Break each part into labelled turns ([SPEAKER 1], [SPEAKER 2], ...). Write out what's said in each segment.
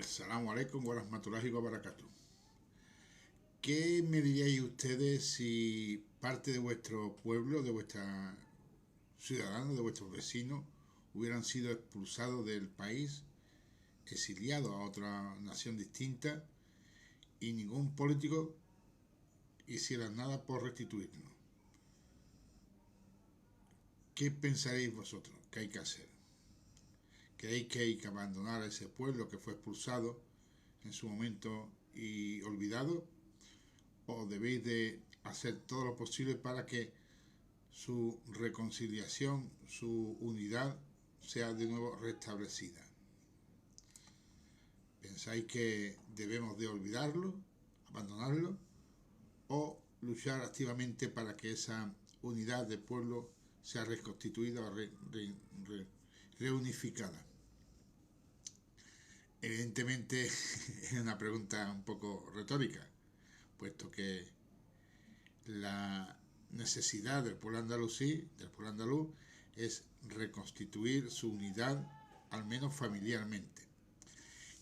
[SPEAKER 1] Assalamu alaikum wa rahmatullahi wa barakatuh. ¿Qué me diríais ustedes si parte de vuestro pueblo, de vuestros ciudadanos, de vuestros vecinos, hubieran sido expulsados del país, exiliados a otra nación distinta y ningún político hiciera nada por restituirnos? ¿Qué pensaréis vosotros que hay que hacer? ¿Creéis que hay que abandonar a ese pueblo que fue expulsado en su momento y olvidado? ¿O debéis de hacer todo lo posible para que su reconciliación, su unidad sea de nuevo restablecida? ¿Pensáis que debemos de olvidarlo, abandonarlo, o luchar activamente para que esa unidad del pueblo sea reconstituida o reunificada? Evidentemente es una pregunta un poco retórica, puesto que la necesidad del pueblo andaluz, es reconstituir su unidad, al menos familiarmente.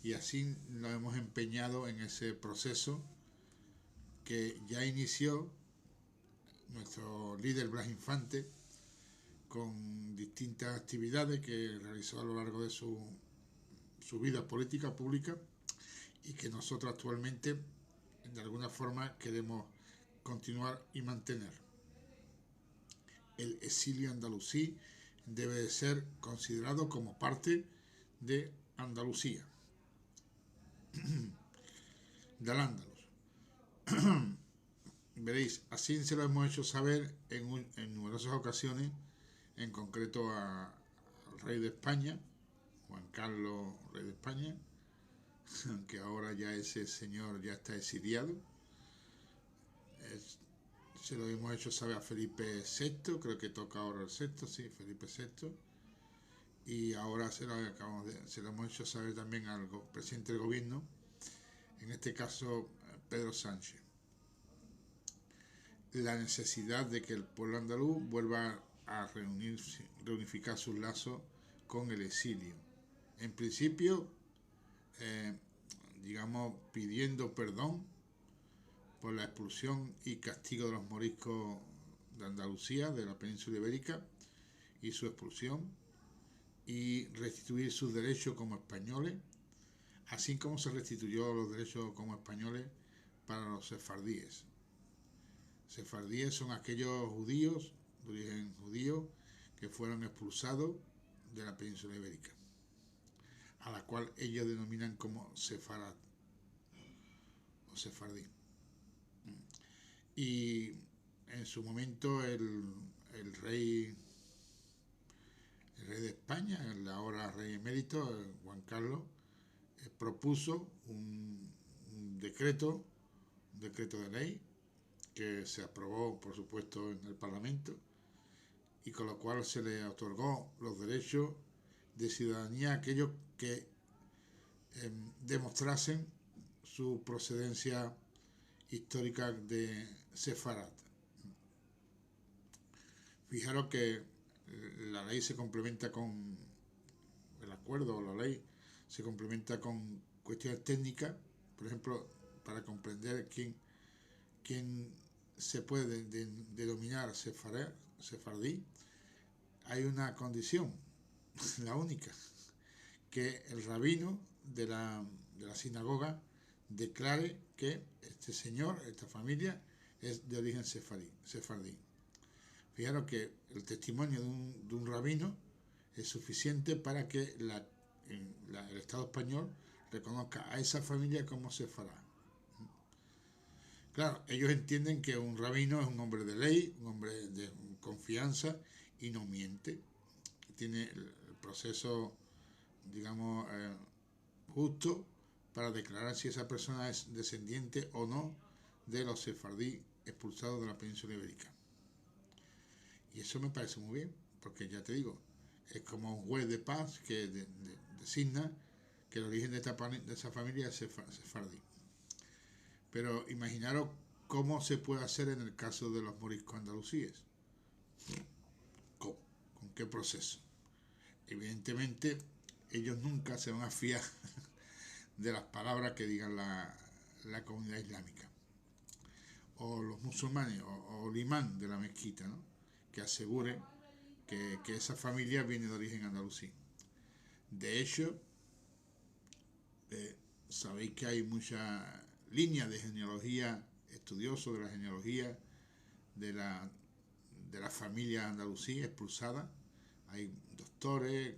[SPEAKER 1] Y así nos hemos empeñado en ese proceso que ya inició nuestro líder Blas Infante con distintas actividades que realizó a lo largo de su vida política pública, y que nosotros actualmente de alguna forma queremos continuar y mantener. El exilio andalusí debe de ser considerado como parte de Andalucía, del Andalus. Veréis, así se lo hemos hecho saber en numerosas ocasiones, en concreto al rey de España, Juan Carlos, rey de España, aunque ahora ya ese señor ya está exiliado. Se lo hemos hecho saber a Felipe VI, creo que toca ahora el sexto, sí, Felipe VI. Y ahora se lo hemos hecho saber también al presidente del gobierno, en este caso Pedro Sánchez. La necesidad de que el pueblo andaluz vuelva a reunificar sus lazos con el exilio. En principio, pidiendo perdón por la expulsión y castigo de los moriscos de Andalucía, de la península ibérica, y su expulsión, y restituir sus derechos como españoles, así como se restituyó los derechos como españoles para los sefardíes. Sefardíes son aquellos judíos de origen judío que fueron expulsados de la península ibérica, a la cual ellos denominan como sefarad o sefardí. Y en su momento el rey de España, el ahora rey emérito, Juan Carlos, propuso un decreto de ley que se aprobó, por supuesto, en el Parlamento, y con lo cual se le otorgó los derechos de ciudadanía a aquellos que demostrasen su procedencia histórica de sefarad. Fijaros que la ley se complementa con el acuerdo, o la ley se complementa con cuestiones técnicas, por ejemplo, para comprender quién se puede denominar sefardí. Hay una condición, la única, que el rabino de la sinagoga declare que este señor, esta familia, es de origen sefardí. Fijaros que el testimonio de un rabino es suficiente para que el Estado español reconozca a esa familia como sefará. Claro, ellos entienden que un rabino es un hombre de ley, un hombre de confianza, y no miente. Tiene el proceso, justo para declarar si esa persona es descendiente o no de los sefardí expulsados de la península ibérica. Y eso me parece muy bien, porque ya te digo, es como un juez de paz que designa que el origen de esa familia es sefardí. Pero imaginaros cómo se puede hacer en el caso de los moriscos andalusíes. ¿Cómo? ¿Con qué proceso? Evidentemente, ellos nunca se van a fiar de las palabras que digan la comunidad islámica, o los musulmanes, o el imán de la mezquita, ¿no? Que asegure que esa familia viene de origen andalusí. De hecho, sabéis que hay muchas líneas de genealogía, estudiosos de la genealogía de la familia andalusí expulsada. Hay doctores,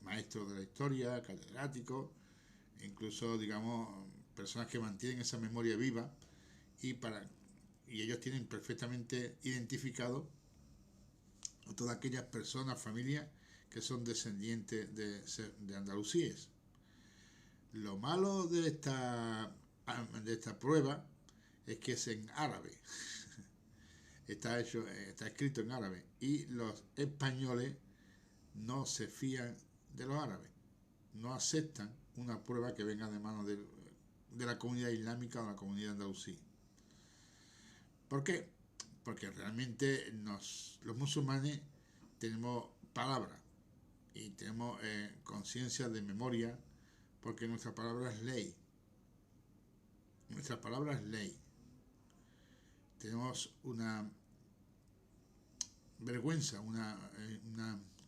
[SPEAKER 1] maestros de la historia, catedráticos, incluso, digamos, personas que mantienen esa memoria viva y ellos tienen perfectamente identificado a todas aquellas personas, familias que son descendientes de andalusíes. Lo malo de esta prueba es que es en árabe. Está escrito en árabe y los españoles no se fían de los árabes, no aceptan una prueba que venga de manos de la comunidad islámica o de la comunidad andalusí. ¿Por qué? Porque realmente los musulmanes tenemos palabra y tenemos conciencia de memoria, porque nuestra palabra es ley. Nuestra palabra es ley. Tenemos una vergüenza, una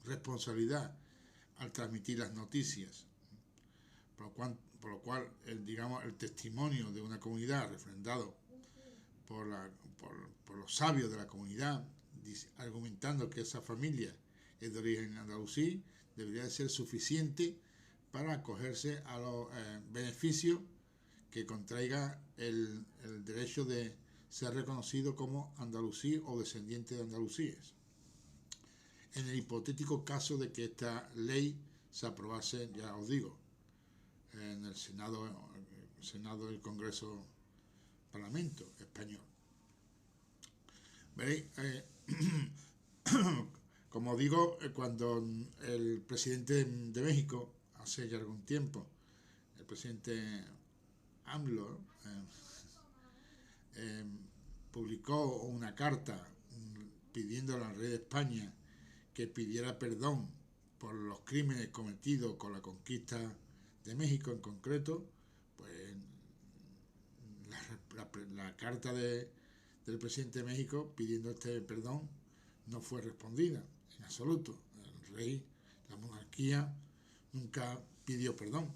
[SPEAKER 1] responsabilidad al transmitir las noticias, por lo cual digamos, el testimonio de una comunidad refrendado por los sabios de la comunidad, argumentando que esa familia es de origen andalusí, debería de ser suficiente para acogerse a los beneficios que contraiga el derecho de ser reconocido como andalusí o descendiente de andalusíes. En el hipotético caso de que esta ley se aprobase, ya os digo, en el Senado del Congreso Parlamento español. ¿Veréis? Como digo, cuando el presidente de México, hace ya algún tiempo, el presidente AMLO, publicó una carta pidiendo al rey de España que pidiera perdón por los crímenes cometidos con la conquista de México en concreto, pues la carta del presidente de México pidiendo este perdón no fue respondida en absoluto. El rey, la monarquía, nunca pidió perdón.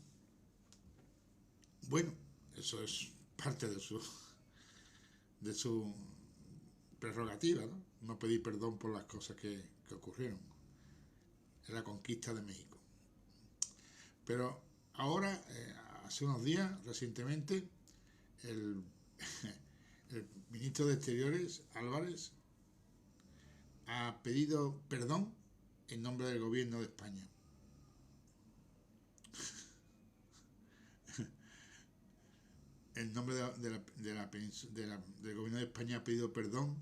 [SPEAKER 1] Bueno, eso es parte de su prerrogativa, ¿no? No pedir perdón por las cosas que ocurrieron en la conquista de México. Pero ahora, hace unos días, recientemente, el ministro de Exteriores, Álvarez, ha pedido perdón en nombre del gobierno de España. En nombre del gobierno de España ha pedido perdón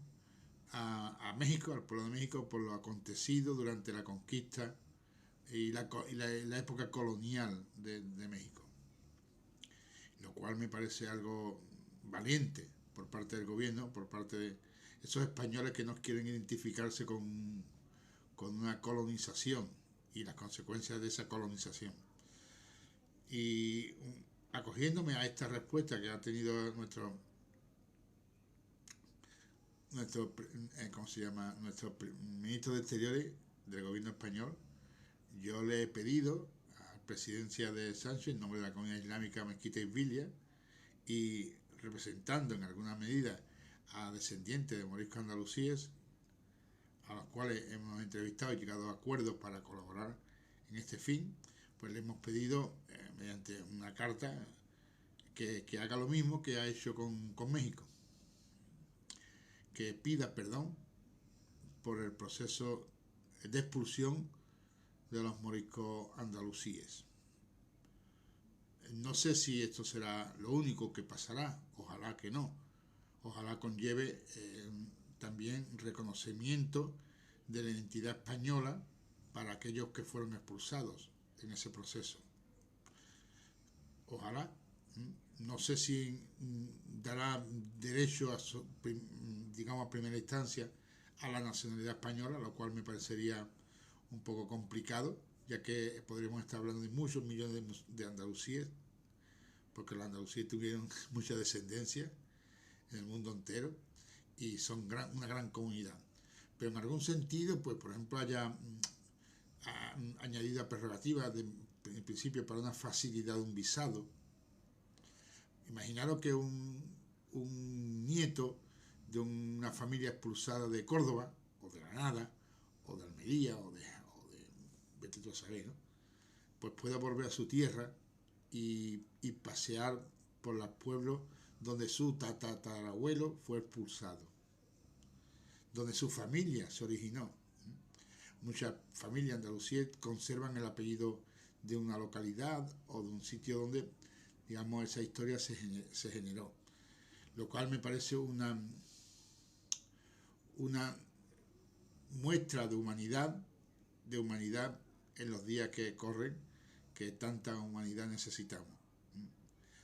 [SPEAKER 1] a México, al pueblo de México, por lo acontecido durante la conquista y la época colonial de México. Lo cual me parece algo valiente por parte del gobierno, por parte de esos españoles que no quieren identificarse con una colonización y las consecuencias de esa colonización. Y acogiéndome a esta respuesta que ha tenido nuestro ¿cómo se llama? Nuestro ministro de Exteriores del gobierno español, yo le he pedido a la presidencia de Sánchez, en nombre de la comunidad islámica Mezquita Isbilia, y representando en alguna medida a descendientes de moriscos andalusíes, a los cuales hemos entrevistado y llegado a acuerdos para colaborar en este fin, pues le hemos pedido, mediante una carta, que haga lo mismo que ha hecho con México, que pida perdón por el proceso de expulsión de los moriscos andalusíes. No sé si esto será lo único que pasará, ojalá que no. Ojalá conlleve también reconocimiento de la identidad española para aquellos que fueron expulsados en ese proceso. Ojalá. No sé si dará derecho digamos a primera instancia a la nacionalidad española, lo cual me parecería un poco complicado, ya que podríamos estar hablando de muchos millones de andalusíes porque los andalusíes tuvieron mucha descendencia en el mundo entero y son una gran comunidad. Pero en algún sentido, pues por ejemplo, haya añadida prerrogativas en principio para una facilidad de un visado. Imaginaros que un nieto de una familia expulsada de Córdoba, o de Granada, o de Almería, o de vete tú a saber, ¿no? Pues pueda volver a su tierra y pasear por los pueblos donde su tatarabuelo fue expulsado, donde su familia se originó. Muchas familias andalusíes conservan el apellido de una localidad o de un sitio donde, digamos, esa historia se generó, lo cual me parece una muestra de humanidad en los días que corren, que tanta humanidad necesitamos.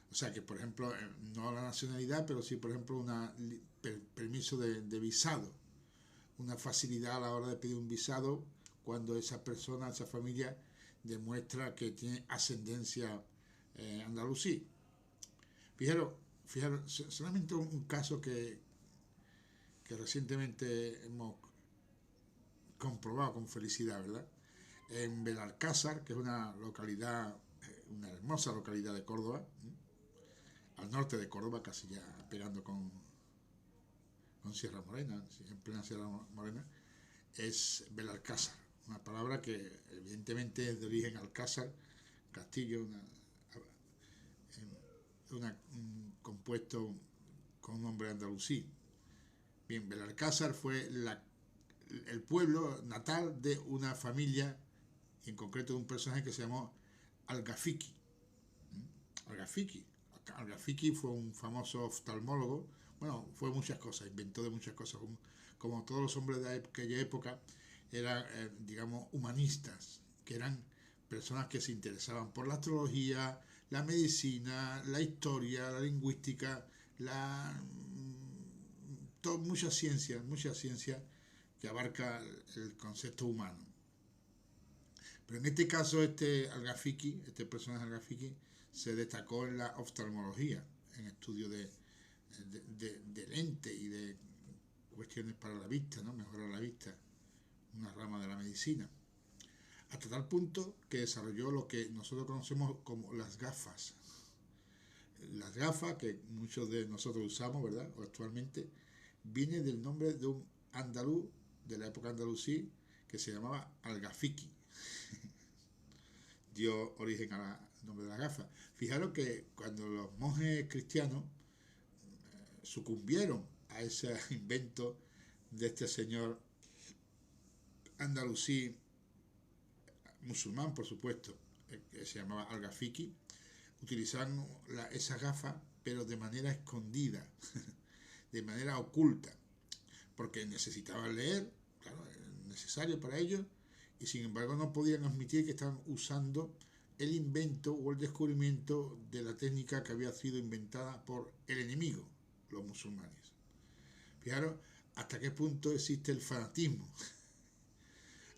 [SPEAKER 1] O sea que, por ejemplo, no la nacionalidad, pero sí, por ejemplo, permiso de visado, una facilidad a la hora de pedir un visado cuando esa persona, esa familia, demuestra que tiene ascendencia andalusí. Fijaros, solamente un caso que recientemente hemos comprobado con felicidad, ¿verdad? En Belalcázar, que es una localidad, una hermosa localidad de Córdoba, al norte de Córdoba, casi ya pegando con Sierra Morena, en plena Sierra Morena, es Belalcázar, una palabra que evidentemente es de origen alcázar, castillo, un compuesto con un nombre andalusí. Bien, Belalcázar fue el pueblo natal de una familia, en concreto de un personaje que se llamó Al-Ghafiqi. Al-Ghafiqi fue un famoso oftalmólogo, bueno, fue muchas cosas, inventó de muchas cosas, como todos los hombres de aquella época, eran, digamos, humanistas, que eran personas que se interesaban por la astrología, la medicina, la historia, la lingüística, mucha ciencia que abarca el concepto humano. Pero en este caso, este personaje Al-Ghafiqi, se destacó en la oftalmología, en estudio de lente y de cuestiones para la vista, ¿no? Mejorar la vista, una rama de la medicina. Hasta tal punto que desarrolló lo que nosotros conocemos como las gafas. Las gafas que muchos de nosotros usamos, ¿verdad? O actualmente, viene del nombre de un andaluz de la época andalusí que se llamaba Al-Ghafiqi. Dio origen al nombre de las gafas. Fijaros que cuando los monjes cristianos sucumbieron a ese invento de este señor andalusí, musulmán por supuesto, que se llamaba Al-Ghafiqi, utilizaban esas gafas pero de manera escondida, de manera oculta, porque necesitaban leer, claro, era necesario para ellos, y sin embargo no podían admitir que estaban usando el invento o el descubrimiento de la técnica que había sido inventada por el enemigo, los musulmanes. Fijaros hasta qué punto existe el fanatismo.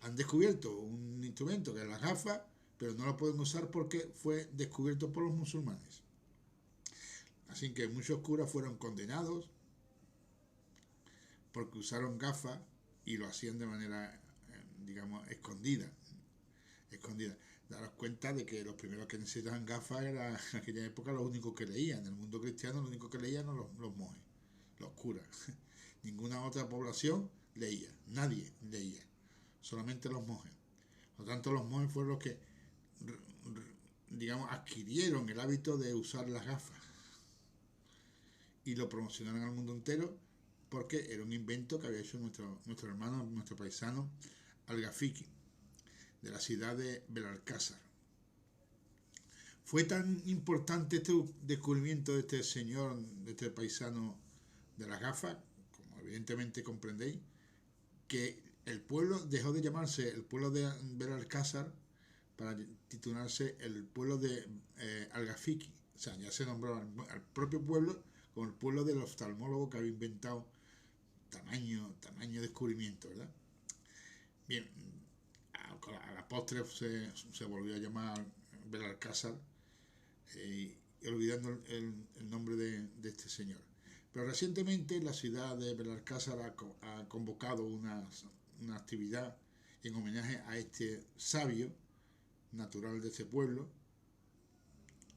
[SPEAKER 1] Han descubierto un instrumento que es la gafa, pero no lo pueden usar porque fue descubierto por los musulmanes. Así que muchos curas fueron condenados porque usaron gafas y lo hacían de manera, digamos, escondida. Daros cuenta de que los primeros que necesitaban gafas eran en aquella época los únicos que leían. En el mundo cristiano, los únicos que leían eran los monjes, los curas. Ninguna otra población leía, nadie leía, solamente los monjes. Por lo tanto, los monjes fueron los que, digamos, adquirieron el hábito de usar las gafas y lo promocionaron al mundo entero porque era un invento que había hecho nuestro hermano, nuestro paisano Al-Ghafiqi, de la ciudad de Belalcázar. Fue tan importante este descubrimiento de este señor, de este paisano de las gafas, como evidentemente comprendéis, que el pueblo dejó de llamarse el pueblo de Belalcázar para titularse el pueblo de Al-Ghafiqi. O sea, ya se nombró al propio pueblo como el pueblo del oftalmólogo que había inventado tamaño descubrimiento, ¿verdad? Bien, a la postre se volvió a llamar Belalcázar y olvidando el nombre de este señor. Pero recientemente la ciudad de Belalcázar ha convocado una actividad en homenaje a este sabio natural de ese pueblo,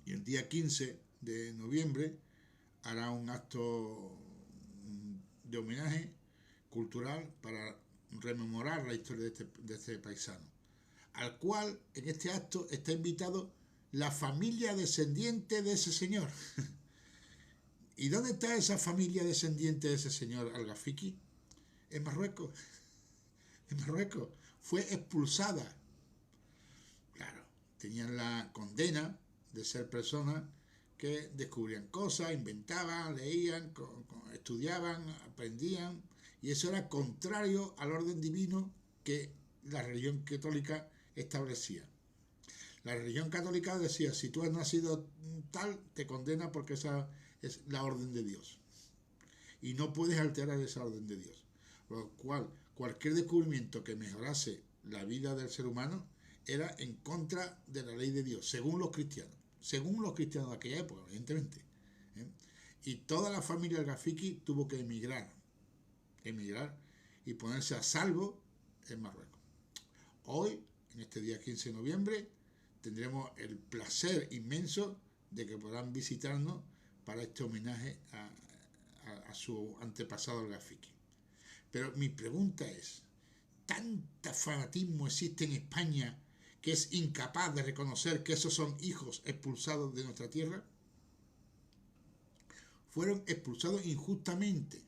[SPEAKER 1] y el día 15 de noviembre hará un acto de homenaje cultural para rememorar la historia de este paisano, al cual en este acto está invitado la familia descendiente de ese señor. ¿Y dónde está esa familia descendiente de ese señor Al-Ghafiqi? En Marruecos. En Marruecos. Fue expulsada. Claro, tenían la condena de ser personas que descubrían cosas, inventaban, leían, estudiaban, aprendían, y eso era contrario al orden divino que la religión católica establecía. La religión católica decía, si tú has nacido tal, te condena porque esa es la orden de Dios. Y no puedes alterar esa orden de Dios. Por lo cual, cualquier descubrimiento que mejorase la vida del ser humano era en contra de la ley de Dios, según los cristianos. Según los cristianos de aquella época, evidentemente. Y toda la familia Al-Ghafiqi tuvo que emigrar y ponerse a salvo en Marruecos. Hoy, en este día 15 de noviembre, tendremos el placer inmenso de que podrán visitarnos para este homenaje a su antepasado Al-Ghafiqi. Pero mi pregunta es, ¿tanta fanatismo existe en España que es incapaz de reconocer que esos son hijos expulsados de nuestra tierra? Fueron expulsados injustamente,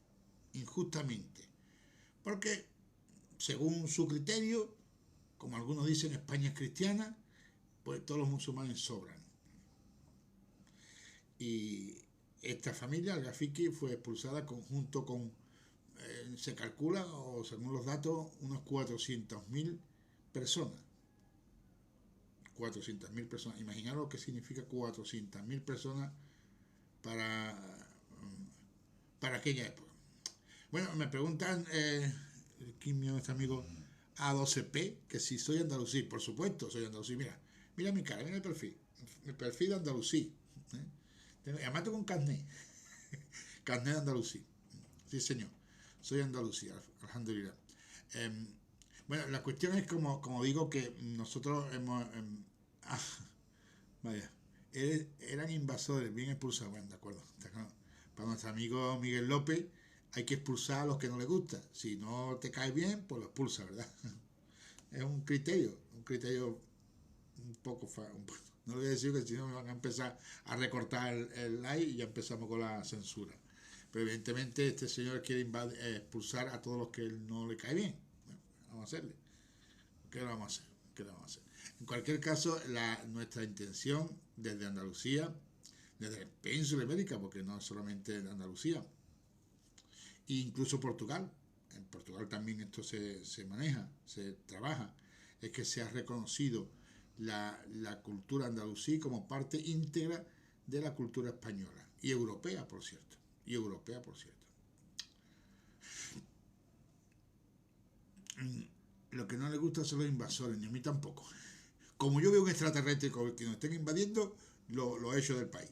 [SPEAKER 1] porque según su criterio, como algunos dicen, España es cristiana, pues todos los musulmanes sobran. Y esta familia, Al-Ghafiqi, fue expulsada junto con, se calcula, o según los datos, unos 400.000 personas. 400.000 personas. Imaginaros lo que significa 400.000 personas para aquella época. Bueno, me preguntan, aquí nuestro amigo A12P, que si soy andalusí. Por supuesto, soy andalusí. Mira mi cara, mira el perfil de andalusí. Además tengo un carnet. Carnet de andalusí. Sí, señor. Soy andalusí, alhamdulillah. Bueno, la cuestión es como digo que nosotros hemos... vaya, eran invasores, bien expulsados. Bueno, de acuerdo. Para nuestro amigo Miguel López hay que expulsar a los que no les gusta. Si no te cae bien, pues lo expulsa, ¿verdad? Es un criterio un poco... No le voy a decir que si no me van a empezar a recortar el like y ya empezamos con la censura. Pero evidentemente este señor quiere expulsar a todos los que no le cae bien. Bueno, vamos a hacerle. ¿Qué le vamos a hacer? En cualquier caso, nuestra intención desde Andalucía, desde la península ibérica, porque no solamente de Andalucía, e incluso Portugal. En Portugal también esto se maneja, se trabaja, es que se ha reconocido la cultura andalusí como parte íntegra de la cultura española y europea, por cierto. Lo que no le gusta son los invasores, ni a mí tampoco. Como yo veo un extraterrestre que nos estén invadiendo, lo echo del país.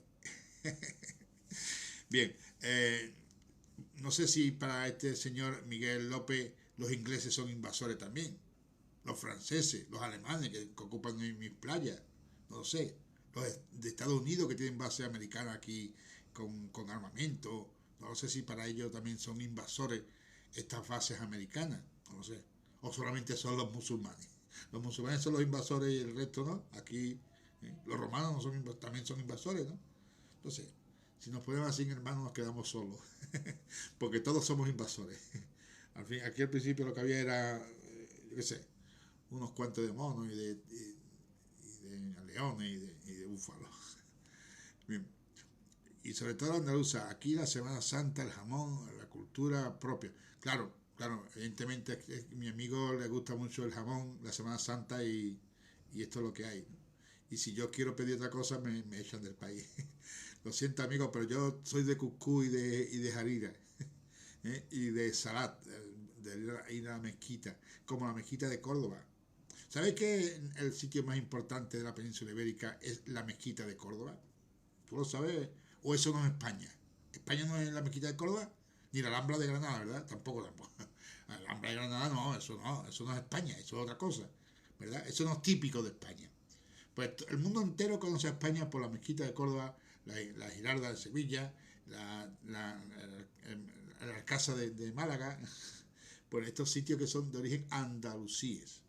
[SPEAKER 1] Bien, no sé si para este señor Miguel López los ingleses son invasores también, los franceses, los alemanes que ocupan mis playas, no lo sé, los de Estados Unidos que tienen base americana aquí con armamento, no lo sé si para ellos también son invasores estas bases americanas, no lo sé, o solamente son los musulmanes. Los musulmanes son los invasores y el resto no, aquí los romanos no también son invasores, ¿no? Entonces, si nos ponemos así, hermanos, nos quedamos solos, porque todos somos invasores. Aquí al principio lo que había era, yo qué sé, unos cuantos de monos y de leones y de búfalos. Bien. Y sobre todo la andaluza, aquí la Semana Santa, el jamón, la cultura propia. Claro, evidentemente a mi amigo le gusta mucho el jamón, la Semana Santa y esto es lo que hay. Y si yo quiero pedir otra cosa, me echan del país. Lo siento, amigo, pero yo soy de Cuscú y de Jarira, y de Salat, de ir a la mezquita, como la mezquita de Córdoba. ¿Sabéis que el sitio más importante de la península ibérica es la mezquita de Córdoba? tú lo sabes, o eso no es España. España no es la mezquita de Córdoba, ni la Alhambra de Granada, ¿verdad? Tampoco. La Alhambra de Granada eso no es España, eso es otra cosa, ¿verdad? Eso no es típico de España. Pues el mundo entero conoce a España por la mezquita de Córdoba, la Giralda de Sevilla, el Alcázar de Málaga, por estos sitios que son de origen andalusíes.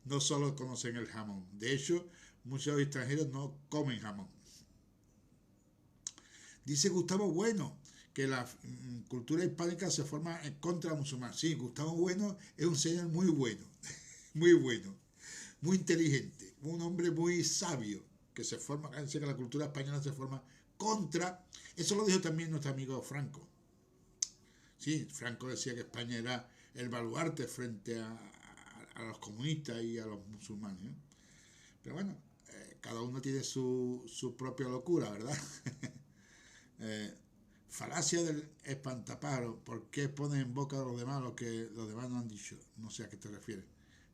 [SPEAKER 1] No solo conocen el jamón, de hecho, muchos extranjeros no comen jamón. Dice Gustavo Bueno que la cultura hispánica se forma en contra musulmán. Sí, Gustavo Bueno es un señor muy bueno, muy bueno, muy inteligente, un hombre muy sabio, que se forma, que la cultura española se forma contra. Eso lo dijo también nuestro amigo Franco. Sí, Franco decía que España era el baluarte frente a los comunistas y a los musulmanes, ¿no? Pero bueno, cada uno tiene su propia locura, ¿verdad? eh, Falacia del espantapájaro. ¿Por qué pone en boca de los demás lo que los demás no han dicho? No sé a qué te refieres.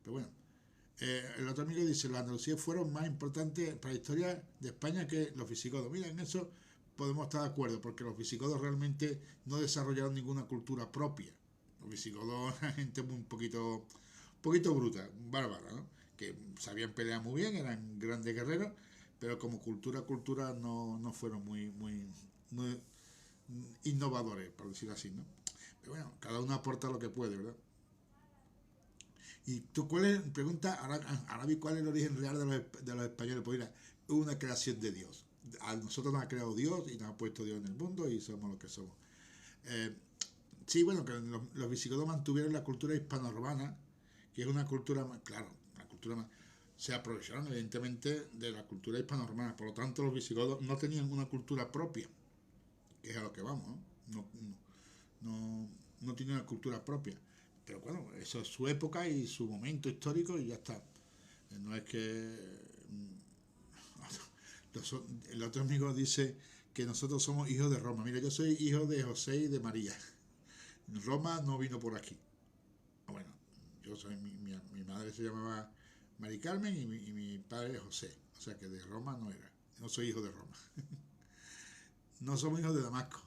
[SPEAKER 1] Pero bueno, el otro amigo dice, los andalusíes fueron más importantes para la historia de España que los visigodos. Mira, en eso podemos estar de acuerdo, porque los visigodos realmente no desarrollaron ninguna cultura propia. Los visigodos eran gente un poquito bruta, bárbara, ¿no? Que sabían pelear muy bien, eran grandes guerreros, pero como cultura no fueron muy innovadores, por decirlo así, ¿no? Pero bueno, cada uno aporta lo que puede, ¿verdad? Y tú, pregunta, Arabi, ¿cuál es el origen real de los españoles? Pues mira, es una creación de Dios. A nosotros nos ha creado Dios y nos ha puesto Dios en el mundo y somos lo que somos. Eh, sí, bueno, que los visigodos mantuvieron la cultura hispano-romana, que es una cultura más, claro, la cultura más, se aprovecharon evidentemente de la cultura hispano-romana. Por lo tanto, los visigodos no tenían una cultura propia, que es a lo que vamos, ¿no? No tiene una cultura propia. Pero bueno, eso es su época y su momento histórico y ya está. No es que... El otro amigo dice que nosotros somos hijos de Roma. Mira, yo soy hijo de José y de María. Roma no vino por aquí. Bueno, yo soy mi madre se llamaba Mari Carmen y mi padre José. O sea que de Roma no era. No soy hijo de Roma. No somos hijos de Damasco.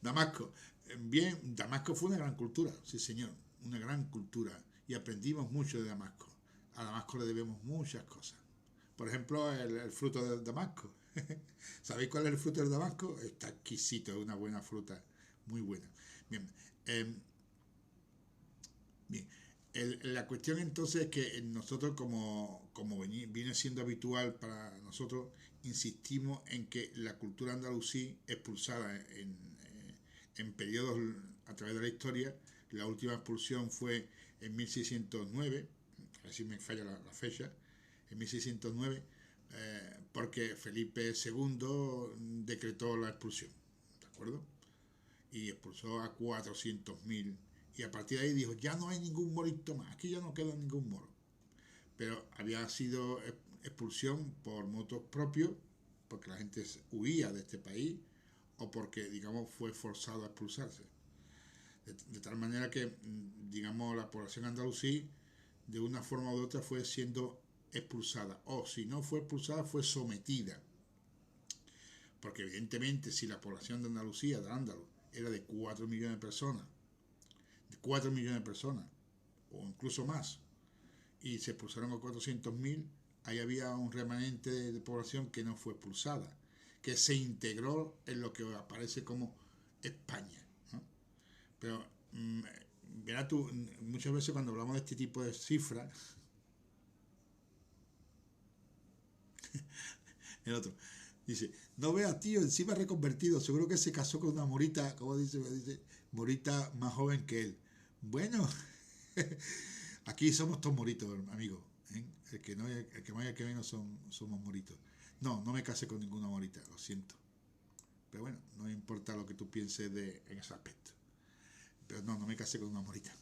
[SPEAKER 1] Damasco, bien, Damasco fue una gran cultura, sí señor, una gran cultura. Y aprendimos mucho de Damasco. A Damasco le debemos muchas cosas. Por ejemplo, el fruto de Damasco. ¿Sabéis cuál es el fruto de Damasco? Está exquisito, es una buena fruta, muy buena. Bien, eh, bien. La cuestión entonces es que nosotros, como viene siendo habitual para nosotros, insistimos en que la cultura andalusí, expulsada en periodos a través de la historia, la última expulsión fue en 1609, a ver si me falla la fecha, en 1609, porque Felipe II decretó la expulsión, ¿de acuerdo? Y expulsó a 400.000 y a partir de ahí dijo, ya no hay ningún morito más, aquí ya no queda ningún moro. Pero había sido expulsión por motos propios, porque la gente huía de este país, o porque, digamos, fue forzado a expulsarse. De tal manera que, digamos, la población andalusí, de una forma u otra, fue siendo expulsada. O si no fue expulsada, fue sometida. Porque evidentemente, si la población de Andalucía, de Ándalus, era de 4 millones de personas, o incluso más, y se expulsaron a 400.000, ahí había un remanente de población que no fue expulsada, que se integró en lo que aparece como España, ¿no? Pero verás tú, muchas veces cuando hablamos de este tipo de cifras, el otro dice, no veas tío, encima reconvertido, seguro que se casó con una morita, como dice, morita más joven que él. Bueno, aquí somos todos moritos, amigo, ¿eh? El que vaya que menos somos moritos. No me casé con ninguna morita, lo siento. Pero bueno, no importa lo que tú pienses en ese aspecto. Pero no me casé con una morita.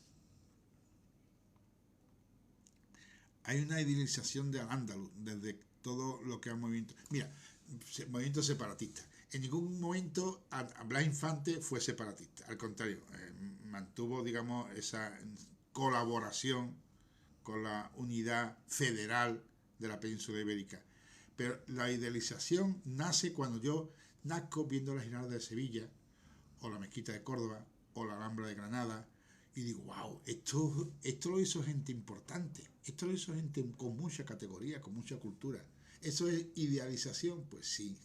[SPEAKER 1] Hay una idealización de Al-Ándalus desde todo lo que es movimiento. Mira, movimiento separatista. En ningún momento Blas Infante fue separatista. Al contrario, mantuvo, digamos, esa colaboración con la unidad federal de la península ibérica. Pero la idealización nace cuando yo nazco viendo la Giralda de Sevilla, o la Mezquita de Córdoba, o la Alhambra de Granada, y digo, wow, esto lo hizo gente importante, esto lo hizo gente con mucha categoría, con mucha cultura. ¿Eso es idealización? Pues sí.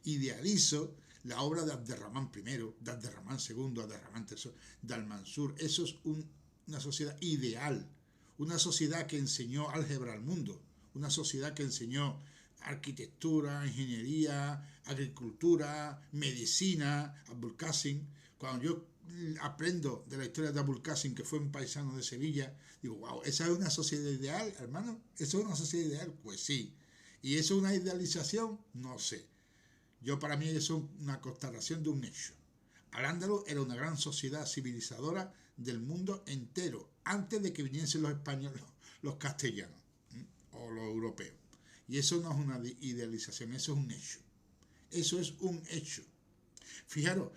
[SPEAKER 1] Idealizo la obra de Abderramán I, de Abderramán II, Abderramán III, de Al-Mansur. Eso es una sociedad ideal, una sociedad que enseñó álgebra al mundo, una sociedad que enseñó arquitectura, ingeniería, agricultura, medicina, Abul Qasim. Cuando yo aprendo de la historia de Abul Qasim, que fue un paisano de Sevilla, digo, wow, ¿esa es una sociedad ideal, hermano? ¿Eso es una sociedad ideal? Pues sí. ¿Y eso es una idealización? No sé. Yo, para mí, eso es una constatación de un hecho. Al-Ándalus era una gran sociedad civilizadora del mundo entero, antes de que viniesen los españoles, los castellanos, o los europeos. Y eso no es una idealización, eso es un hecho. Eso es un hecho. Fijaros,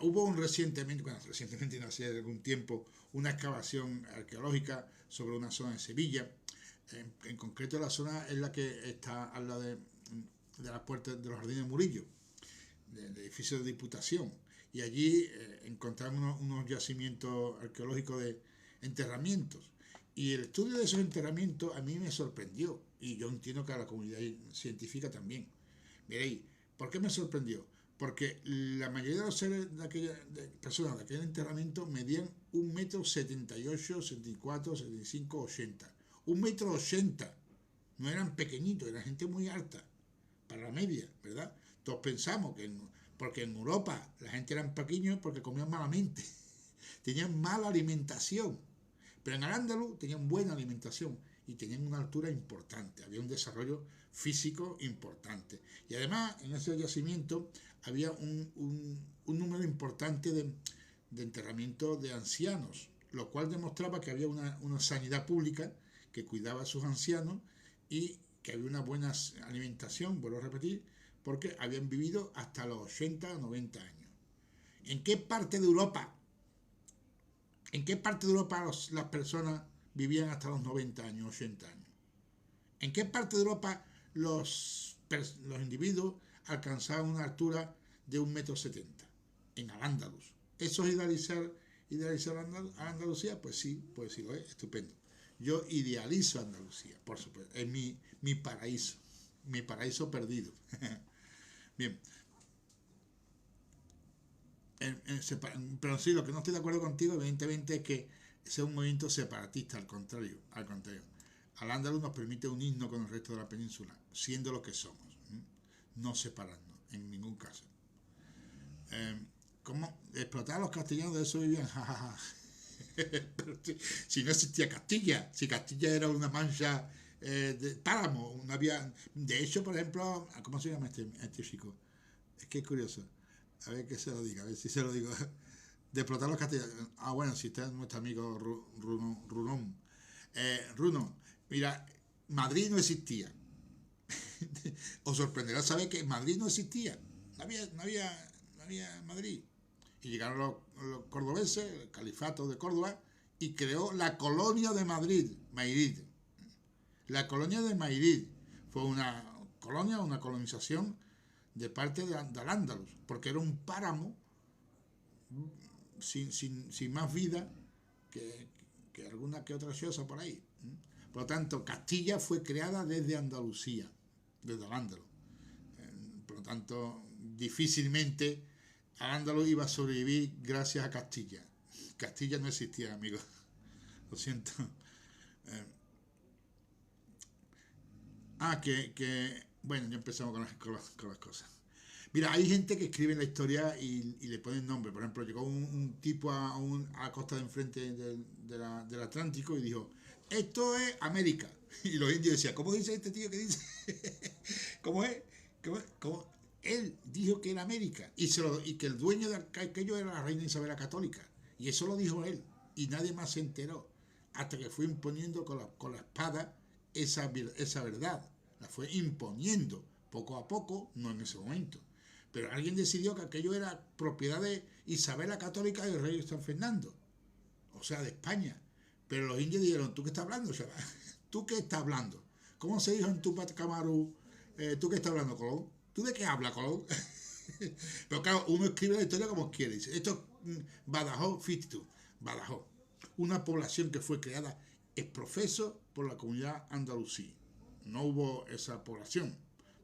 [SPEAKER 1] hubo recientemente, no hace algún tiempo, una excavación arqueológica sobre una zona de Sevilla. En concreto, la zona es la que está al lado de las puertas de los Jardines de Murillo, del edificio de Diputación. Y allí encontramos unos yacimientos arqueológicos de enterramientos. Y el estudio de esos enterramientos a mí me sorprendió. Y yo entiendo que a la comunidad científica también. Miréis, ¿por qué me sorprendió? Porque la mayoría de los seres de personas de aquel enterramiento medían 1,78 m, 74, 75, 80. 1,80 m. No eran pequeñitos, eran gente muy alta, para la media, ¿verdad? Todos pensamos que porque en Europa la gente eran pequeños porque comían malamente, tenían mala alimentación. Pero en Al-Ándalus tenían buena alimentación y tenían una altura importante, había un desarrollo físico importante. Y además en ese yacimiento había un número importante de enterramientos de ancianos, lo cual demostraba que había una sanidad pública que cuidaba a sus ancianos y que había una buena alimentación, vuelvo a repetir, porque habían vivido hasta los 80 o 90 años. ¿En qué parte de Europa? ¿En qué parte de Europa las personas vivían hasta los 90 años, 80 años? ¿En qué parte de Europa los individuos alcanzaban una altura de 1,70 m? En Al-Ándalus. ¿Eso es idealizar a Andalucía? Pues sí lo es, estupendo. Yo idealizo Andalucía, por supuesto, es mi paraíso perdido. Bien. Pero sí, lo que no estoy de acuerdo contigo, evidentemente, es que sea un movimiento separatista, al contrario. Al-Ándalus nos permite unirnos con el resto de la península, siendo lo que somos, no separarnos, en ningún caso. ¿Cómo explotar a los castellanos? De eso vivían, jajaja. Pero si no existía Castilla, si Castilla era una mancha de páramo, no había. De hecho, por ejemplo, ¿cómo se llama este chico? Es que es curioso. A ver que se lo diga, a ver si se lo digo. De explotar los castellanos. Bueno, si está nuestro amigo Runón. Runo, mira, Madrid no existía. Os sorprenderá saber que Madrid no existía. No había Madrid. Y llegaron los cordobeses, el califato de Córdoba, y creó la colonia de Madrid, Mayrid. La colonia de Mayrid fue una colonización de parte de Al-Ándalus, porque era un páramo sin más vida que alguna que otra cosa por ahí. Por lo tanto, Castilla fue creada desde Andalucía, desde Al-Ándalus. Por lo tanto, difícilmente Al-Ándalus iba a sobrevivir gracias a Castilla. Castilla no existía, amigos. Lo siento. Bueno, ya empezamos con las cosas. Mira, hay gente que escribe la historia y le ponen nombre. Por ejemplo, llegó un tipo a la costa de enfrente del Atlántico y dijo, esto es América. Y los indios decían, ¿cómo dice este tío que dice? ¿Cómo es? ¿Cómo? Él dijo que era América y que el dueño de aquello era la reina Isabel la Católica. Y eso lo dijo él. Y nadie más se enteró. Hasta que fue imponiendo con la espada esa verdad. La fue imponiendo poco a poco, no en ese momento. Pero alguien decidió que aquello era propiedad de Isabel la Católica y del rey San Fernando. O sea, de España. Pero los indios dijeron, ¿tú qué estás hablando? O sea, ¿tú qué estás hablando? ¿Cómo se dijo en Tupac Amaru? ¿Tú qué estás hablando, Colón? ¿Tú de qué hablas, Colón? Pero claro, uno escribe la historia como quiere. Dice, esto es Badajoz, fíjate tú, Badajoz, una población que fue creada ex profeso por la comunidad andalusí. No hubo esa población,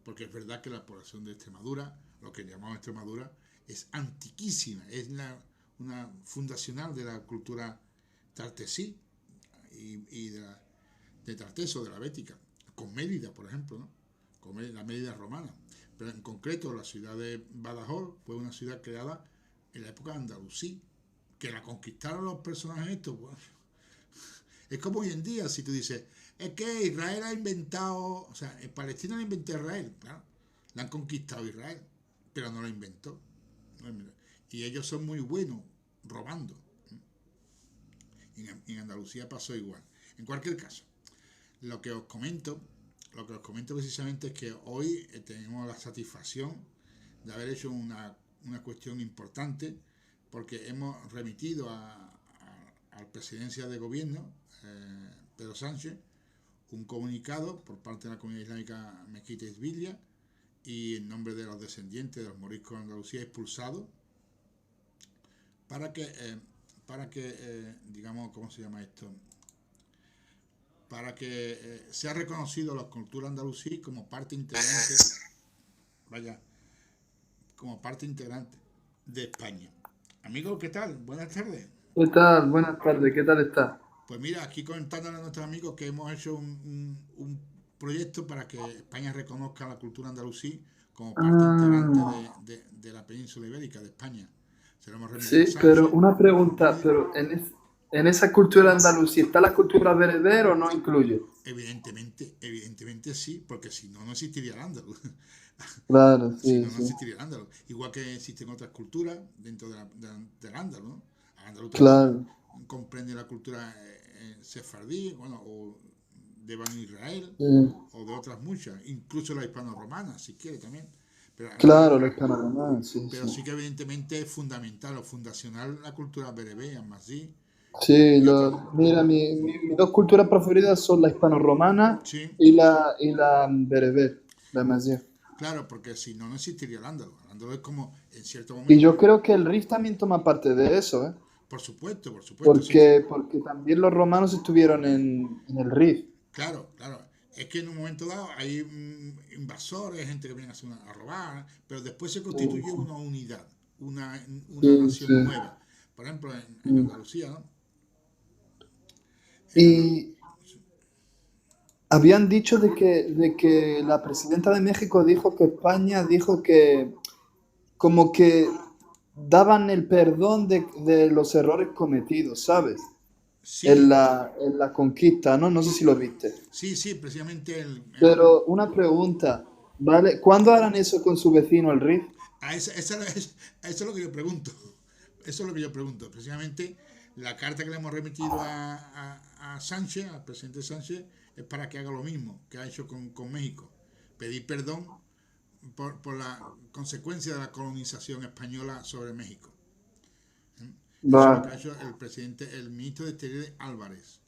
[SPEAKER 1] porque es verdad que la población de Extremadura, lo que llamamos Extremadura, es antiquísima, es una fundacional de la cultura tartesí y de Tarteso, de la Bética, con Mérida, por ejemplo, ¿no? Con la Mérida romana. Pero en concreto, la ciudad de Badajoz fue una ciudad creada en la época de Andalusí, que la conquistaron los personajes estos. Bueno, es como hoy en día, si tú dices, es que Israel ha inventado, o sea, en Palestina la inventó Israel, claro, la han conquistado Israel, pero no lo inventó. Y ellos son muy buenos robando. En Andalucía pasó igual. En cualquier caso, lo que os comento precisamente es que hoy tenemos la satisfacción de haber hecho una cuestión importante, porque hemos remitido a la presidencia de gobierno, Pedro Sánchez, un comunicado por parte de la comunidad islámica Mezquita Isbilia y en nombre de los descendientes de los moriscos de Andalucía expulsados, para que digamos, ¿cómo se llama esto? Para que sea reconocido la cultura andalusí como parte integrante, como parte integrante de España. Amigo, ¿qué tal? Buenas tardes.
[SPEAKER 2] ¿Qué tal? Buenas tardes, ¿qué tal está?
[SPEAKER 1] Pues mira, aquí comentándole a nuestros amigos que hemos hecho un proyecto para que España reconozca la cultura andalusí como parte integrante
[SPEAKER 2] Ah,
[SPEAKER 1] de la península ibérica, de España. Se lo hemos remitido a
[SPEAKER 2] sí, pero
[SPEAKER 1] Sánchez.
[SPEAKER 2] una pregunta,
[SPEAKER 1] Dime.
[SPEAKER 2] pero en esa cultura andalusí, ¿está la cultura bereber o no incluye?
[SPEAKER 1] Evidentemente sí, porque si no, no existiría el ándaluz.
[SPEAKER 2] Claro,
[SPEAKER 1] Si
[SPEAKER 2] sí,
[SPEAKER 1] no, no
[SPEAKER 2] sí.
[SPEAKER 1] existiría el ándaluz. Igual que existen otras culturas dentro del ándaluz, ¿no? El ándaluz también
[SPEAKER 2] Claro,
[SPEAKER 1] comprende la cultura sefardí, bueno, o de Banu Israel,
[SPEAKER 2] sí.
[SPEAKER 1] o de otras muchas, incluso la hispano-romana, si quiere también. Pero,
[SPEAKER 2] Claro, los hispanoamericanos, sí,
[SPEAKER 1] pero
[SPEAKER 2] sí.
[SPEAKER 1] sí que evidentemente es fundamental o fundacional la cultura berebé, amazigh
[SPEAKER 2] Sí,
[SPEAKER 1] y otras.
[SPEAKER 2] mira, mis dos culturas preferidas son la hispano-romana
[SPEAKER 1] Sí,
[SPEAKER 2] y la bereber, la amazigh.
[SPEAKER 1] claro, porque si no, no existiría el ándaluz. El ándaluz es como, en cierto
[SPEAKER 2] Y
[SPEAKER 1] momento,
[SPEAKER 2] yo creo que el RIF también toma parte de eso, ¿eh?
[SPEAKER 1] por supuesto, sí, sí.
[SPEAKER 2] Porque también los romanos estuvieron en el RIF.
[SPEAKER 1] Claro, claro. Es que en un momento dado hay invasores, gente que viene a robar, pero después se
[SPEAKER 2] Sí,
[SPEAKER 1] constituye una unidad, una
[SPEAKER 2] sí, sí.
[SPEAKER 1] nación nueva. Por ejemplo, en
[SPEAKER 2] Mm.
[SPEAKER 1] Andalucía, ¿no? En Andalucía.
[SPEAKER 2] Y habían dicho de que la presidenta de México dijo que España dijo que como que daban el perdón de los errores cometidos, ¿sabes? En
[SPEAKER 1] Sí,
[SPEAKER 2] la conquista, ¿no? No sé si lo viste.
[SPEAKER 1] sí, sí, precisamente
[SPEAKER 2] Pero una pregunta, ¿vale? ¿Cuándo harán eso con su vecino, el RIF?
[SPEAKER 1] a eso es lo que yo pregunto. Eso es lo que yo pregunto. Precisamente la carta que le hemos remitido a Sánchez, al presidente Sánchez, es para que haga lo mismo que ha hecho con México. Pedir perdón por la consecuencia de la colonización española sobre México. Eso es lo que ha
[SPEAKER 2] Vale.
[SPEAKER 1] hecho el presidente, el ministro de Exteriores Álvarez.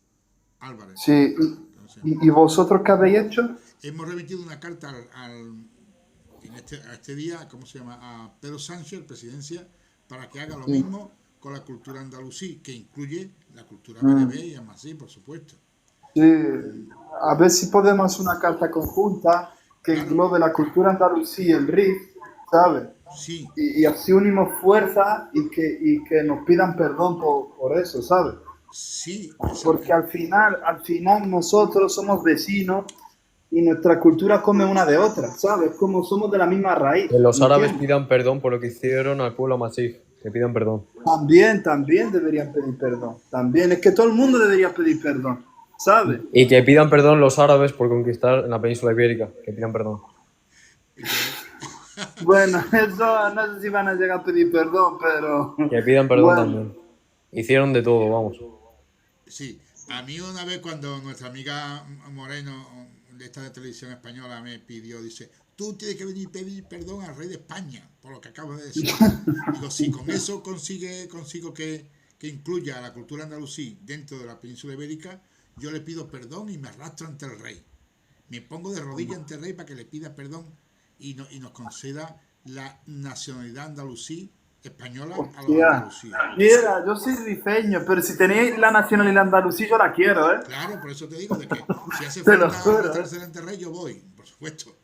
[SPEAKER 1] Álvarez.
[SPEAKER 2] Sí.
[SPEAKER 1] Entonces,
[SPEAKER 2] ¿Y vosotros qué habéis hecho?
[SPEAKER 1] hemos remitido una carta a este día, ¿cómo se llama? A Pedro Sánchez, presidencia, para que haga lo
[SPEAKER 2] Sí.
[SPEAKER 1] mismo con la cultura andalusí, que incluye la cultura berebé
[SPEAKER 2] Mm.
[SPEAKER 1] y amazigh, por supuesto.
[SPEAKER 2] Sí, a ver si podemos hacer una carta conjunta que
[SPEAKER 1] Claro,
[SPEAKER 2] englobe la cultura andalusí y el RIF, ¿sabes?
[SPEAKER 1] sí,
[SPEAKER 2] Y así unimos fuerzas y que nos pidan perdón por eso, ¿sabes?
[SPEAKER 1] sí,
[SPEAKER 2] Porque al final nosotros somos vecinos y nuestra cultura come una de otra, ¿sabes? Como somos de la misma raíz,
[SPEAKER 3] Que los
[SPEAKER 2] ¿me
[SPEAKER 3] árabes
[SPEAKER 2] entiendes?
[SPEAKER 3] pidan perdón por lo que hicieron al pueblo amasí. Que pidan perdón.
[SPEAKER 2] También deberían pedir perdón. También, es que todo el mundo debería pedir perdón, ¿sabes?
[SPEAKER 3] Y que pidan perdón los árabes por conquistar en la península ibérica. Que pidan perdón.
[SPEAKER 1] que,
[SPEAKER 2] Bueno, eso no sé si van a llegar a pedir perdón, pero
[SPEAKER 3] Que pidan perdón
[SPEAKER 2] bueno.
[SPEAKER 3] también. Hicieron de todo, vamos.
[SPEAKER 1] sí, a mí una vez cuando nuestra amiga Moreno de esta de televisión española me pidió, dice, tú tienes que venir a pedir perdón al rey de España por lo que acabas de decir. Digo, si con eso consigo que incluya a la cultura andalusí dentro de la península ibérica, yo le pido perdón y me arrastro ante el rey. me pongo de rodillas ante el rey para que le pida perdón y nos conceda la nacionalidad andalusí española a los
[SPEAKER 2] Hostia.
[SPEAKER 1] andalusíes.
[SPEAKER 2] Mira, yo soy rifeño, pero si tenéis la nacionalidad andalusí, yo la quiero, ¿eh?
[SPEAKER 1] Claro, por eso te digo de que si hace
[SPEAKER 2] Te lo
[SPEAKER 1] falta
[SPEAKER 2] juro, ¿eh?
[SPEAKER 1] arrastrarse ante el rey, yo voy, por supuesto.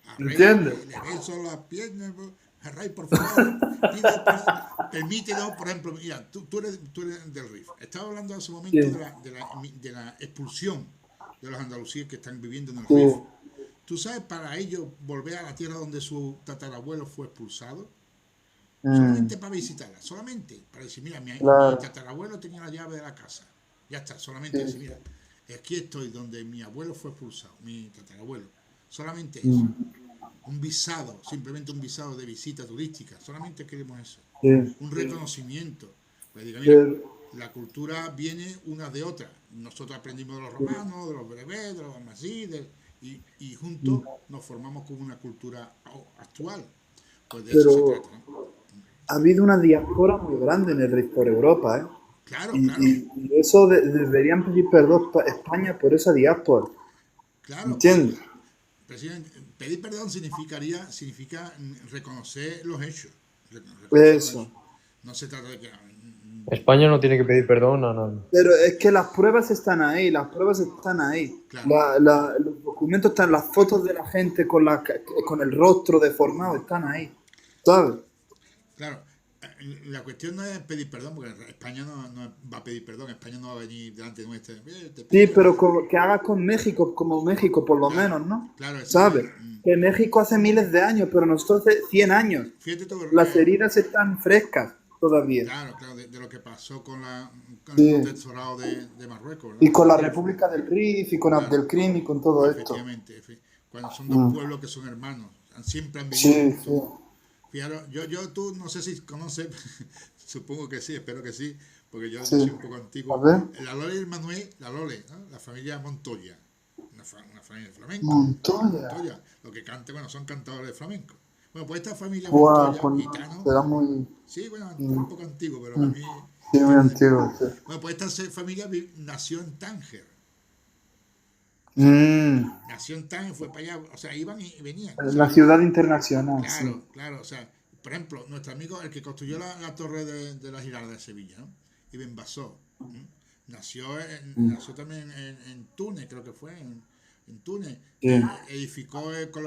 [SPEAKER 1] Al rey
[SPEAKER 2] ¿Entiendes?
[SPEAKER 1] le beso las piernas, al rey, por favor, permítenos, por ejemplo, mira, tú eres del RIF. Estaba hablando hace un momento
[SPEAKER 2] Sí,
[SPEAKER 1] de la expulsión de los andalusíes que están viviendo en el RIF.
[SPEAKER 2] sí.
[SPEAKER 1] ¿Tú sabes para ellos volver a la tierra donde su tatarabuelo fue expulsado?
[SPEAKER 2] Mm,
[SPEAKER 1] Solamente para visitarla, solamente para decir, mira, mi
[SPEAKER 2] claro.
[SPEAKER 1] tatarabuelo tenía la llave de la casa. Ya está, solamente
[SPEAKER 2] Sí,
[SPEAKER 1] decir,
[SPEAKER 2] sí.
[SPEAKER 1] mira, aquí estoy donde mi abuelo fue expulsado, mi tatarabuelo. Solamente eso.
[SPEAKER 2] Mm,
[SPEAKER 1] Un visado, simplemente un visado de visita turística. Solamente queremos eso.
[SPEAKER 2] sí.
[SPEAKER 1] Un reconocimiento. Pues diga, mira,
[SPEAKER 2] Pero-
[SPEAKER 1] la cultura viene una de otra. Nosotros aprendimos de los romanos, de los bereberes, de los almasí, y juntos nos formamos como una cultura actual. Pues de eso se
[SPEAKER 2] pero
[SPEAKER 1] trata, ¿no?
[SPEAKER 2] ha habido una diáspora muy grande en el RIF por Europa, ¿eh?
[SPEAKER 1] Claro,
[SPEAKER 2] Y,
[SPEAKER 1] claro.
[SPEAKER 2] y eso deberían pedir perdón a España por esa diáspora,
[SPEAKER 1] Claro,
[SPEAKER 2] ¿entiendes?
[SPEAKER 1] presidente, pedir perdón significa reconocer los hechos. Reconocer los hechos.
[SPEAKER 2] Eso.
[SPEAKER 1] No se trata de que.
[SPEAKER 3] España no tiene que pedir perdón a nadie.
[SPEAKER 2] Pero es que las pruebas están ahí, las pruebas están ahí.
[SPEAKER 1] Claro,
[SPEAKER 2] Los documentos están, las fotos de la gente con, con el rostro deformado están ahí, ¿sabes?
[SPEAKER 1] claro. La cuestión no es pedir perdón, porque España no va a pedir perdón. España no va a venir delante de nuestra. Te
[SPEAKER 2] Sí,
[SPEAKER 1] pido
[SPEAKER 2] pero
[SPEAKER 1] perdón.
[SPEAKER 2] que haga con México, como México por lo
[SPEAKER 1] Claro,
[SPEAKER 2] menos, ¿no?
[SPEAKER 1] claro, eso
[SPEAKER 2] ¿Sabes?
[SPEAKER 1] es.
[SPEAKER 2] Que México hace miles de años, pero nosotros hace 100 años.
[SPEAKER 1] Fíjate tú,
[SPEAKER 2] Las heridas están frescas todavía.
[SPEAKER 1] claro, claro, de lo que pasó con el
[SPEAKER 2] Sí.
[SPEAKER 1] protectorado de Marruecos, ¿verdad?
[SPEAKER 2] Y con la República del Rif y con
[SPEAKER 1] Claro,
[SPEAKER 2] Abdelkrim y con todo esto.
[SPEAKER 1] efectivamente. Cuando son dos
[SPEAKER 2] Mm.
[SPEAKER 1] pueblos que son hermanos, siempre han vivido
[SPEAKER 2] Sí, sí.
[SPEAKER 1] juntos. Fíjate, tú no sé si conoces, supongo que sí, espero que sí, porque yo
[SPEAKER 2] Sí.
[SPEAKER 1] soy un poco
[SPEAKER 2] A
[SPEAKER 1] antiguo.
[SPEAKER 2] ver.
[SPEAKER 1] La Lole y el Manuel, la Lole, ¿no? La familia Montoya, una familia de flamenco.
[SPEAKER 2] Montoya.
[SPEAKER 1] Montoya, lo que cante, bueno, son cantadores de flamenco. Bueno, pues esta familia
[SPEAKER 2] Buah,
[SPEAKER 1] Montoya, gitano,
[SPEAKER 2] será muy,
[SPEAKER 1] sí, bueno, un
[SPEAKER 2] mm,
[SPEAKER 1] poco antiguo, pero para
[SPEAKER 2] mm,
[SPEAKER 1] mí
[SPEAKER 2] sí, muy
[SPEAKER 1] tiene sentido.
[SPEAKER 2] antiguo. Sí.
[SPEAKER 1] Bueno, pues esta familia nació en Tánger. O sea,
[SPEAKER 2] Mm,
[SPEAKER 1] nació en Tánger, fue para allá, o sea, iban y venían. O sea,
[SPEAKER 2] la ciudad internacional, sí.
[SPEAKER 1] claro, claro, o sea, por ejemplo, nuestro amigo, el que construyó la torre de la Giralda de Sevilla, ¿no? Ibn Basó, ¿m?
[SPEAKER 2] Mm,
[SPEAKER 1] nació también en Túnez, creo que fue, en Túnez.
[SPEAKER 2] sí,
[SPEAKER 1] Edificó con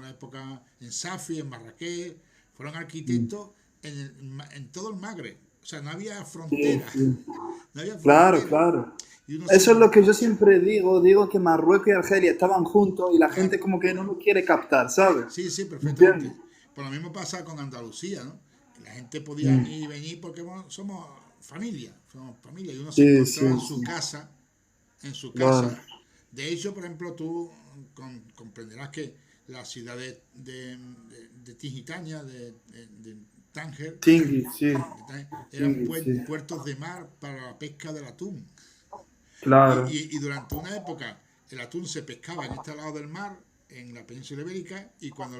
[SPEAKER 1] la época en Safi, en Marrakech, fueron
[SPEAKER 2] mm,
[SPEAKER 1] arquitectos en todo el Magreb, o sea, no había
[SPEAKER 2] sí,
[SPEAKER 1] frontera,
[SPEAKER 2] sí.
[SPEAKER 1] no había
[SPEAKER 2] Claro,
[SPEAKER 1] frontera.
[SPEAKER 2] claro.
[SPEAKER 1] Y uno se,
[SPEAKER 2] Eso es lo que yo siempre digo que Marruecos y Argelia estaban juntos y la gente
[SPEAKER 1] claro,
[SPEAKER 2] como que no lo quiere captar, ¿sabes?
[SPEAKER 1] sí, sí,
[SPEAKER 2] ¿Me entiendes?
[SPEAKER 1] perfectamente. Por lo mismo pasa con Andalucía, ¿no? Que la gente podía
[SPEAKER 2] Mm,
[SPEAKER 1] ir y venir porque bueno, somos familia, y uno se
[SPEAKER 2] sí,
[SPEAKER 1] encontraba
[SPEAKER 2] sí, sí,
[SPEAKER 1] en su
[SPEAKER 2] claro.
[SPEAKER 1] casa. De hecho, por ejemplo, tú comprenderás que las ciudades de Tingitania, de Tánger,
[SPEAKER 2] Tingui, sí,
[SPEAKER 1] eran
[SPEAKER 2] Tingui, sí,
[SPEAKER 1] puertos de mar para la pesca del atún.
[SPEAKER 2] claro.
[SPEAKER 1] Y durante una época el atún se pescaba en este lado del mar, en la península ibérica, y cuando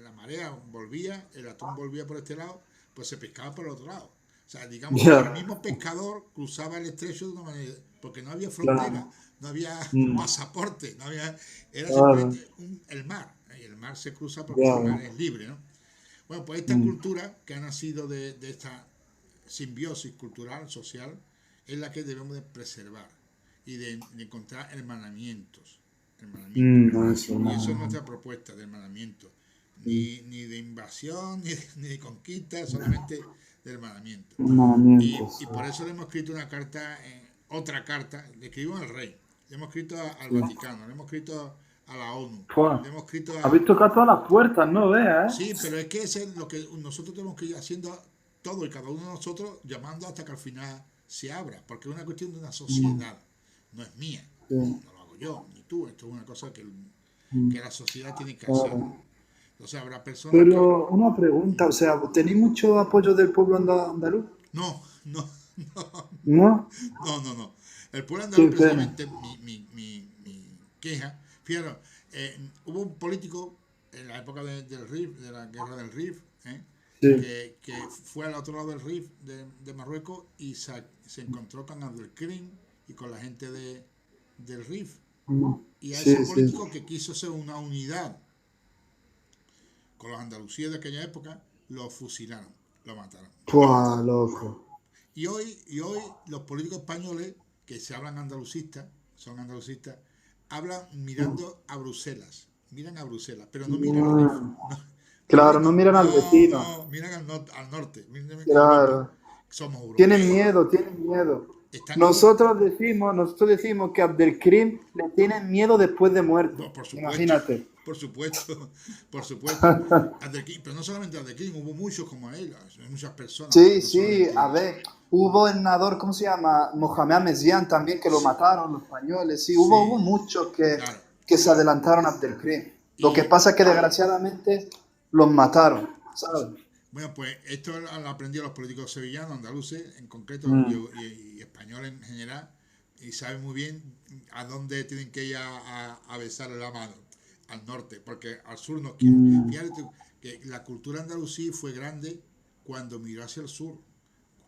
[SPEAKER 1] la marea volvía, el atún volvía por este lado, pues se pescaba por el otro lado. O sea, digamos que el
[SPEAKER 2] Ya,
[SPEAKER 1] mismo pescador cruzaba el estrecho de una manera, porque no había frontera,
[SPEAKER 2] claro.
[SPEAKER 1] no había
[SPEAKER 2] Mm,
[SPEAKER 1] pasaporte, era
[SPEAKER 2] claro,
[SPEAKER 1] simplemente el mar. Y el mar se cruza porque el mar
[SPEAKER 2] ya.
[SPEAKER 1] es libre, ¿no? Bueno, pues esta
[SPEAKER 2] Mm,
[SPEAKER 1] cultura que ha nacido de esta simbiosis cultural, social, es la que debemos de preservar y de encontrar hermanamientos. Hermanamientos.
[SPEAKER 2] eso,
[SPEAKER 1] Y eso es
[SPEAKER 2] hermano.
[SPEAKER 1] nuestra propuesta de hermanamiento. Ni de invasión, ni de conquista, solamente de hermanamiento.
[SPEAKER 2] Hermanamientos.
[SPEAKER 1] Y por eso le hemos escrito una carta, otra carta, le escribimos al rey, le hemos escrito al
[SPEAKER 2] Sí.
[SPEAKER 1] Vaticano, le hemos escrito a la ONU,
[SPEAKER 2] Fua.
[SPEAKER 1] le hemos escrito
[SPEAKER 2] Habéis tocado todas las puertas, ¿no veas,
[SPEAKER 1] Sí, pero es que eso es lo que nosotros tenemos que ir haciendo todo y cada uno de nosotros llamando hasta que al final se abra, porque es una cuestión de una
[SPEAKER 2] Mm,
[SPEAKER 1] sociedad, no es mía,
[SPEAKER 2] sí,
[SPEAKER 1] no lo hago yo, ni tú, esto es una cosa
[SPEAKER 2] mm,
[SPEAKER 1] que la sociedad tiene que hacer.
[SPEAKER 2] claro.
[SPEAKER 1] Entonces habrá personas que...
[SPEAKER 2] Pero una pregunta, o sea, ¿tenéis mucho apoyo del pueblo andaluz?
[SPEAKER 1] No, no, no,
[SPEAKER 2] ¿No?
[SPEAKER 1] no. El pueblo andaluz,
[SPEAKER 2] Qué pena.
[SPEAKER 1] precisamente, mi queja, fíjate, hubo un político en la época del RIF, de la guerra del RIF,
[SPEAKER 2] Sí.
[SPEAKER 1] que fue al otro lado del RIF de Marruecos y se encontró con Abdelkrim y con la gente del RIF.
[SPEAKER 2] Mm.
[SPEAKER 1] Y a ese
[SPEAKER 2] Sí, sí.
[SPEAKER 1] político que quiso hacer una unidad con los andalusíes de aquella época, lo fusilaron, lo mataron, lo
[SPEAKER 2] Pua,
[SPEAKER 1] mataron.
[SPEAKER 2] loco.
[SPEAKER 1] Y hoy los políticos españoles que se hablan andalucistas, son andalucistas, hablan
[SPEAKER 2] Mm.
[SPEAKER 1] mirando a Bruselas, miran a Bruselas, pero no miran al RIF.
[SPEAKER 2] Mm.
[SPEAKER 1] No, el
[SPEAKER 2] Claro,
[SPEAKER 1] RIF
[SPEAKER 2] no
[SPEAKER 1] no,
[SPEAKER 2] miran al
[SPEAKER 1] no,
[SPEAKER 2] vecino.
[SPEAKER 1] no, miran al norte, miren a Europa.
[SPEAKER 2] Claro.
[SPEAKER 1] Somos
[SPEAKER 2] Tienen
[SPEAKER 1] europeos,
[SPEAKER 2] miedo, tienen miedo.
[SPEAKER 1] están ahora.
[SPEAKER 2] Nosotros decimos que Abdelkrim le tienen miedo después de muerto.
[SPEAKER 1] No, por supuesto,
[SPEAKER 2] Imagínate.
[SPEAKER 1] por supuesto, por supuesto. Pero no solamente Andequín, hubo muchos como él, hay muchas personas,
[SPEAKER 2] Sí,
[SPEAKER 1] no
[SPEAKER 2] sí, a
[SPEAKER 1] solamente.
[SPEAKER 2] ver, hubo el nadador, ¿cómo se llama? Mohamed Mesián también, que lo
[SPEAKER 1] Sí,
[SPEAKER 2] mataron los españoles. Sí, hubo
[SPEAKER 1] sí,
[SPEAKER 2] muchos
[SPEAKER 1] claro.
[SPEAKER 2] que se adelantaron a Abdelkrim. Lo que
[SPEAKER 1] Y
[SPEAKER 2] pasa es que desgraciadamente los mataron, ¿sabes?
[SPEAKER 1] bueno, pues esto lo han aprendido los políticos sevillanos, andaluces en concreto
[SPEAKER 2] Mm,
[SPEAKER 1] y españoles en general, y saben muy bien a dónde tienen que ir a besar la mano, al norte, porque al sur no quieren.
[SPEAKER 2] mm,
[SPEAKER 1] Fíjate tú que la cultura andalusí fue grande cuando miró hacia el sur.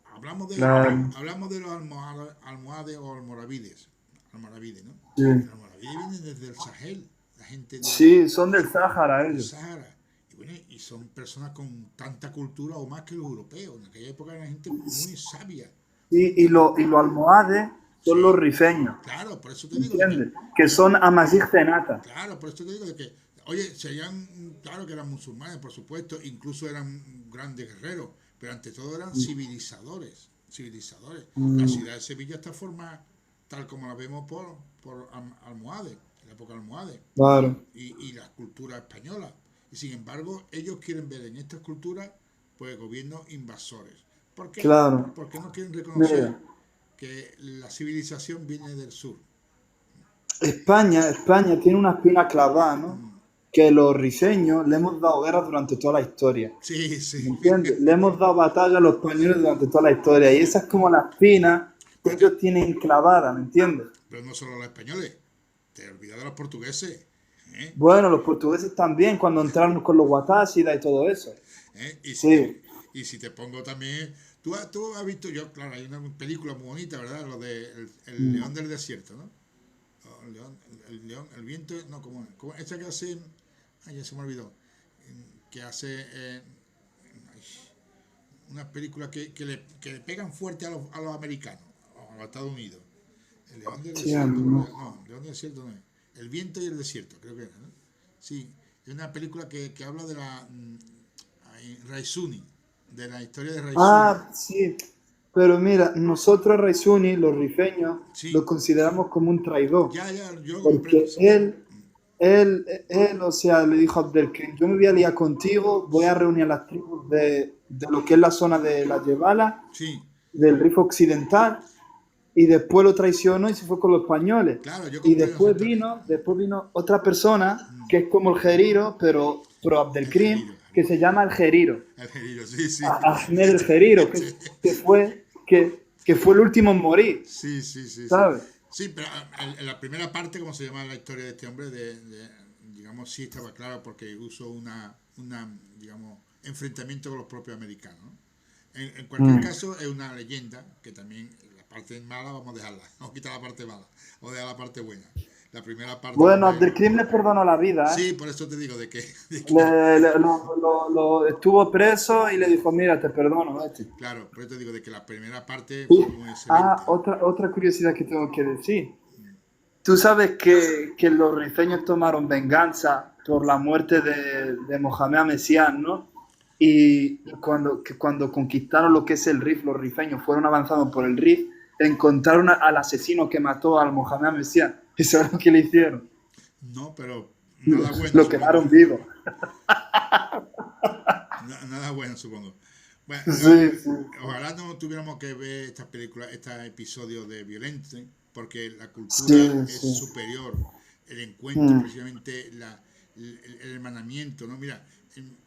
[SPEAKER 1] Hablamos de,
[SPEAKER 2] claro,
[SPEAKER 1] hablamos de los almohades o almoravides, ¿no?
[SPEAKER 2] sí.
[SPEAKER 1] Los almoravides vienen desde el Sahel, la gente
[SPEAKER 2] Sí, son del Sáhara
[SPEAKER 1] del
[SPEAKER 2] ellos.
[SPEAKER 1] Sahara. Y bueno, y son personas con tanta cultura o más que los europeos. En aquella época era gente muy sabia.
[SPEAKER 2] Y los almohades son los
[SPEAKER 1] Sí,
[SPEAKER 2] rifeños,
[SPEAKER 1] claro, por eso te digo de que,
[SPEAKER 2] ¿entiendes? Que son Amazigh Zenata.
[SPEAKER 1] claro, por eso te digo de que, oye, serían, claro que eran musulmanes, por supuesto, incluso eran grandes guerreros, pero ante todo eran civilizadores, civilizadores. La
[SPEAKER 2] Mm,
[SPEAKER 1] ciudad de Sevilla está formada tal como la vemos por almohades, en la época almohades.
[SPEAKER 2] claro,
[SPEAKER 1] Y la cultura española. Y sin embargo, ellos quieren ver en estas culturas pues gobiernos invasores. ¿Por qué?
[SPEAKER 2] claro.
[SPEAKER 1] Porque no quieren reconocer
[SPEAKER 2] Mira,
[SPEAKER 1] que la civilización viene del sur.
[SPEAKER 2] España tiene una espina clavada, ¿no?
[SPEAKER 1] Mm.
[SPEAKER 2] Que los rifeños le hemos dado guerra durante toda la historia.
[SPEAKER 1] Sí,
[SPEAKER 2] ¿Me
[SPEAKER 1] sí.
[SPEAKER 2] entiendes? Le hemos dado batalla a los españoles durante toda la historia. Y esa es como la espina que
[SPEAKER 1] Pero,
[SPEAKER 2] ellos tienen clavada, ¿me entiendes?
[SPEAKER 1] pero no solo los españoles, te he olvidado de los portugueses. ¿Eh?
[SPEAKER 2] Bueno, los portugueses también, cuando entraron con los guatácidas y todo eso.
[SPEAKER 1] ¿Eh?
[SPEAKER 2] Sí.
[SPEAKER 1] Y si te pongo también, tú has visto, yo, claro, hay una película muy bonita, ¿verdad? Lo de el
[SPEAKER 2] Mm.
[SPEAKER 1] león del desierto, ¿no? El león, el viento, no, como esta que hace, ay, ya se me olvidó, que hace una película que le pegan fuerte a los americanos, a los Estados Unidos. El león del
[SPEAKER 2] Hostia,
[SPEAKER 1] desierto,
[SPEAKER 2] no.
[SPEAKER 1] no, el león del desierto no es. El viento y el desierto, creo que era, ¿no? Sí, es una película que habla de la Raisuni, de la historia de Raisuni.
[SPEAKER 2] Ah, sí. Pero mira, nosotros a Raisuni, los rifeños, lo
[SPEAKER 1] Sí,
[SPEAKER 2] consideramos como un traidor.
[SPEAKER 1] ya, ya, yo lo comprendo,
[SPEAKER 2] Porque
[SPEAKER 1] sí.
[SPEAKER 2] o sea, le dijo a Abdelkrim, yo me voy a liar contigo, voy a reunir a las tribus de lo que es la zona de la Yebala,
[SPEAKER 1] Sí,
[SPEAKER 2] del Rif Occidental, y después lo traicionó y se fue con los españoles.
[SPEAKER 1] claro, yo
[SPEAKER 2] Y
[SPEAKER 1] comprendo exactamente.
[SPEAKER 2] después vino otra persona que es como el Geriro, pero pro
[SPEAKER 1] El
[SPEAKER 2] Abdelkrim,
[SPEAKER 1] Geriro,
[SPEAKER 2] que se llama el Geriro.
[SPEAKER 1] el Geriro, sí, sí.
[SPEAKER 2] Ahmed el Geriro, que fue el último en morir,
[SPEAKER 1] Sí, sí, sí, sí.
[SPEAKER 2] ¿sabes?
[SPEAKER 1] Sí, pero en la primera parte, como se llama la historia de este hombre, digamos, sí estaba claro porque usó digamos, enfrentamiento con los propios americanos, ¿no? En cualquier
[SPEAKER 2] Mm.
[SPEAKER 1] caso, es una leyenda que también la parte mala vamos a dejarla, vamos a quitar la parte mala, vamos a dejar la parte buena. La primera parte
[SPEAKER 2] Bueno,
[SPEAKER 1] donde...
[SPEAKER 2] Abdelkrim le perdonó la vida, ¿eh?
[SPEAKER 1] Sí, por eso te digo de que
[SPEAKER 2] Estuvo preso y le dijo, mira, te perdono, vete.
[SPEAKER 1] claro, por eso te digo de que la primera parte
[SPEAKER 2] Sí.
[SPEAKER 1] fue muy
[SPEAKER 2] Ah,
[SPEAKER 1] excelente.
[SPEAKER 2] otra curiosidad que tengo que decir. Tú sabes que los rifeños tomaron venganza por la muerte de Mohamed Mesián, ¿no? Y cuando conquistaron lo que es el Rif, los rifeños fueron avanzando por el Rif, encontraron al asesino que mató al Mohamed Mesián. ¿Y sabes lo que le hicieron?
[SPEAKER 1] No, pero nada bueno,
[SPEAKER 2] Lo
[SPEAKER 1] supongo.
[SPEAKER 2] quemaron vivo.
[SPEAKER 1] Nada bueno, supongo. Bueno,
[SPEAKER 2] Sí, sí.
[SPEAKER 1] ojalá no tuviéramos que ver estas películas, estos episodios de violencia, porque la cultura
[SPEAKER 2] Sí,
[SPEAKER 1] es
[SPEAKER 2] sí.
[SPEAKER 1] superior. El encuentro,
[SPEAKER 2] Mm,
[SPEAKER 1] precisamente, el hermanamiento, ¿no? Mira,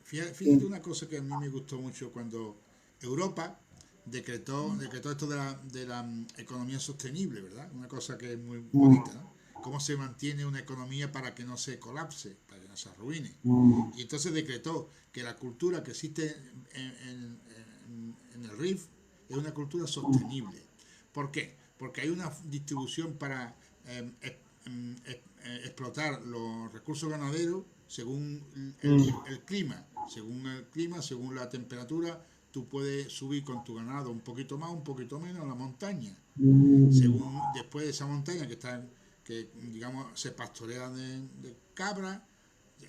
[SPEAKER 1] fíjate
[SPEAKER 2] sí.
[SPEAKER 1] una cosa que a mí me gustó mucho cuando Europa decretó esto de la economía sostenible, ¿verdad? Una cosa que es muy
[SPEAKER 2] Mm,
[SPEAKER 1] bonita, ¿no? Cómo se mantiene una economía para que no se colapse, para que no se arruine.
[SPEAKER 2] mm,
[SPEAKER 1] Y entonces decretó que la cultura que existe en el RIF es una cultura
[SPEAKER 2] mm,
[SPEAKER 1] sostenible. ¿Por qué? Porque hay una distribución para explotar los recursos ganaderos según el clima. Según la temperatura, tú puedes subir con tu ganado un poquito más, un poquito menos a la montaña. Según después de esa montaña que digamos se pastorea de cabra,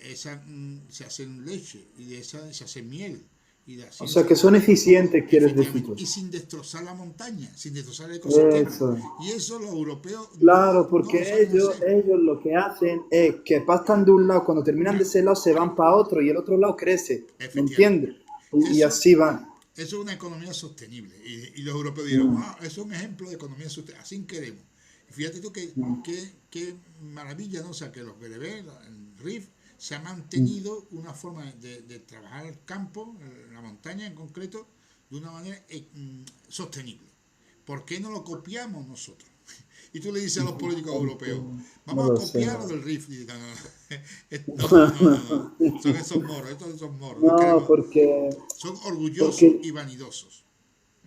[SPEAKER 1] esa se hacen leche y de esa se hace miel. Y así
[SPEAKER 2] O sea, que son eficientes, quieres decir.
[SPEAKER 1] y sin destrozar la montaña, sin destrozar el ecosistema.
[SPEAKER 2] Eso.
[SPEAKER 1] Y eso los europeos
[SPEAKER 2] Claro,
[SPEAKER 1] no
[SPEAKER 2] porque
[SPEAKER 1] lo saben hacer.
[SPEAKER 2] ellos lo que hacen es que pasan de un lado, cuando terminan de ese lado se van para otro y el otro lado crece. ¿Me
[SPEAKER 1] Efectivamente.
[SPEAKER 2] entiendes? Y
[SPEAKER 1] Eso,
[SPEAKER 2] así van.
[SPEAKER 1] eso es una economía sostenible. Y los europeos dijeron, eso es un ejemplo de economía sostenible. Así queremos. Y fíjate tú qué maravilla, ¿no? O sea, que los bereberes, el RIF, se ha mantenido una forma de trabajar el campo, la montaña en concreto, de una manera sostenible. ¿Por qué no lo copiamos nosotros? Y tú le dices a los políticos europeos, vamos a copiar lo del RIF. Y no. Son esos moros, estos son moros.
[SPEAKER 2] No, porque
[SPEAKER 1] Son orgullosos y vanidosos.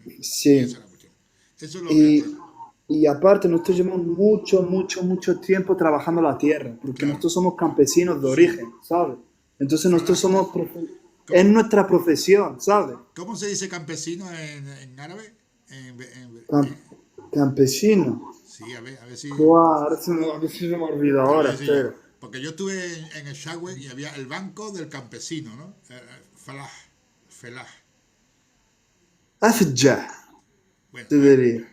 [SPEAKER 1] Y
[SPEAKER 2] sí.
[SPEAKER 1] esa es la cuestión. Eso es lo que
[SPEAKER 2] Y,
[SPEAKER 1] es el problema.
[SPEAKER 2] y aparte, nosotros llevamos mucho tiempo trabajando la tierra, porque
[SPEAKER 1] Claro.
[SPEAKER 2] nosotros somos campesinos de origen, ¿sabes? Entonces nosotros somos, es
[SPEAKER 1] ¿Cómo?
[SPEAKER 2] nuestra profesión, ¿sabes?
[SPEAKER 1] ¿Cómo se dice campesino en árabe?
[SPEAKER 2] Cam- Campesino.
[SPEAKER 1] Sí, a ver si.
[SPEAKER 2] Guau, a ver si se me olvida
[SPEAKER 1] A
[SPEAKER 2] ahora,
[SPEAKER 1] ver si yo.
[SPEAKER 2] espera.
[SPEAKER 1] Porque yo estuve en el Shagway y había el banco del campesino, ¿no? Felah.
[SPEAKER 2] Afja,
[SPEAKER 1] Bueno,
[SPEAKER 2] te diría.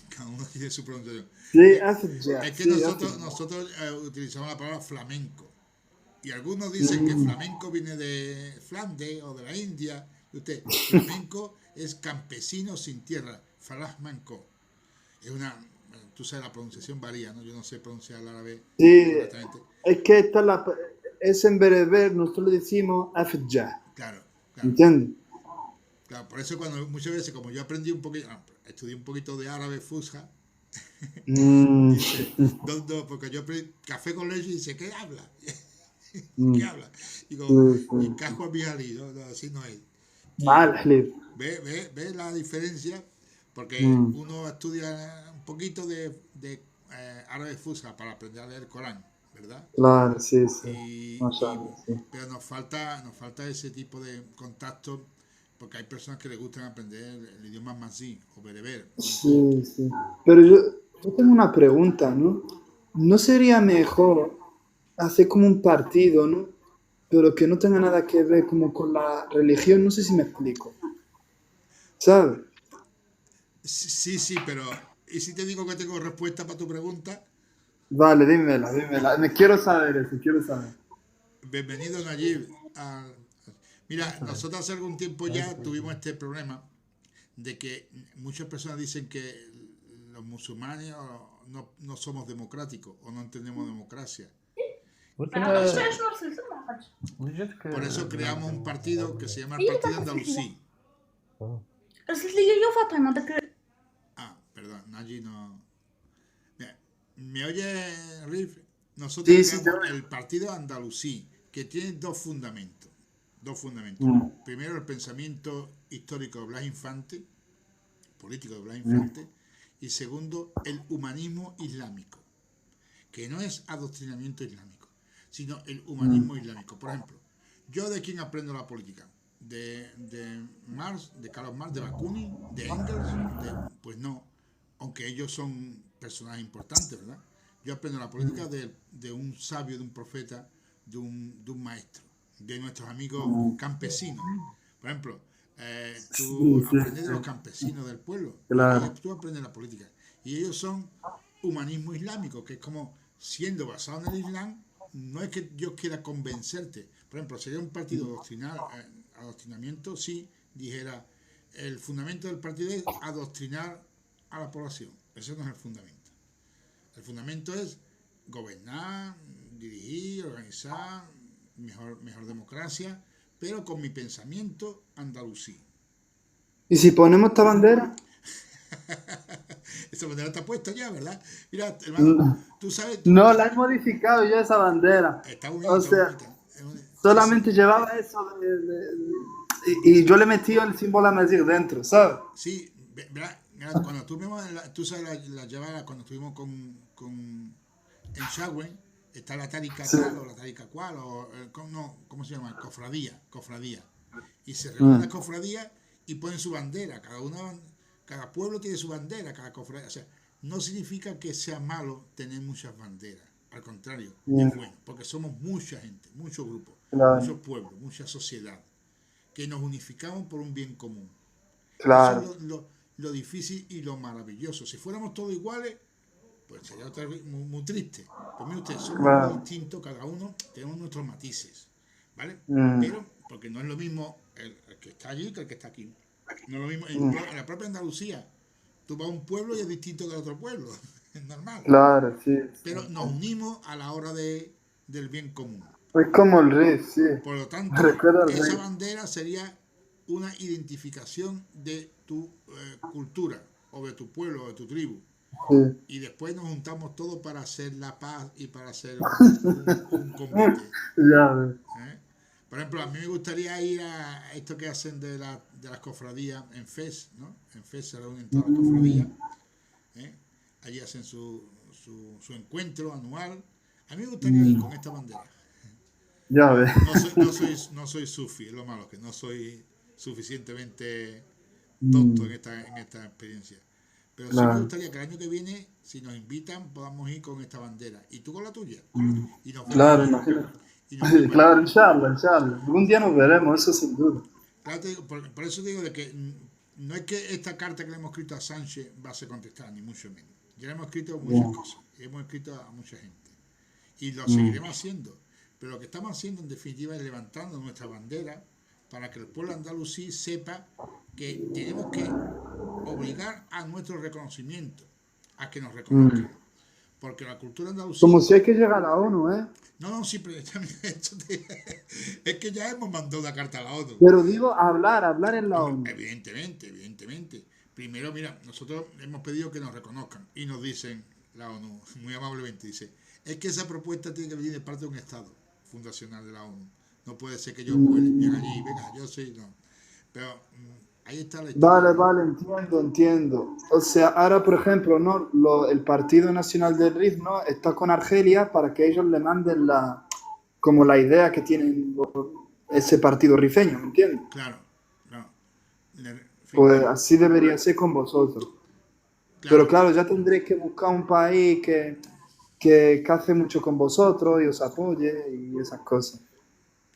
[SPEAKER 1] cada uno tiene su pronunciación.
[SPEAKER 2] Sí, Afja.
[SPEAKER 1] Es que
[SPEAKER 2] Sí,
[SPEAKER 1] nosotros utilizamos la palabra flamenco. Y algunos dicen que flamenco viene de Flandes o de la India. Y usted, flamenco es campesino sin tierra, flamenco. Es una, tú sabes, la pronunciación varía, ¿no? Yo no sé pronunciar el árabe
[SPEAKER 2] sí,
[SPEAKER 1] correctamente.
[SPEAKER 2] es que es en bereber, nosotros le decimos Afja,
[SPEAKER 1] Claro.
[SPEAKER 2] ¿entiendes?
[SPEAKER 1] Claro, por eso cuando muchas veces, como yo aprendí un poquito, estudié un poquito de árabe fusha,
[SPEAKER 2] Mm,
[SPEAKER 1] dice, porque yo aprendí café con leche y dice, ¿qué habla? ¿Qué habla? Digo, y cajo a mi ali, no, así no es.
[SPEAKER 2] mal, Jalil.
[SPEAKER 1] Ve la diferencia, porque uno estudia un poquito de árabe fusha para aprender a leer el Corán, ¿verdad?
[SPEAKER 2] Claro, sí. Mashallah, sí.
[SPEAKER 1] Pero nos falta ese tipo de contacto, porque hay personas que les gustan aprender el idioma masí o bereber.
[SPEAKER 2] Sí. Pero yo tengo una pregunta, ¿no? ¿No sería mejor hacer como un partido, ¿no? Pero que no tenga nada que ver como con la religión? No sé si me explico. ¿Sabes?
[SPEAKER 1] Sí, pero ¿y si te digo que tengo respuesta para tu pregunta?
[SPEAKER 2] Vale, dímela. Me quiero saber eso, quiero saber.
[SPEAKER 1] Bienvenido, Nayib. Mira, nosotros hace algún tiempo ya tuvimos este problema de que muchas personas dicen que los musulmanes no somos democráticos o no entendemos democracia. Por eso creamos un partido que se llama el Partido Andalusí. Perdón, Nayi no. Mira, ¿me oye, Rif? Nosotros
[SPEAKER 2] Sí,
[SPEAKER 1] creamos el Partido Andalusí, que tiene dos fundamentos. Primero, el pensamiento histórico de Blas Infante, político de Blas Infante, y segundo, el humanismo islámico, que no es adoctrinamiento islámico, sino el humanismo islámico. Por ejemplo, ¿yo de quién aprendo la política? ¿De Marx, de Karl Marx, de Bakunin, de Engels? Pues no, aunque ellos son personajes importantes, ¿verdad? Yo aprendo la política de un sabio, de un profeta, de un maestro, de nuestros amigos campesinos. Por ejemplo, tú aprendes de los campesinos del pueblo,
[SPEAKER 2] Claro.
[SPEAKER 1] tú aprendes la política. Y ellos son humanismo islámico, que es como siendo basado en el Islam, no es que yo quiera convencerte. Por ejemplo, sería un partido adoctrinamiento si dijera el fundamento del partido es adoctrinar a la población. Ese no es el fundamento. El fundamento es gobernar, dirigir, organizar, mejor democracia, pero con mi pensamiento andalusí.
[SPEAKER 2] ¿Y si ponemos esta bandera?
[SPEAKER 1] Esa bandera está puesta ya, ¿verdad? Mira, hermano, tú sabes...
[SPEAKER 2] No, la he modificado yo esa bandera.
[SPEAKER 1] Está muy bien,
[SPEAKER 2] O
[SPEAKER 1] está
[SPEAKER 2] sea,
[SPEAKER 1] muy bonita.
[SPEAKER 2] solamente llevaba eso y yo le metí el símbolo Amazigh dentro, ¿sabes?
[SPEAKER 1] Sí, verá, cuando tú sabes la llevada, cuando estuvimos en Shagüen está la tárica
[SPEAKER 2] Sí.
[SPEAKER 1] tal o la tárica cual, o no, ¿cómo se llama? Cofradía. Y se reúnen las
[SPEAKER 2] Mm,
[SPEAKER 1] cofradías y ponen su bandera. Cada pueblo tiene su bandera, cada cofradía. O sea, no significa que sea malo tener muchas banderas. Al contrario, es
[SPEAKER 2] mm,
[SPEAKER 1] bueno, porque somos mucha gente, muchos grupos, muchos
[SPEAKER 2] claro,
[SPEAKER 1] pueblos, mucha sociedad, que nos unificamos por un bien común. Eso es
[SPEAKER 2] claro.
[SPEAKER 1] lo difícil y lo maravilloso. Si fuéramos todos iguales, pues sería otra vez muy triste. Pues mire usted, somos muy
[SPEAKER 2] Claro.
[SPEAKER 1] distintos, cada uno tenemos nuestros matices, ¿vale?
[SPEAKER 2] Mm,
[SPEAKER 1] Pero, porque no es lo mismo el que está allí que el que está aquí. No es lo mismo,
[SPEAKER 2] mm,
[SPEAKER 1] en la propia Andalucía, tú vas a un pueblo y es distinto del otro pueblo, es normal.
[SPEAKER 2] claro, sí, sí,
[SPEAKER 1] Pero nos
[SPEAKER 2] sí.
[SPEAKER 1] unimos a la hora del bien común.
[SPEAKER 2] Es como el riff, sí.
[SPEAKER 1] Por lo
[SPEAKER 2] Me
[SPEAKER 1] tanto,
[SPEAKER 2] recuerda al
[SPEAKER 1] esa
[SPEAKER 2] riff.
[SPEAKER 1] bandera sería una identificación de tu cultura, o de tu pueblo, o de tu tribu.
[SPEAKER 2] Sí.
[SPEAKER 1] Y después nos juntamos todos para hacer la paz y para hacer un convite.
[SPEAKER 2] Ya ves.
[SPEAKER 1] ¿Eh? Por ejemplo, a mí me gustaría ir a esto que hacen de las cofradías en Fez, ¿no? En Fez se reúnen todas las cofradías,
[SPEAKER 2] Mm,
[SPEAKER 1] ¿eh? Allí hacen su encuentro anual. A mí me gustaría ir con
[SPEAKER 2] mm,
[SPEAKER 1] esta bandera.
[SPEAKER 2] ya ves.
[SPEAKER 1] No soy sufi, es lo malo, que no soy suficientemente docto
[SPEAKER 2] Mm,
[SPEAKER 1] en esta experiencia. Pero sí me
[SPEAKER 2] claro.
[SPEAKER 1] gustaría que el año que viene, si nos invitan, podamos ir con esta bandera. Y tú con la tuya.
[SPEAKER 2] Mm,
[SPEAKER 1] Y nos vemos
[SPEAKER 2] claro,
[SPEAKER 1] allí.
[SPEAKER 2] imagínate.
[SPEAKER 1] Y nos vemos allí.
[SPEAKER 2] Claro, inshallah, inshallah. Algún día nos veremos, eso sin duda.
[SPEAKER 1] Claro, por eso digo de que no es que esta carta que le hemos escrito a Sánchez va a ser contestada, ni mucho menos. Ya le hemos escrito muchas
[SPEAKER 2] Ya.
[SPEAKER 1] cosas. Y hemos escrito a mucha gente. Y lo
[SPEAKER 2] Mm,
[SPEAKER 1] seguiremos haciendo. Pero lo que estamos haciendo en definitiva es levantando nuestra bandera para que el pueblo andalusí sepa que tenemos que obligar a nuestro reconocimiento, a que nos reconozcan.
[SPEAKER 2] mm.
[SPEAKER 1] Porque la cultura
[SPEAKER 2] Como
[SPEAKER 1] andalusí,
[SPEAKER 2] si hay que llegar a la ONU, ¿eh?
[SPEAKER 1] no, no, sí, pero es que ya hemos mandado una carta a la ONU.
[SPEAKER 2] Pero digo, hablar en la
[SPEAKER 1] Hombre,
[SPEAKER 2] ONU.
[SPEAKER 1] evidentemente. Primero, mira, nosotros hemos pedido que nos reconozcan y nos dicen, la ONU, muy amablemente dice, es que esa propuesta tiene que venir de parte de un Estado fundacional de la ONU. No puede ser que yo vuele, venga allí, venga, yo sí, no. Pero ahí está la historia,
[SPEAKER 2] Vale,
[SPEAKER 1] ¿no?
[SPEAKER 2] vale, entiendo, entiendo. O sea, ahora, por ejemplo, ¿no? El Partido Nacional del RIF, ¿no? Está con Argelia para que ellos le manden como la idea que tienen ese partido rifeño, ¿me entiendes?
[SPEAKER 1] Claro, no. En fin,
[SPEAKER 2] Pues así debería ser con vosotros. Pero
[SPEAKER 1] claro,
[SPEAKER 2] claro, ya tendréis que buscar un país que hace mucho con vosotros y os apoye y esas cosas.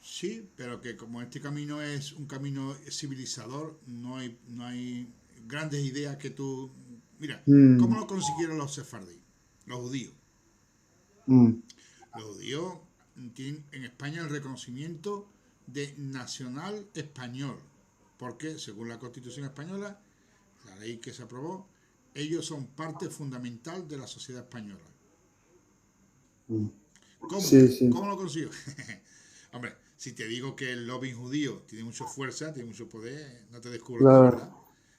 [SPEAKER 1] sí, pero que como este camino es un camino civilizador, no hay grandes ideas que tú... Mira, ¿cómo
[SPEAKER 2] Mm,
[SPEAKER 1] lo consiguieron los sefardíes? Los judíos.
[SPEAKER 2] mm,
[SPEAKER 1] Los judíos tienen en España el reconocimiento de nacional español, porque según la Constitución española, la ley que se aprobó, ellos son parte fundamental de la sociedad española.
[SPEAKER 2] mm.
[SPEAKER 1] ¿Cómo?
[SPEAKER 2] Sí, sí.
[SPEAKER 1] ¿Cómo lo consiguió? Hombre, si te digo que el lobby judío tiene mucha fuerza, tiene mucho poder, no te descubro nada,
[SPEAKER 2] Claro.
[SPEAKER 1] ¿verdad?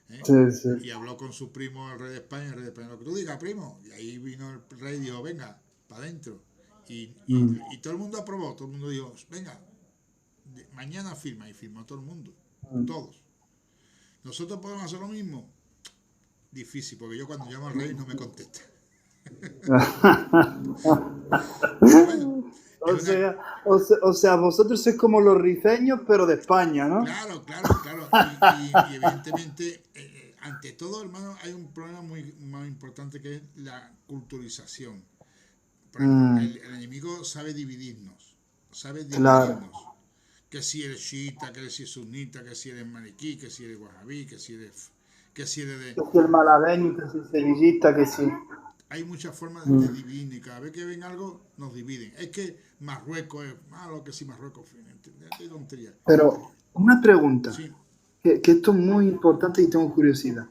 [SPEAKER 1] ¿Eh?
[SPEAKER 2] Sí, sí.
[SPEAKER 1] Y habló con su primo, el rey de España, lo que tú digas, primo. Y ahí vino el rey y dijo, venga, para adentro.
[SPEAKER 2] Mm.
[SPEAKER 1] Y todo el mundo aprobó, todo el mundo dijo, venga, mañana firma. Y firmó todo el mundo,
[SPEAKER 2] Mm.
[SPEAKER 1] todos. ¿Nosotros podemos hacer lo mismo? Difícil, porque yo cuando llamo al rey no me contesta. Pero bueno, es una...
[SPEAKER 2] O sea, vosotros sois como los rifeños, pero de España, ¿no?
[SPEAKER 1] Claro. Y evidentemente, ante todo, hermano, hay un problema muy más importante que es la culturización. Por ejemplo,
[SPEAKER 2] Mm,
[SPEAKER 1] el enemigo sabe dividirnos, sabe
[SPEAKER 2] claro.
[SPEAKER 1] dividirnos. Que si eres chiita, que si eres sunita, que si eres maniquí, que si eres wahabí, que si eres de...
[SPEAKER 2] Que si el malagueño, que si el sevillista, que si...
[SPEAKER 1] Hay muchas formas de
[SPEAKER 2] Mm.
[SPEAKER 1] dividir y cada vez que ven algo nos dividen. Es que Marruecos es malo, que si Marruecos... Qué tontería.
[SPEAKER 2] Pero una pregunta,
[SPEAKER 1] Sí,
[SPEAKER 2] que esto es muy importante y tengo curiosidad.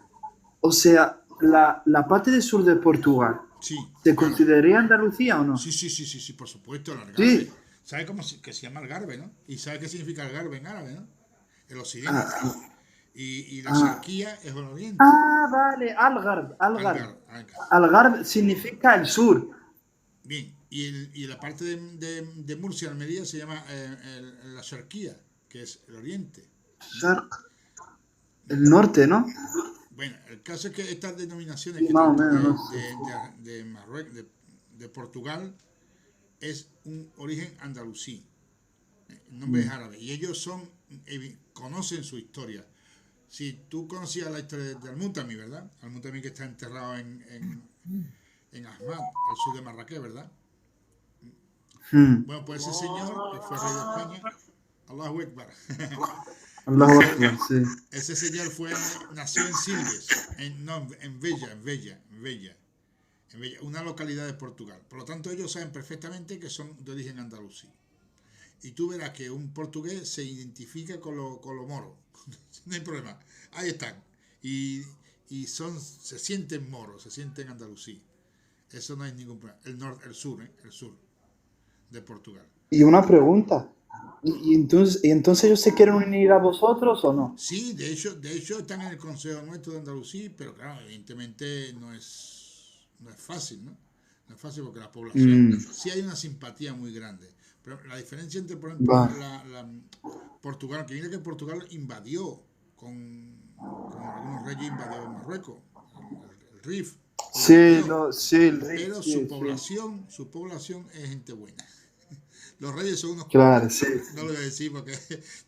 [SPEAKER 2] O sea, la parte del sur de Portugal,
[SPEAKER 1] sí,
[SPEAKER 2] ¿se
[SPEAKER 1] claro.
[SPEAKER 2] consideraría Andalucía o no?
[SPEAKER 1] Sí, por supuesto, el
[SPEAKER 2] Sí.
[SPEAKER 1] Algarve. ¿Sabe que se llama Algarve, no? ¿Y sabe qué significa Algarve en árabe, no? El occidente.
[SPEAKER 2] Ah,
[SPEAKER 1] Y la
[SPEAKER 2] ah,
[SPEAKER 1] Sharquía es el oriente.
[SPEAKER 2] vale, Algarve, Algarve.
[SPEAKER 1] Algar.
[SPEAKER 2] Algarve significa el sur.
[SPEAKER 1] Bien, y la parte de Murcia, Almería, se llama la Sharquía, que es el oriente.
[SPEAKER 2] Sharq, el norte, ¿no?
[SPEAKER 1] Bueno, el caso es que estas denominaciones
[SPEAKER 2] Sí,
[SPEAKER 1] que
[SPEAKER 2] más o
[SPEAKER 1] tanto
[SPEAKER 2] menos,
[SPEAKER 1] de,
[SPEAKER 2] no sé.
[SPEAKER 1] de, de, de Marruecos, de Portugal es un origen andalusí. El nombre es árabe. Y ellos conocen su historia. Si tú conocías la historia de Al-Muntami, ¿verdad? Al-Muntami que está enterrado en Ahmad, al sur de Marrakech, ¿verdad?
[SPEAKER 2] Mm.
[SPEAKER 1] Bueno, pues ese señor, que fue rey de España, Allahu Akbar.
[SPEAKER 2] Allahu Akbar, sí.
[SPEAKER 1] Ese señor nació en Silves, no, en Vella, una localidad de Portugal. Por lo tanto, ellos saben perfectamente que son de origen andalusí. Y tú verás que un portugués se identifica con lo moro. No hay problema. Ahí están. Y, se sienten moros, se sienten andalusí. Eso no hay ningún problema. El sur de Portugal.
[SPEAKER 2] Y una pregunta. ¿Y entonces ellos se quieren unir a vosotros o no?
[SPEAKER 1] Sí, de hecho están en el Consejo Nuestro de Andalucía, pero claro, evidentemente no es fácil, ¿no? No es fácil porque la población,
[SPEAKER 2] Mm,
[SPEAKER 1] sí hay una simpatía muy grande. Pero la diferencia entre, por
[SPEAKER 2] va.
[SPEAKER 1] ejemplo, Portugal, que viene que Portugal invadió con algunos reyes, invadió Marruecos, el Rif
[SPEAKER 2] Sí,
[SPEAKER 1] europeo,
[SPEAKER 2] sí, el RIF,
[SPEAKER 1] pero
[SPEAKER 2] sí, sí.
[SPEAKER 1] su población es gente buena. Los reyes son unos,
[SPEAKER 2] Claro, sí,
[SPEAKER 1] no lo
[SPEAKER 2] sí.
[SPEAKER 1] voy a decir porque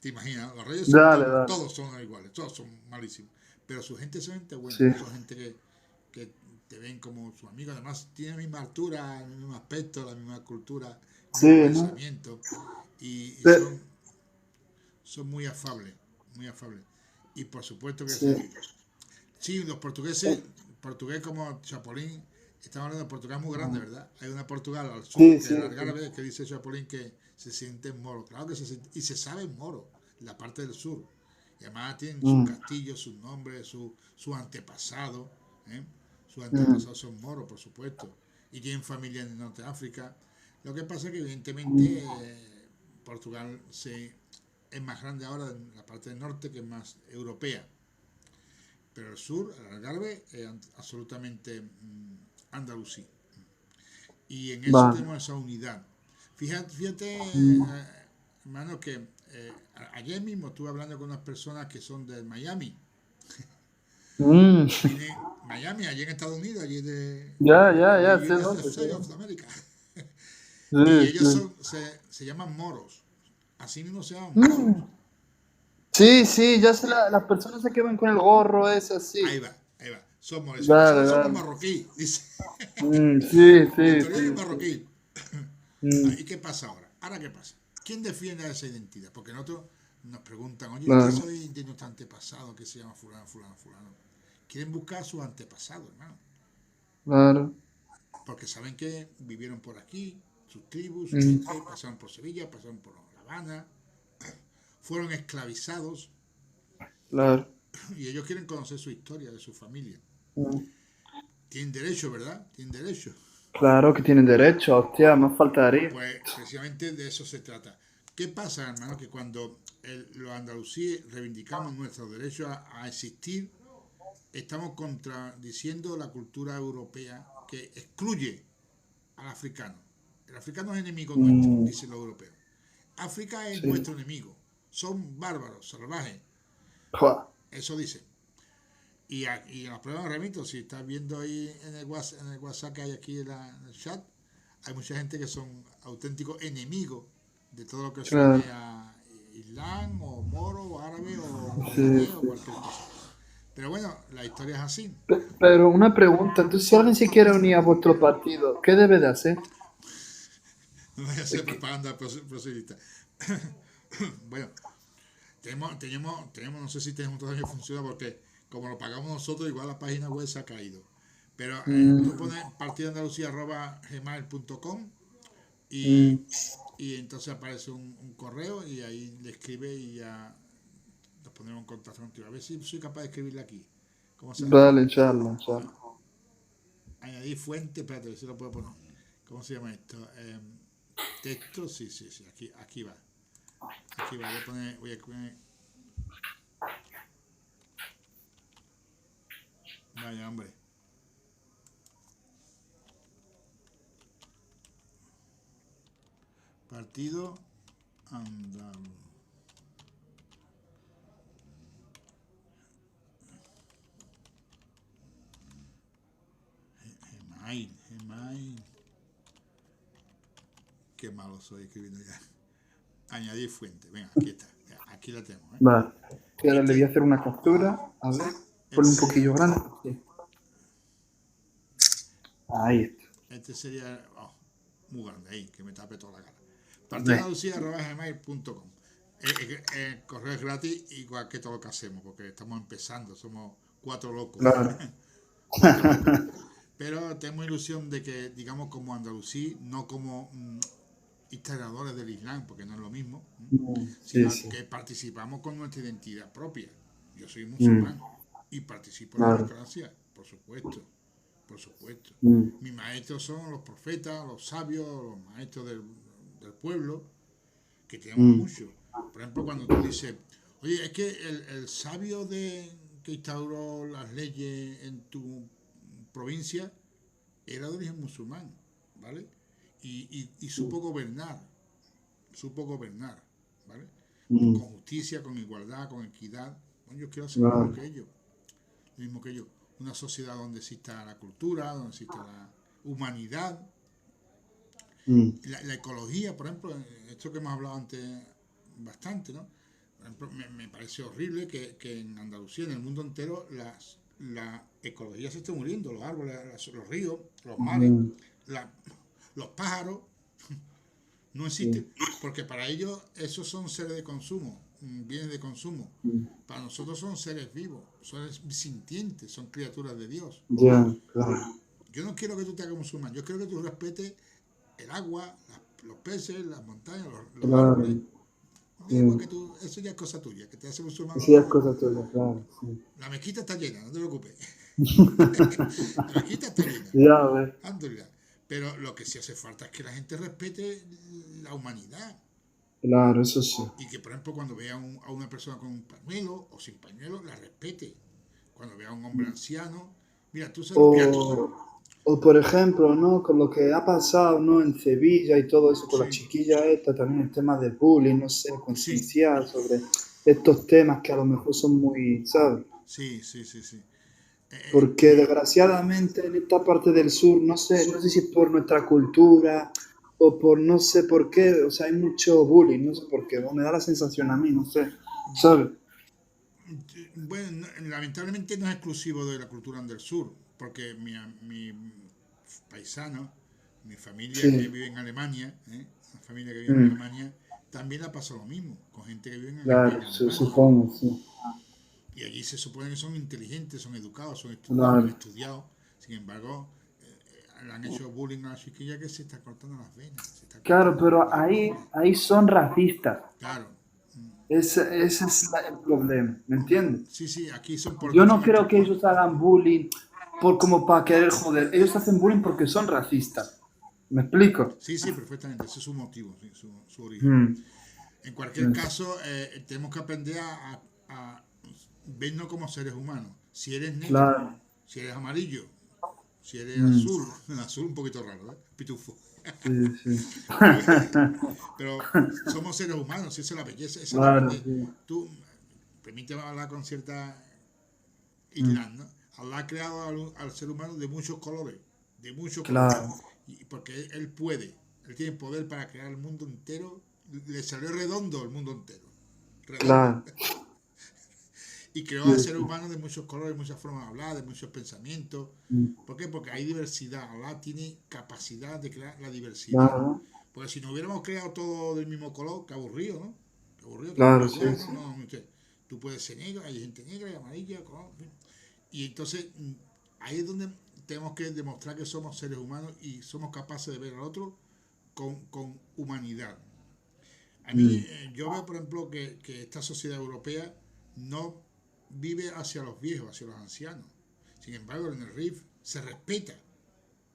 [SPEAKER 1] te imaginas, los reyes son
[SPEAKER 2] Dale, dale.
[SPEAKER 1] todos son iguales, todos son malísimos, pero su gente son gente buena,
[SPEAKER 2] Sí,
[SPEAKER 1] son gente que te ven como su amigo, además tienen la misma altura, el mismo aspecto, la misma cultura, el
[SPEAKER 2] sí,
[SPEAKER 1] mismo
[SPEAKER 2] ¿no?
[SPEAKER 1] pensamiento y
[SPEAKER 2] Pe-
[SPEAKER 1] son muy afables, muy afables. Y por supuesto que
[SPEAKER 2] sí,
[SPEAKER 1] sí, los portugueses, portugués como Chapolín, estamos hablando de Portugal muy grande, ¿verdad? Hay una Portugal al sur,
[SPEAKER 2] sí,
[SPEAKER 1] que es
[SPEAKER 2] sí,
[SPEAKER 1] el
[SPEAKER 2] sí.
[SPEAKER 1] Algarve, que dice Chapolín que se sienten moros. Claro que se sienten, y se sabe moro, la parte del sur. Y además tienen sus
[SPEAKER 2] Mm,
[SPEAKER 1] castillos, sus nombres, su antepasado. ¿eh? Sus
[SPEAKER 2] mm,
[SPEAKER 1] antepasados son moros, por supuesto. Y tienen familia en el norte de África. Lo que pasa es que evidentemente
[SPEAKER 2] mm,
[SPEAKER 1] Portugal es más grande ahora en la parte del norte, que es más europea. Pero el sur, el Algarve, es absolutamente andalusí. Y en eso
[SPEAKER 2] vale.
[SPEAKER 1] tenemos esa unidad. Fíjate,
[SPEAKER 2] Mm,
[SPEAKER 1] hermano, que ayer mismo estuve hablando con unas personas que son de Miami.
[SPEAKER 2] mm.
[SPEAKER 1] Miami, allí en Estados Unidos, allí
[SPEAKER 2] Ya, ya,
[SPEAKER 1] de
[SPEAKER 2] ya, sé dónde, sé
[SPEAKER 1] USA of
[SPEAKER 2] dónde.
[SPEAKER 1] America. Y
[SPEAKER 2] Sí,
[SPEAKER 1] ellos
[SPEAKER 2] sí.
[SPEAKER 1] se llaman moros. Así mismo se llaman moros.
[SPEAKER 2] Mm. Sí, sí, ya sé las personas que van con el gorro ese
[SPEAKER 1] Ahí
[SPEAKER 2] así.
[SPEAKER 1] va, ahí va. Somos eso.
[SPEAKER 2] Dale,
[SPEAKER 1] Nosotros somos
[SPEAKER 2] dale.
[SPEAKER 1] marroquí, dice.
[SPEAKER 2] Sí,
[SPEAKER 1] De
[SPEAKER 2] sí,
[SPEAKER 1] Torino y
[SPEAKER 2] sí, sí.
[SPEAKER 1] marroquí.
[SPEAKER 2] Mm,
[SPEAKER 1] ¿Y qué pasa ahora? ¿Ahora qué pasa? ¿Quién defiende esa identidad? Porque nosotros nos preguntan, oye, ¿qué
[SPEAKER 2] claro,
[SPEAKER 1] soy de nuestro antepasado que se llama fulano, fulano, fulano? Quieren buscar a sus antepasados, hermano.
[SPEAKER 2] claro.
[SPEAKER 1] Porque saben que vivieron por aquí, sus tribus, su
[SPEAKER 2] Mm,
[SPEAKER 1] gente, pasaron por Sevilla, pasaron por La Habana, fueron esclavizados
[SPEAKER 2] claro.
[SPEAKER 1] y ellos quieren conocer su historia, de su familia.
[SPEAKER 2] Mm,
[SPEAKER 1] Tienen derecho, ¿verdad? Tienen derecho.
[SPEAKER 2] claro que tienen derecho, hostia, más faltaría.
[SPEAKER 1] Pues precisamente de eso se trata. ¿Qué pasa, hermano? Que cuando los andalusíes reivindicamos nuestro derecho a existir, estamos contradiciendo la cultura europea que excluye al africano. El africano es enemigo nuestro,
[SPEAKER 2] Mm,
[SPEAKER 1] dicen los europeos. África es
[SPEAKER 2] sí.
[SPEAKER 1] nuestro enemigo. Son bárbaros, salvajes.
[SPEAKER 2] Pua.
[SPEAKER 1] Eso dice. Y en las pruebas remito, si estás viendo ahí en el WhatsApp que hay aquí en el chat, hay mucha gente que son auténticos enemigos de todo lo que suene
[SPEAKER 2] Claro.
[SPEAKER 1] a Islam o moro o árabe o
[SPEAKER 2] Sí,
[SPEAKER 1] mohamedeo o
[SPEAKER 2] sí.
[SPEAKER 1] cualquier cosa. Pero bueno, la historia es así.
[SPEAKER 2] Pero una pregunta, entonces si alguien se quiere unir a vuestro partido, ¿qué debe de hacer?
[SPEAKER 1] No voy a
[SPEAKER 2] Es
[SPEAKER 1] hacer
[SPEAKER 2] que-
[SPEAKER 1] propaganda proselita. Bueno, no sé si tenemos todavía funciona porque como lo pagamos nosotros, igual la página web se ha caído. Pero tú
[SPEAKER 2] Mm,
[SPEAKER 1] pones partidoandalucía.gmail.com y,
[SPEAKER 2] mm,
[SPEAKER 1] y entonces aparece un correo y ahí le escribe y ya nos ponemos en contacto contigo. A ver si soy capaz de escribirle aquí. ¿Cómo se hace?
[SPEAKER 2] vale, inshallah, inshallah.
[SPEAKER 1] Añadir fuente, espérate, a ver si lo puedo poner. ¿Cómo se llama esto? Texto, sí, sí, sí, aquí va. Aquí va, voy a poner, vaya hombre. Partido andaluz. Gmail. Qué malo soy escribiendo ya. Añadir fuente. Venga, aquí está. Ya, aquí la tenemos.
[SPEAKER 2] Vale. Y ahora le voy a
[SPEAKER 1] Este,
[SPEAKER 2] hacer una captura. A ver. Ponle un
[SPEAKER 1] este,
[SPEAKER 2] poquillo grande. Sí. Ahí está.
[SPEAKER 1] este sería muy grande ahí, que me tape toda la cara.
[SPEAKER 2] Ve.
[SPEAKER 1] partidalucía@gmail.com. El correo es gratis, igual que todo lo que hacemos, porque estamos empezando, somos 4 locos.
[SPEAKER 2] Claro.
[SPEAKER 1] 4 locos. Pero tenemos ilusión de que, digamos, como andalusí, no como instaladores del Islam, porque no es lo mismo,
[SPEAKER 2] Sí,
[SPEAKER 1] sino
[SPEAKER 2] sí.
[SPEAKER 1] que participamos con nuestra identidad propia. Yo soy
[SPEAKER 2] Mm,
[SPEAKER 1] musulmán y participo en la
[SPEAKER 2] Claro.
[SPEAKER 1] democracia, por supuesto, por supuesto.
[SPEAKER 2] Mm,
[SPEAKER 1] Mis maestros son los profetas, los sabios, los maestros del pueblo, que tenemos
[SPEAKER 2] mm,
[SPEAKER 1] muchos. Por ejemplo, cuando tú dices, oye, es que el sabio que instauró las leyes en tu provincia era de origen musulmán, ¿vale? Y supo gobernar, ¿vale?
[SPEAKER 2] mm,
[SPEAKER 1] Con justicia, con igualdad, con equidad. Bueno, yo quiero hacer lo mismo
[SPEAKER 2] Claro.
[SPEAKER 1] que ellos, lo mismo que ellos. Una sociedad donde exista la cultura, donde exista la humanidad,
[SPEAKER 2] Mm,
[SPEAKER 1] la ecología, por ejemplo, esto que hemos hablado antes bastante, ¿no? Por ejemplo, me parece horrible que en Andalucía, en el mundo entero, la ecología se esté muriendo, los árboles, los ríos, los mares,
[SPEAKER 2] mm,
[SPEAKER 1] la- los pájaros, no
[SPEAKER 2] Sí.
[SPEAKER 1] existen, porque para ellos esos son seres de consumo, bienes de consumo.
[SPEAKER 2] Mm,
[SPEAKER 1] Para nosotros son seres vivos, son sintientes, son criaturas de Dios.
[SPEAKER 2] Ya, claro.
[SPEAKER 1] Yo no quiero que tú te hagas musulmán, yo quiero que tú respetes el agua, los peces, las montañas, los
[SPEAKER 2] Claro.
[SPEAKER 1] árboles. Da igual
[SPEAKER 2] Sí.
[SPEAKER 1] que tú, eso ya es cosa tuya, que te hace musulmán o
[SPEAKER 2] Eso ya es
[SPEAKER 1] no.
[SPEAKER 2] cosa tuya, claro. Sí.
[SPEAKER 1] La mezquita está llena, no te preocupes. La mezquita está llena,
[SPEAKER 2] Ya, ves.
[SPEAKER 1] alhamdulillah. Pero lo que sí hace falta es que la gente respete la humanidad.
[SPEAKER 2] Claro, eso sí.
[SPEAKER 1] Y que, por ejemplo, cuando vea a una persona con un pañuelo o sin pañuelo, la respete. Cuando vea a un hombre anciano, mira, tú sabes, mira,
[SPEAKER 2] O, o por ejemplo, ¿no? Con lo que ha pasado, ¿no? En Sevilla y todo eso, con la
[SPEAKER 1] sí,
[SPEAKER 2] chiquilla esta, también el tema del bullying, no sé,
[SPEAKER 1] sí,
[SPEAKER 2] concienciar sobre estos temas que a lo mejor son muy, ¿sabes?
[SPEAKER 1] sí, sí, sí, sí.
[SPEAKER 2] Porque desgraciadamente en esta parte del sur, no sé si es por nuestra cultura o por no sé por qué, o sea, hay mucho bullying, no sé por qué, o me da la sensación a mí, no sé, ¿sabes?
[SPEAKER 1] Bueno, lamentablemente no es exclusivo de la cultura del sur, porque mi paisano, mi familia que
[SPEAKER 2] Sí,
[SPEAKER 1] vive en Alemania, la familia que vive en
[SPEAKER 2] mm,
[SPEAKER 1] Alemania, también le pasa lo mismo, con gente que vive
[SPEAKER 2] claro,
[SPEAKER 1] en
[SPEAKER 2] se
[SPEAKER 1] Alemania.
[SPEAKER 2] supone, sí,
[SPEAKER 1] Y allí se supone que son inteligentes, son educados, han
[SPEAKER 2] claro.
[SPEAKER 1] estudiado. Sin embargo, le han hecho bullying a la chiquilla que se está cortando las venas, se está
[SPEAKER 2] Claro,
[SPEAKER 1] cortando
[SPEAKER 2] pero
[SPEAKER 1] las
[SPEAKER 2] ahí,
[SPEAKER 1] venas.
[SPEAKER 2] ahí son racistas.
[SPEAKER 1] Claro,
[SPEAKER 2] Ese es el problema, ¿me entiendes?
[SPEAKER 1] sí, sí, aquí son
[SPEAKER 2] Yo no
[SPEAKER 1] políticamente
[SPEAKER 2] creo que
[SPEAKER 1] incorrectos.
[SPEAKER 2] ellos hagan bullying por como para querer joder. Ellos hacen bullying porque son racistas. ¿Me explico?
[SPEAKER 1] Sí, sí, perfectamente, ese es su motivo, sí, su origen.
[SPEAKER 2] Mm,
[SPEAKER 1] En cualquier caso, tenemos que aprender a vernos como seres humanos. Si eres negro,
[SPEAKER 2] claro.
[SPEAKER 1] si eres amarillo, si eres
[SPEAKER 2] Mm,
[SPEAKER 1] azul, azul un poquito raro, ¿eh? Pitufo.
[SPEAKER 2] sí, sí.
[SPEAKER 1] Pero somos seres humanos, esa es la belleza, esa es la
[SPEAKER 2] Claro,
[SPEAKER 1] grande.
[SPEAKER 2] sí.
[SPEAKER 1] Tú, permíteme hablar con cierta
[SPEAKER 2] Mm,
[SPEAKER 1] Islam, ¿no? Allah ha creado al ser humano de muchos colores, de muchos colores.
[SPEAKER 2] claro,
[SPEAKER 1] Y porque él puede, él tiene poder para crear el mundo entero, le salió redondo el mundo entero, redondo.
[SPEAKER 2] claro.
[SPEAKER 1] Y creó al
[SPEAKER 2] Sí,
[SPEAKER 1] ser
[SPEAKER 2] sí.
[SPEAKER 1] humano de muchos colores, muchas formas de hablar, de muchos pensamientos.
[SPEAKER 2] Mm,
[SPEAKER 1] ¿Por qué? Porque hay diversidad. Allah tiene capacidad de crear la diversidad.
[SPEAKER 2] claro,
[SPEAKER 1] Porque si no hubiéramos creado todo del mismo color, qué aburrido, ¿no? Qué aburrido, todo el mundo
[SPEAKER 2] claro, sí,
[SPEAKER 1] igual, ¿no?
[SPEAKER 2] sí.
[SPEAKER 1] No, no, tú puedes ser negro, hay gente negra y amarilla, color, en fin. Y entonces ahí es donde tenemos que demostrar que somos seres humanos y somos capaces de ver al otro con humanidad. A mí,
[SPEAKER 2] Mm,
[SPEAKER 1] yo veo, por ejemplo, que esta sociedad europea no vive hacia los viejos, hacia los ancianos. Sin embargo, en el RIF se respeta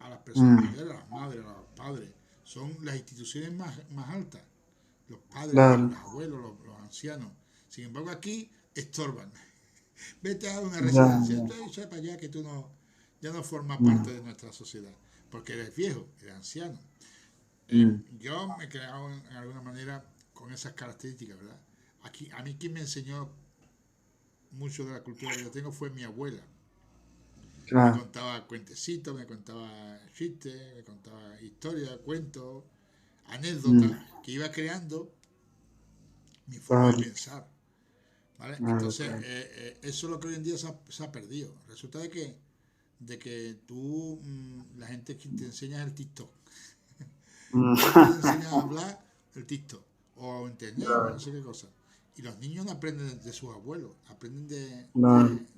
[SPEAKER 1] a las personas
[SPEAKER 2] mm,
[SPEAKER 1] mayores, a las madres, a los padres. Son las instituciones más altas. Los padres,
[SPEAKER 2] claro.
[SPEAKER 1] los abuelos, los ancianos. Sin embargo, aquí estorban. Vete a una
[SPEAKER 2] Ya,
[SPEAKER 1] residencia,
[SPEAKER 2] ya.
[SPEAKER 1] echa para allá que tú no, ya no formas
[SPEAKER 2] Mm,
[SPEAKER 1] parte de nuestra sociedad. Porque eres viejo, eres anciano.
[SPEAKER 2] mm,
[SPEAKER 1] Yo me he creado en alguna manera con esas características, ¿verdad? Aquí, a mí quien me enseñó mucho de la cultura que yo tengo fue mi abuela. Me
[SPEAKER 2] claro.
[SPEAKER 1] contaba cuentecitos, me contaba chistes, me contaba historias, cuentos. anécdotas que iba creando mi forma de pensar, ¿vale? Entonces, eso es lo que hoy en día se ha perdido. Resulta de que tú, la gente que te enseña el TikTok, te enseña a hablar el TikTok, o internet, o no sé qué cosa. Y los niños no aprenden de sus abuelos, aprenden de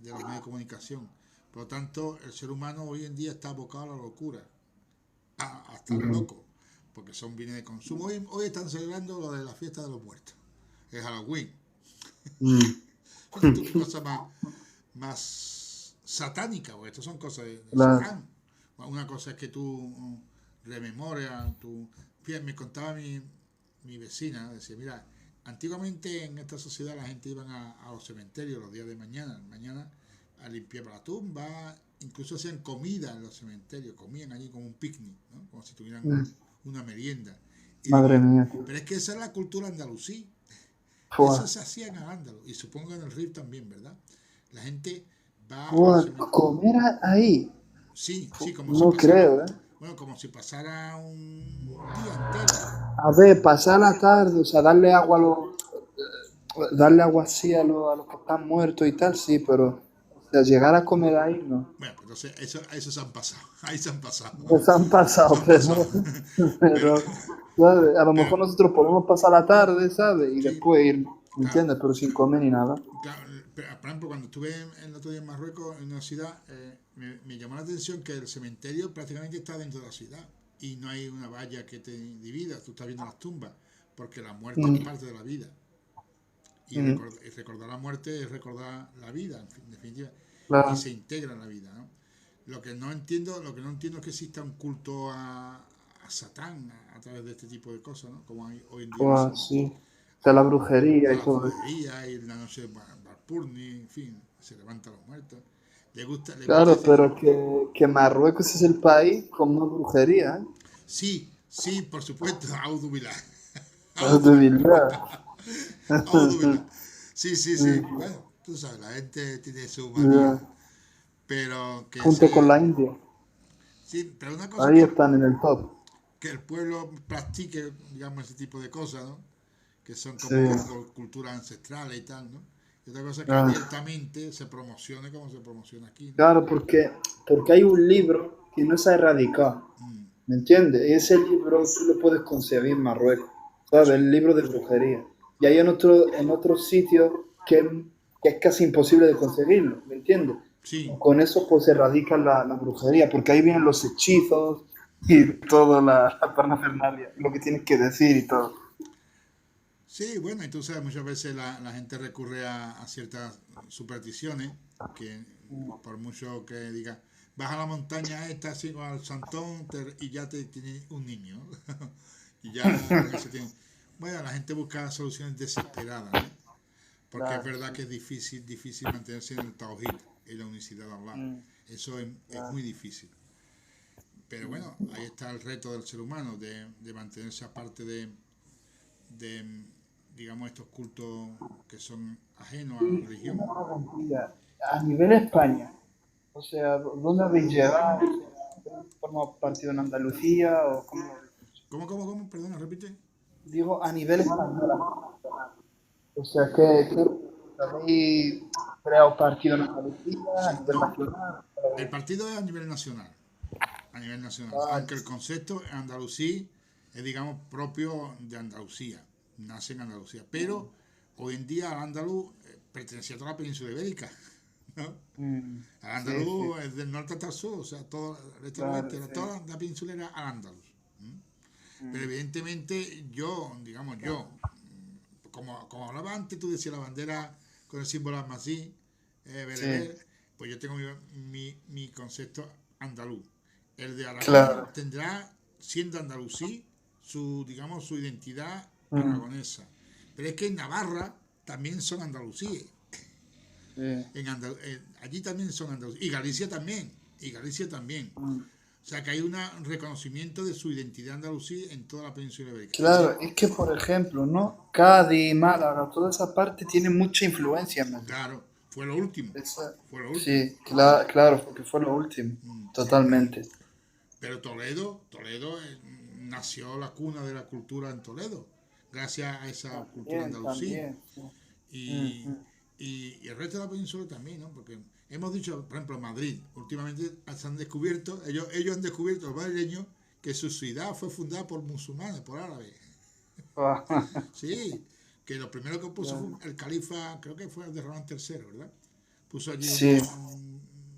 [SPEAKER 1] los medios de comunicación. Por lo tanto, el ser humano hoy en día está abocado a la locura, a estar loco, porque son bienes de consumo. Hoy están celebrando lo de la fiesta de los muertos, es Halloween. Fíjate tú qué cosa más satánica, porque estas son cosas de Satán. Una cosa es que tú rememoras, fíjate, me contaba mi vecina, decía, mira, antiguamente en esta sociedad la gente iba a los cementerios los días de mañana a limpiar la tumba, incluso hacían comida en los cementerios, comían allí como un picnic, ¿no? Como si tuvieran una merienda.
[SPEAKER 2] Madre mía.
[SPEAKER 1] Pero es que esa es la cultura andalusí.
[SPEAKER 2] Fua.
[SPEAKER 1] Eso se hacía en Al-Ándalus, y supongo que en el RIF también, ¿verdad? La gente va a
[SPEAKER 2] Fua,
[SPEAKER 1] los cementerios.
[SPEAKER 2] comer ahí.
[SPEAKER 1] Sí, como si
[SPEAKER 2] No
[SPEAKER 1] pasara,
[SPEAKER 2] creo, ¿eh?
[SPEAKER 1] bueno, como si pasara un día entero.
[SPEAKER 2] A ver, pasar la tarde, o sea, darle agua así a los que están muertos y tal, sí, pero o sea, llegar a comer ahí, no.
[SPEAKER 1] Bueno, pues entonces eso se han pasado, ahí se han pasado,
[SPEAKER 2] Nos han
[SPEAKER 1] se
[SPEAKER 2] pasado,
[SPEAKER 1] han pasado. Pero,
[SPEAKER 2] pero, ¿sabes? A lo
[SPEAKER 1] pero
[SPEAKER 2] mejor nosotros podemos pasar la tarde, ¿sabes? Y
[SPEAKER 1] sí,
[SPEAKER 2] después ir, ¿me
[SPEAKER 1] claro,
[SPEAKER 2] entiendes? Pero sin comer ni nada.
[SPEAKER 1] claro, por ejemplo, cuando estuve el otro día en Marruecos, en una ciudad, me llamó la atención que el cementerio prácticamente está dentro de la ciudad y no hay una valla que te divida, tú estás viendo las tumbas, porque la muerte es
[SPEAKER 2] Mm,
[SPEAKER 1] parte de la vida. Y
[SPEAKER 2] mm,
[SPEAKER 1] recordar la muerte es recordar la vida, en definitiva, y
[SPEAKER 2] claro.
[SPEAKER 1] se integra en la vida, ¿no? Lo que no entiendo es que exista un culto a Satán a través de este tipo de cosas, ¿no? Como hay hoy en día
[SPEAKER 2] Fua,
[SPEAKER 1] mismo,
[SPEAKER 2] sí. O sea, la brujería
[SPEAKER 1] a
[SPEAKER 2] y
[SPEAKER 1] la
[SPEAKER 2] todo eso.
[SPEAKER 1] brujería y la noche de Valpurni, en fin, se levanta a los muertos. Le gusta
[SPEAKER 2] Claro,
[SPEAKER 1] este
[SPEAKER 2] pero
[SPEAKER 1] tipo.
[SPEAKER 2] que Marruecos es el país con más brujería, ¿eh?
[SPEAKER 1] Sí, sí, por supuesto, Audubilá.
[SPEAKER 2] De
[SPEAKER 1] Audubilá.
[SPEAKER 2] verdad.
[SPEAKER 1] Audubilá. Sí, sí, sí.
[SPEAKER 2] Sí,
[SPEAKER 1] Bueno, tú sabes, la gente tiene su manía.
[SPEAKER 2] ya.
[SPEAKER 1] Pero que
[SPEAKER 2] Junto con
[SPEAKER 1] se.
[SPEAKER 2] la India.
[SPEAKER 1] Sí, pero una cosa es
[SPEAKER 2] Ahí están en el top.
[SPEAKER 1] que el pueblo practique, digamos, ese tipo de cosas, ¿no? Que son
[SPEAKER 2] Sí,
[SPEAKER 1] como culturas ancestrales y tal, ¿no? Y otra cosa es que
[SPEAKER 2] claro.
[SPEAKER 1] abiertamente se promocione como se promociona aquí, ¿no?
[SPEAKER 2] Claro, porque hay un libro que no se ha erradicado,
[SPEAKER 1] Mm,
[SPEAKER 2] ¿me entiendes? Y ese libro tú lo puedes conseguir en Marruecos, ¿sabes?
[SPEAKER 1] sí,
[SPEAKER 2] El libro de brujería. Y hay en otros sitios que es casi imposible de conseguirlo, ¿me entiendes?
[SPEAKER 1] sí,
[SPEAKER 2] Con eso pues se erradica la brujería, porque ahí vienen los hechizos y toda la parafernalia, lo que tienes que decir y todo.
[SPEAKER 1] sí, bueno, entonces muchas veces la gente recurre a ciertas supersticiones que por mucho que diga, baja la montaña esta, así con al santón y ya te tiene un niño. Y ya con eso tiene. Bueno, la gente busca soluciones desesperadas, ¿no? Porque es
[SPEAKER 2] Claro,
[SPEAKER 1] verdad
[SPEAKER 2] sí.
[SPEAKER 1] que es difícil mantenerse en el Tawhid, en la unicidad de Allah.
[SPEAKER 2] Mm,
[SPEAKER 1] Eso es
[SPEAKER 2] claro.
[SPEAKER 1] muy difícil. Pero bueno, ahí está el reto del ser humano, de mantenerse aparte de, digamos, estos cultos que son ajenos a la
[SPEAKER 2] Y
[SPEAKER 1] religión.
[SPEAKER 2] una preguntilla, a nivel España, o sea, ¿dónde habéis llegado? ¿Forma partido en Andalucía o cómo?
[SPEAKER 1] ¿Cómo? Perdona, repite.
[SPEAKER 2] Digo, a nivel español. O sea, que habéis creado partido en Andalucía, a
[SPEAKER 1] Sí,
[SPEAKER 2] nivel
[SPEAKER 1] no.
[SPEAKER 2] nacional.
[SPEAKER 1] El partido es a nivel nacional. A nivel nacional.
[SPEAKER 2] Vale.
[SPEAKER 1] Aunque el concepto en andalusí es, digamos, propio de Andalucía. Nace en Andalucía. Pero hoy en día al andaluz pertenecía a toda la península ibérica, ¿no?
[SPEAKER 2] Mm,
[SPEAKER 1] Al
[SPEAKER 2] sí, sí,
[SPEAKER 1] andaluz es del norte hasta el sur, o sea, todo el este al
[SPEAKER 2] claro,
[SPEAKER 1] oeste,
[SPEAKER 2] sí.
[SPEAKER 1] toda la península era al andaluz. ¿Mm? Pero
[SPEAKER 2] Mm,
[SPEAKER 1] evidentemente yo, como hablaba antes, tú decías la bandera con el símbolo almazí,
[SPEAKER 2] sí,
[SPEAKER 1] bereber, pues yo tengo mi concepto andaluz. El de Aragón
[SPEAKER 2] claro.
[SPEAKER 1] tendrá, siendo andalusí, digamos, su identidad
[SPEAKER 2] Mm,
[SPEAKER 1] aragonesa. Pero es que en Navarra también son andalusíes.
[SPEAKER 2] sí.
[SPEAKER 1] Allí también son andalusíes. Y Galicia también. Y Galicia también.
[SPEAKER 2] Mm.
[SPEAKER 1] O sea que hay un reconocimiento de su identidad andalusí en toda la península ibérica.
[SPEAKER 2] Claro, es que por ejemplo, ¿no? Cádiz, Málaga, toda esa parte tiene mucha influencia en Madrid.
[SPEAKER 1] Claro, fue lo último.
[SPEAKER 2] Esa-
[SPEAKER 1] Fue lo último.
[SPEAKER 2] sí, claro, porque fue lo último.
[SPEAKER 1] Mm.
[SPEAKER 2] Totalmente.
[SPEAKER 1] Pero Toledo nació la cuna de la cultura en Toledo, gracias a esa cultura andalusí.
[SPEAKER 2] También, sí.
[SPEAKER 1] Y, y el resto de la península también, ¿no? Porque hemos dicho, por ejemplo, Madrid, últimamente se han descubierto, ellos han descubierto, los madrileños, que su ciudad fue fundada por musulmanes, por árabes. Sí, que lo primero que puso fue el califa, creo que fue el de Ramán III, ¿verdad? Puso allí
[SPEAKER 2] Sí.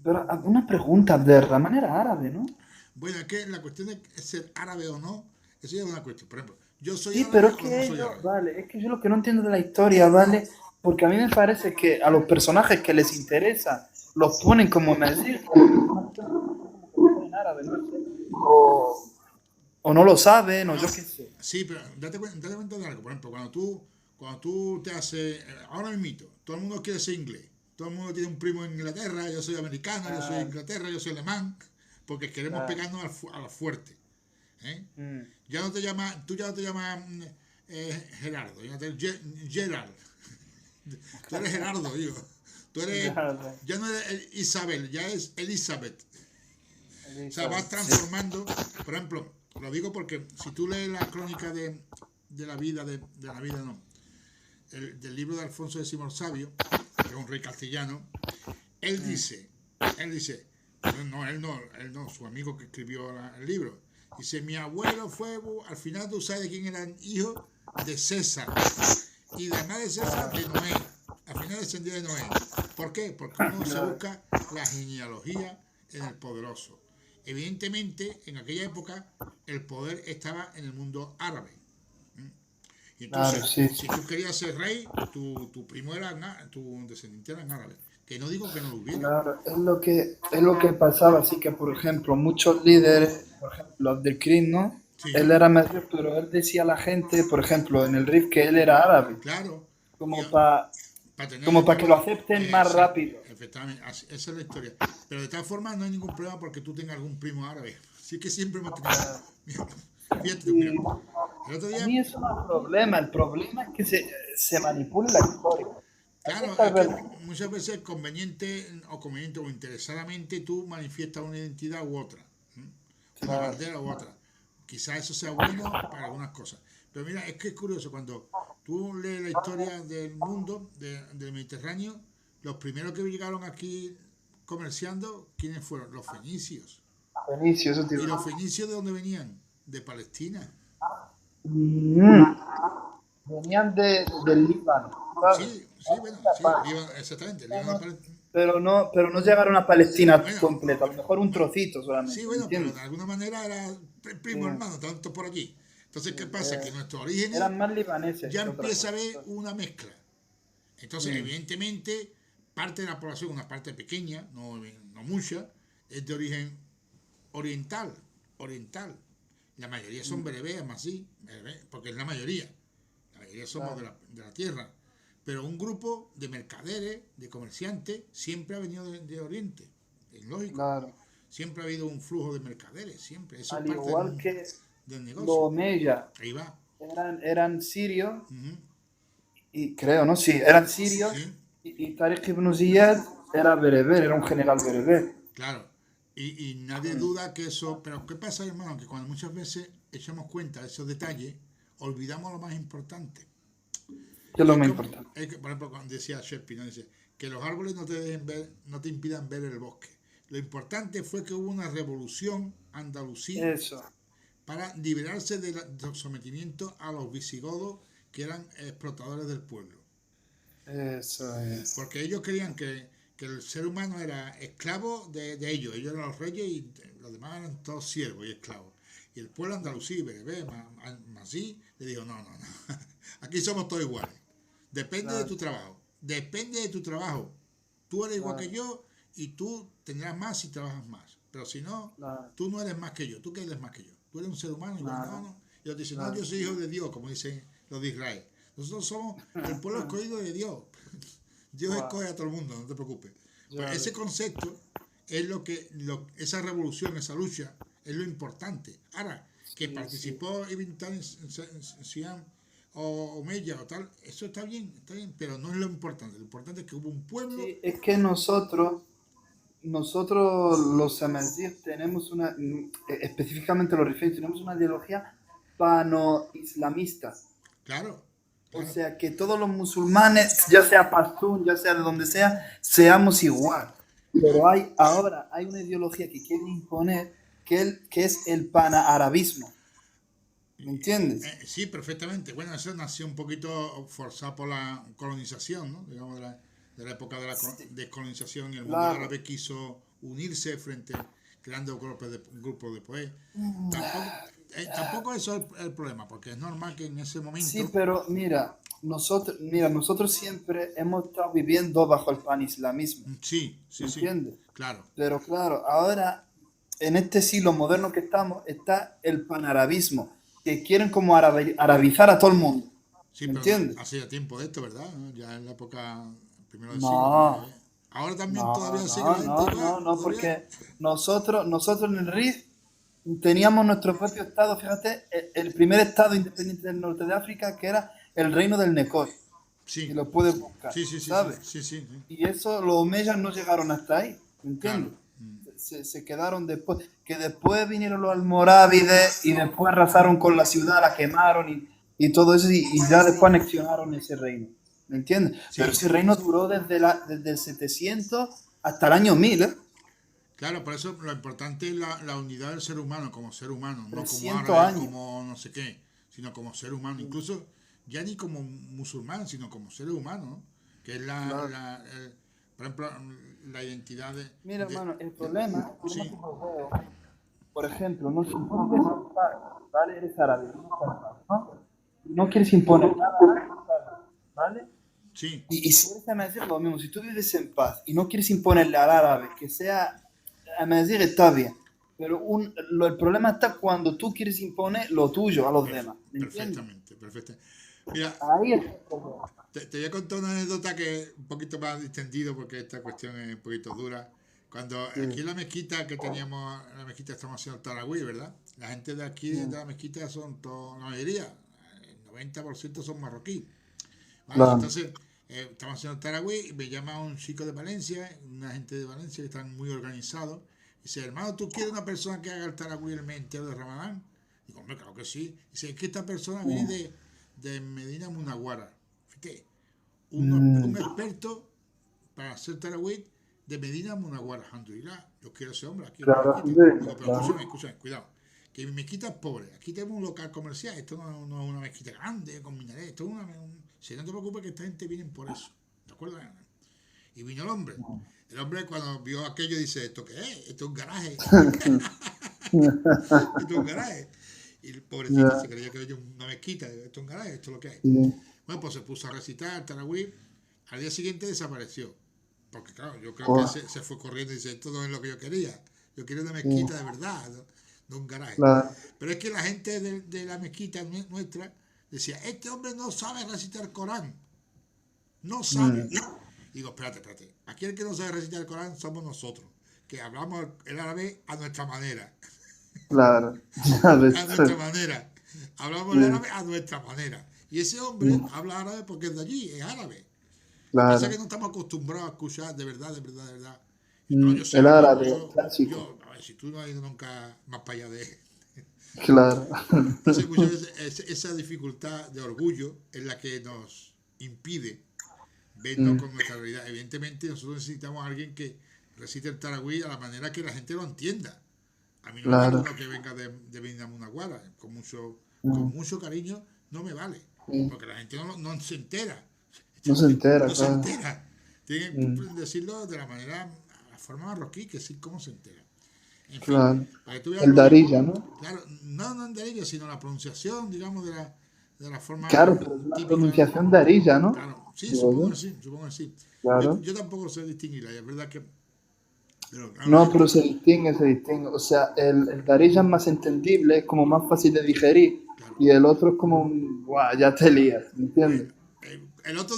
[SPEAKER 2] Pero una pregunta, Abderrahman era árabe, ¿no?
[SPEAKER 1] Bueno, es que la cuestión de ser árabe o no, eso ya es una cuestión. Por ejemplo, yo soy
[SPEAKER 2] Sí,
[SPEAKER 1] árabe
[SPEAKER 2] pero es
[SPEAKER 1] o no
[SPEAKER 2] que
[SPEAKER 1] soy
[SPEAKER 2] ellos,
[SPEAKER 1] árabe.
[SPEAKER 2] vale, es que yo lo que no entiendo de la historia, ¿vale? Porque a mí me parece que a los personajes que les interesa los ponen como Mesías en árabe, no sé. O no lo saben, o
[SPEAKER 1] No,
[SPEAKER 2] yo qué sé.
[SPEAKER 1] sí, pero date cuenta de algo. Por ejemplo, cuando tú te haces, ahora mismo, todo el mundo quiere ser inglés. Todo el mundo tiene un primo en Inglaterra, yo soy americano, yo soy de
[SPEAKER 2] Ah,
[SPEAKER 1] Inglaterra, yo soy alemán, porque queremos
[SPEAKER 2] claro.
[SPEAKER 1] pegarnos a la fuerte. ¿Eh?
[SPEAKER 2] Mm,
[SPEAKER 1] Tú ya no te llamas Gerardo, ya te, Gerard. Tú eres Gerardo, digo. Tú eres,
[SPEAKER 2] claro,
[SPEAKER 1] ya no eres Isabel, ya es Elizabeth. O sea, vas
[SPEAKER 2] Elizabeth, sí.
[SPEAKER 1] transformando, por ejemplo, lo digo porque si tú lees la crónica de la vida, de la vida no, del libro de Alfonso X el Sabio, que es un rey castellano, él
[SPEAKER 2] Mm,
[SPEAKER 1] dice, él dice, él no, su amigo que escribió el libro, dice, mi abuelo fue, al final tú sabes de quién eran hijos, de César, y además de César, de Noé, al final descendía de Noé. ¿Por qué? Porque uno se
[SPEAKER 2] claro,
[SPEAKER 1] busca la genealogía en el poderoso. Evidentemente, en aquella época, el poder estaba en el mundo árabe. Y
[SPEAKER 2] claro,
[SPEAKER 1] entonces,
[SPEAKER 2] sí,
[SPEAKER 1] si
[SPEAKER 2] sí.
[SPEAKER 1] tú querías ser rey, tu primo era, tu descendiente eran árabes. Que no digo que no lo hubiera.
[SPEAKER 2] Claro, es lo que pasaba, así que por ejemplo, muchos líderes, por ejemplo, Abdelkrim, ¿no? Él
[SPEAKER 1] Sí,
[SPEAKER 2] era medio, pero él decía a la gente, por ejemplo, en el RIF que él era árabe,
[SPEAKER 1] claro. Y
[SPEAKER 2] como para
[SPEAKER 1] para tener
[SPEAKER 2] como
[SPEAKER 1] el
[SPEAKER 2] para que lo
[SPEAKER 1] poder,
[SPEAKER 2] acepten más
[SPEAKER 1] exacto,
[SPEAKER 2] rápido.
[SPEAKER 1] efectivamente, esa es la historia. Pero de tal forma no hay ningún problema porque tú tengas algún primo árabe. Sí que siempre hemos tenido. Mira, fíjate tú, mira,
[SPEAKER 2] Y
[SPEAKER 1] el otro
[SPEAKER 2] a
[SPEAKER 1] día,
[SPEAKER 2] mí eso no es el problema es que se manipula la historia. Aquí
[SPEAKER 1] claro,
[SPEAKER 2] está
[SPEAKER 1] es
[SPEAKER 2] el
[SPEAKER 1] que
[SPEAKER 2] verdad.
[SPEAKER 1] muchas veces conveniente o interesadamente tú manifiestas una identidad u otra, ¿m? Una
[SPEAKER 2] Claro.
[SPEAKER 1] bandera u otra. Quizás eso sea bueno para algunas cosas. Pero mira, es que es curioso, cuando tú lees la historia del mundo, del Mediterráneo, los primeros que llegaron aquí comerciando, ¿quiénes fueron? Los fenicios.
[SPEAKER 2] Benicio, eso te
[SPEAKER 1] ¿Y
[SPEAKER 2] iba a
[SPEAKER 1] los
[SPEAKER 2] decir.
[SPEAKER 1] fenicios de dónde venían? De Palestina.
[SPEAKER 2] Mm, venían del Líbano, ¿sabes?
[SPEAKER 1] Sí, sí, bueno, sí, exactamente, Líbano,
[SPEAKER 2] Pero no llegaron a Palestina
[SPEAKER 1] bueno,
[SPEAKER 2] completa, a lo mejor un trocito
[SPEAKER 1] sí,
[SPEAKER 2] solamente, ¿me
[SPEAKER 1] bueno, pero
[SPEAKER 2] entiendes?
[SPEAKER 1] de alguna manera era
[SPEAKER 2] Sí,
[SPEAKER 1] primo hermano, tanto por aquí. Entonces,
[SPEAKER 2] sí,
[SPEAKER 1] ¿qué pasa? Que nuestros orígenes
[SPEAKER 2] eran más libaneses
[SPEAKER 1] ya
[SPEAKER 2] que otra
[SPEAKER 1] empieza a
[SPEAKER 2] cosa,
[SPEAKER 1] haber
[SPEAKER 2] ¿sabes?
[SPEAKER 1] una mezcla. Entonces,
[SPEAKER 2] Mm,
[SPEAKER 1] evidentemente, parte de la población, una parte pequeña, no mucha, es de origen oriental, oriental. La mayoría son
[SPEAKER 2] mm,
[SPEAKER 1] bereberes, más así, porque es la mayoría. La mayoría somos
[SPEAKER 2] claro,
[SPEAKER 1] de la tierra. Pero un grupo de mercaderes, de comerciantes, siempre ha venido de Oriente. Es lógico.
[SPEAKER 2] claro.
[SPEAKER 1] Siempre ha habido un flujo de mercaderes, siempre. Eso es
[SPEAKER 2] Al
[SPEAKER 1] parte
[SPEAKER 2] igual que
[SPEAKER 1] del
[SPEAKER 2] los
[SPEAKER 1] negocio.
[SPEAKER 2] Omeya
[SPEAKER 1] Ahí va.
[SPEAKER 2] eran sirios,
[SPEAKER 1] Ujú.
[SPEAKER 2] y creo, ¿no? Sí, eran sirios,
[SPEAKER 1] Sí,
[SPEAKER 2] y Tariq ibn Ziyad era bereber, era un general bereber.
[SPEAKER 1] claro. Y nadie
[SPEAKER 2] Mm,
[SPEAKER 1] duda que eso. Pero ¿qué pasa, hermano? Que cuando muchas veces echamos cuenta de esos detalles, olvidamos lo más importante.
[SPEAKER 2] ¿qué es
[SPEAKER 1] Y
[SPEAKER 2] lo más importante?
[SPEAKER 1] por ejemplo, cuando decía Shakespeare, ¿no? Dice que los árboles no te dejen ver, no te impidan ver el bosque. Lo importante fue que hubo una revolución andalusí
[SPEAKER 2] Eso,
[SPEAKER 1] para liberarse del sometimiento a los visigodos que eran explotadores del pueblo.
[SPEAKER 2] eso es.
[SPEAKER 1] Porque ellos creían que el ser humano era esclavo de ellos. Ellos eran los reyes y los demás eran todos siervos y esclavos. Y el pueblo andalusí, berebé, masí, le dijo, no, no, no. Aquí somos todos iguales. Depende de
[SPEAKER 2] Claro,
[SPEAKER 1] tu trabajo. Depende de tu trabajo. Tú eres igual que
[SPEAKER 2] claro,
[SPEAKER 1] yo y tú tendrás más si trabajas más. Pero si no,
[SPEAKER 2] claro,
[SPEAKER 1] tú no eres más que yo. ¿Tú qué eres más que yo? Tú eres un ser humano igual. No,
[SPEAKER 2] claro,
[SPEAKER 1] no. Y ellos dicen, no,
[SPEAKER 2] claro.
[SPEAKER 1] yo soy hijo de Dios, como dicen los de Israel. Nosotros somos el pueblo escogido de Dios. Dios
[SPEAKER 2] Guau,
[SPEAKER 1] escoge a todo el mundo, no te preocupes. Pues
[SPEAKER 2] ya
[SPEAKER 1] ese
[SPEAKER 2] ves.
[SPEAKER 1] concepto es esa revolución, esa lucha, es lo importante. Ahora, que
[SPEAKER 2] Sí, sí.
[SPEAKER 1] participó Ibn Siam o Mella o tal, eso está bien, pero no es lo importante. Lo importante es que hubo un pueblo.
[SPEAKER 2] Sí, es que nosotros los amazigh tenemos específicamente los rifeños, tenemos una ideología pano-islamista.
[SPEAKER 1] Claro,
[SPEAKER 2] O
[SPEAKER 1] claro.
[SPEAKER 2] sea, que todos los musulmanes, ya sea pastún, ya sea de donde sea, seamos igual. Pero ahora hay una ideología que quiere imponer que es el panarabismo. ¿Me entiendes?
[SPEAKER 1] Sí, perfectamente. Bueno, eso nació un poquito forzado por la colonización, ¿no? Digamos, de la época de la descolonización, y el mundo
[SPEAKER 2] Claro.
[SPEAKER 1] árabe quiso unirse frente, creando grupos de poder. Tampoco, tampoco eso es el problema, porque es normal que en ese
[SPEAKER 2] Sí,
[SPEAKER 1] momento,
[SPEAKER 2] pero nosotros siempre hemos estado viviendo bajo el panislamismo.
[SPEAKER 1] sí,
[SPEAKER 2] ¿Me
[SPEAKER 1] sí, sí,
[SPEAKER 2] entiendes?
[SPEAKER 1] claro,
[SPEAKER 2] Pero claro, ahora en este siglo moderno que estamos está el panarabismo, que quieren como arabizar a todo el mundo.
[SPEAKER 1] sí,
[SPEAKER 2] ¿Me
[SPEAKER 1] pero
[SPEAKER 2] entiendes?
[SPEAKER 1] hace ya tiempo de esto, ¿verdad? ¿No? Ya en la época primero del siglo, ¿no?
[SPEAKER 2] No,
[SPEAKER 1] Ahora también
[SPEAKER 2] no,
[SPEAKER 1] todavía sigue
[SPEAKER 2] no,
[SPEAKER 1] la gente
[SPEAKER 2] no,
[SPEAKER 1] igual,
[SPEAKER 2] no, no,
[SPEAKER 1] todavía.
[SPEAKER 2] porque nosotros en el RIF teníamos nuestro propio estado, fíjate, el primer estado independiente del norte de África, que era el reino del Necoy, y
[SPEAKER 1] Sí,
[SPEAKER 2] lo puedes buscar,
[SPEAKER 1] sí, sí, sí, sí,
[SPEAKER 2] ¿sabes?
[SPEAKER 1] sí, sí, sí,
[SPEAKER 2] Y eso, los omeyas no llegaron hasta ahí, ¿me
[SPEAKER 1] claro.
[SPEAKER 2] entiendes? Se quedaron después, que después vinieron los almorávides y después arrasaron con la ciudad, la quemaron y todo eso, y ya después anexionaron ese reino, ¿me entiendes? Pero
[SPEAKER 1] Sí,
[SPEAKER 2] ese reino duró desde el 700 hasta el año 1000, ¿eh?
[SPEAKER 1] claro, por eso lo importante es la unidad del ser humano como ser humano, no como
[SPEAKER 2] 300
[SPEAKER 1] árabe,
[SPEAKER 2] años.
[SPEAKER 1] como no sé qué, sino como ser humano, incluso ya ni como musulmán, sino como ser humano, ¿no? Que es
[SPEAKER 2] Claro.
[SPEAKER 1] por ejemplo, la identidad
[SPEAKER 2] Mira, hermano, el
[SPEAKER 1] de-
[SPEAKER 2] problema que
[SPEAKER 1] sí,
[SPEAKER 2] yo veo, por ejemplo, no si tú vives en paz, ¿vale? Eres árabe, ¿no? Y no quieres imponer nada, ¿vale?
[SPEAKER 1] sí,
[SPEAKER 2] Y si me decir lo mismo, si tú vives en paz y no quieres imponerle al árabe que sea, me decir está bien, pero el problema está cuando tú quieres imponer lo tuyo a los demás, ¿me entiendes?
[SPEAKER 1] perfectamente, perfectamente. Mira,
[SPEAKER 2] Ahí es el problema.
[SPEAKER 1] te voy a contar una anécdota que es un poquito más distendido porque esta cuestión es un poquito dura. Cuando aquí
[SPEAKER 2] Sí,
[SPEAKER 1] en la mezquita que teníamos, en la mezquita estamos haciendo el Tarahui, ¿verdad? La gente de aquí, de
[SPEAKER 2] sí,
[SPEAKER 1] la mezquita, son toda la mayoría, el 90% son marroquíes. ¿Vale?
[SPEAKER 2] claro.
[SPEAKER 1] Entonces, estamos haciendo el Tarahui y me llama un chico de Valencia, una gente de Valencia que están muy organizados. Dice, hermano, ¿tú quieres una persona que haga el Tarahui el mes entero de Ramadán? Digo, hombre, claro que sí. Dice, es que esta persona viene de Medina Munaguara. Fíjate, un
[SPEAKER 2] Mm,
[SPEAKER 1] experto para hacer Tarawih de Medina Munaguara, alhamdulillah. Yo quiero ese hombre aquí en mi
[SPEAKER 2] claro,
[SPEAKER 1] mezquita.
[SPEAKER 2] sí,
[SPEAKER 1] Digo, pero
[SPEAKER 2] claro.
[SPEAKER 1] escúchame, cuidado. Que mi mezquita es pobre. Aquí tenemos un local comercial. Esto no es una mezquita grande con minaret. Esto es si no te preocupes, que esta gente viene por eso. ¿De acuerdo? Y vino el hombre. El hombre, cuando vio aquello, dice: ¿Esto qué es? Esto es un garaje. Esto es un garaje. Y el pobrecito
[SPEAKER 2] Ya,
[SPEAKER 1] se creía que había una mezquita. Esto es un garaje, esto es lo que hay.
[SPEAKER 2] sí.
[SPEAKER 1] Bueno, pues se puso a recitar Tarawih. Al día siguiente desapareció. Porque claro, yo creo que
[SPEAKER 2] Joder,
[SPEAKER 1] se fue corriendo y dice, esto no es lo que yo quería. Yo quería una
[SPEAKER 2] sí,
[SPEAKER 1] mezquita de verdad, no un garaje.
[SPEAKER 2] claro.
[SPEAKER 1] Pero es que la gente de la mezquita nuestra decía, este hombre no sabe recitar el Corán. No sabe.
[SPEAKER 2] Mm,
[SPEAKER 1] Digo, espérate. Aquí el que no sabe recitar el Corán somos nosotros, que hablamos el árabe a nuestra manera.
[SPEAKER 2] claro. Ya
[SPEAKER 1] A
[SPEAKER 2] ves.
[SPEAKER 1] nuestra manera. Hablamos el
[SPEAKER 2] Sí,
[SPEAKER 1] árabe a nuestra manera. Y ese hombre
[SPEAKER 2] mm,
[SPEAKER 1] habla árabe porque es de allí, es árabe. Lo que pasa es
[SPEAKER 2] claro.
[SPEAKER 1] que no estamos acostumbrados a escuchar de verdad, de verdad, de verdad. No, yo sé
[SPEAKER 2] El
[SPEAKER 1] árabe,
[SPEAKER 2] árabe clásico.
[SPEAKER 1] a ver, si tú no has ido nunca más para allá de...
[SPEAKER 2] Claro.
[SPEAKER 1] Entonces muchas veces esa dificultad de orgullo es la que nos impide vernos
[SPEAKER 2] Mm,
[SPEAKER 1] con nuestra realidad. Evidentemente nosotros necesitamos a alguien que recite el Taragüí a la manera que la gente lo entienda. A mí no me vale
[SPEAKER 2] claro.
[SPEAKER 1] uno que venga de Vinamunaguara, con
[SPEAKER 2] Mm,
[SPEAKER 1] mucho cariño, no me vale,
[SPEAKER 2] sí.
[SPEAKER 1] porque la gente no se entera,
[SPEAKER 2] No se entera,
[SPEAKER 1] no se
[SPEAKER 2] claro.
[SPEAKER 1] entera. Tienen que
[SPEAKER 2] Mm,
[SPEAKER 1] decirlo de la forma marroquí, que sí, cómo se entera. En fin,
[SPEAKER 2] claro.
[SPEAKER 1] para que tú veas
[SPEAKER 2] El Darilla, ¿no?
[SPEAKER 1] claro, no de ellos, sino la pronunciación, digamos, de la
[SPEAKER 2] Claro,
[SPEAKER 1] forma
[SPEAKER 2] pero es una
[SPEAKER 1] típica.
[SPEAKER 2] pronunciación de Arilla, ¿no?
[SPEAKER 1] Claro, sí,
[SPEAKER 2] Digo yo.
[SPEAKER 1] supongo que sí.
[SPEAKER 2] Claro.
[SPEAKER 1] Yo tampoco sé distinguirla, y es verdad que, pero claro,
[SPEAKER 2] No, pero se distingue, se distingue. O sea, el Darilla es más entendible, es como más fácil de digerir.
[SPEAKER 1] claro.
[SPEAKER 2] Y el otro es como un, guau, ya te lías, ¿me entiendes?
[SPEAKER 1] El otro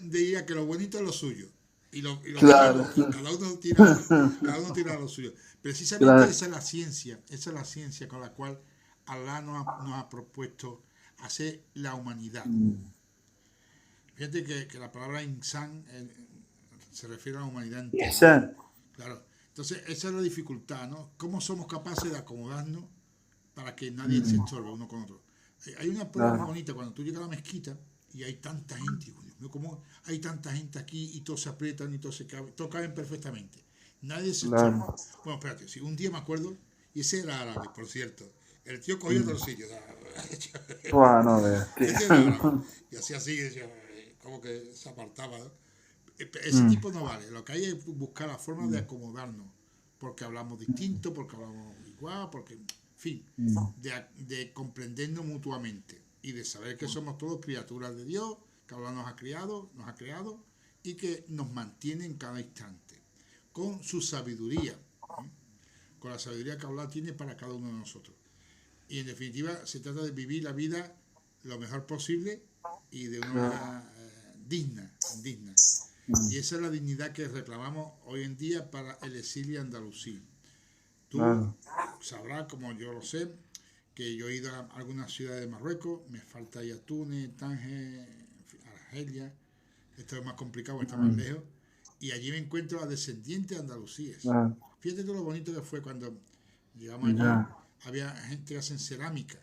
[SPEAKER 1] diría que lo bonito es lo suyo. Y lo malo,
[SPEAKER 2] Claro.
[SPEAKER 1] cada uno tira lo suyo. Precisamente
[SPEAKER 2] Claro.
[SPEAKER 1] esa es la ciencia con la cual Allah nos ha propuesto hacer la humanidad. Fíjate que la palabra insan se refiere a la humanidad entera, ¿no?
[SPEAKER 2] Esa.
[SPEAKER 1] Claro. Entonces, esa es la dificultad, ¿no? ¿Cómo somos capaces de acomodarnos para que nadie se estorbe uno con otro. Hay una prueba muy bonita cuando tú llegas a la mezquita y hay tanta gente, Dios mío, como hay tanta gente aquí y todos se aprietan y todos se caben, todos caben perfectamente. Nadie se estorba. Bueno, espérate, si un día me acuerdo, y ese era árabe, por cierto, el tío cogía todos los sitios.
[SPEAKER 2] Bueno,
[SPEAKER 1] Ese era árabe. Y hacía así, como que se apartaba, ¿no? Ese tipo no vale. Lo que hay es buscar la forma de acomodarnos. Porque hablamos distinto, porque hablamos igual, porque, en fin, de comprendernos mutuamente y de saber que somos todos criaturas de Dios, que Allah nos ha creado y que nos mantiene en cada instante. Con su sabiduría, con la sabiduría que Allah tiene para cada uno de nosotros. Y en definitiva, se trata de vivir la vida lo mejor posible y de una manera digna. Y esa es la dignidad que reclamamos hoy en día para el exilio andalusí. Tú sabrás, como yo lo sé, que yo he ido a algunas ciudades de Marruecos, me falta ir a Túnez, Tánger, Argelia, esto es más complicado, está más lejos, y allí me encuentro a descendientes andaluzíes. Fíjate tú lo bonito que fue cuando llegamos allí, había gente que hacen cerámica,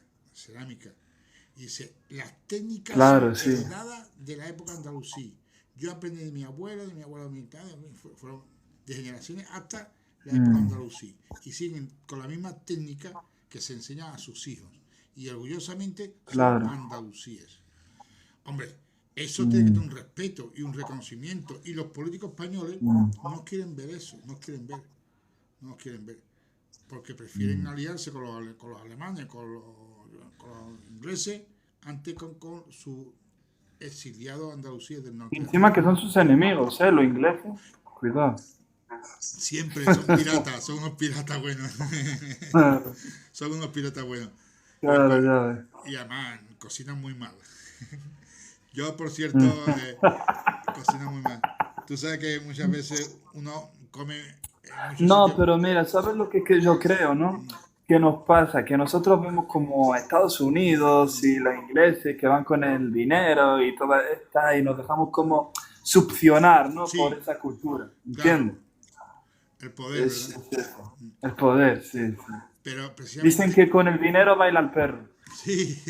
[SPEAKER 1] y dice, las técnicas son heredadas de la época andalusí. Yo aprendí de mi abuelo, de mi padre, fueron de generaciones hasta la época andalusí. Y siguen con la misma técnica que se enseña a sus hijos. Y orgullosamente son andalusíes. Hombre, eso tiene que tener un respeto y un reconocimiento. Y los políticos españoles no quieren ver eso, no quieren ver. Porque prefieren aliarse con los alemanes, con los ingleses, antes con su exiliados andalusíes del norte.
[SPEAKER 2] Encima que son sus enemigos, los ingleses. Cuidado.
[SPEAKER 1] Siempre son piratas, son unos piratas buenos. Son unos piratas buenos.
[SPEAKER 2] Claro.
[SPEAKER 1] Y además cocinan muy mal. Yo, por cierto, cocino muy mal. Tú sabes que muchas veces uno come...
[SPEAKER 2] No, pero mira, ¿sabes lo que yo creo, no? ¿Qué nos pasa? Que nosotros vemos como Estados Unidos y los ingleses que van con el dinero y toda esta, y nos dejamos como succionar, ¿no? Por esa cultura, ¿entiendes?
[SPEAKER 1] Claro. El poder,
[SPEAKER 2] ¿verdad? El poder, sí.
[SPEAKER 1] Pero precisamente...
[SPEAKER 2] Dicen que con el dinero baila el perro.
[SPEAKER 1] Sí.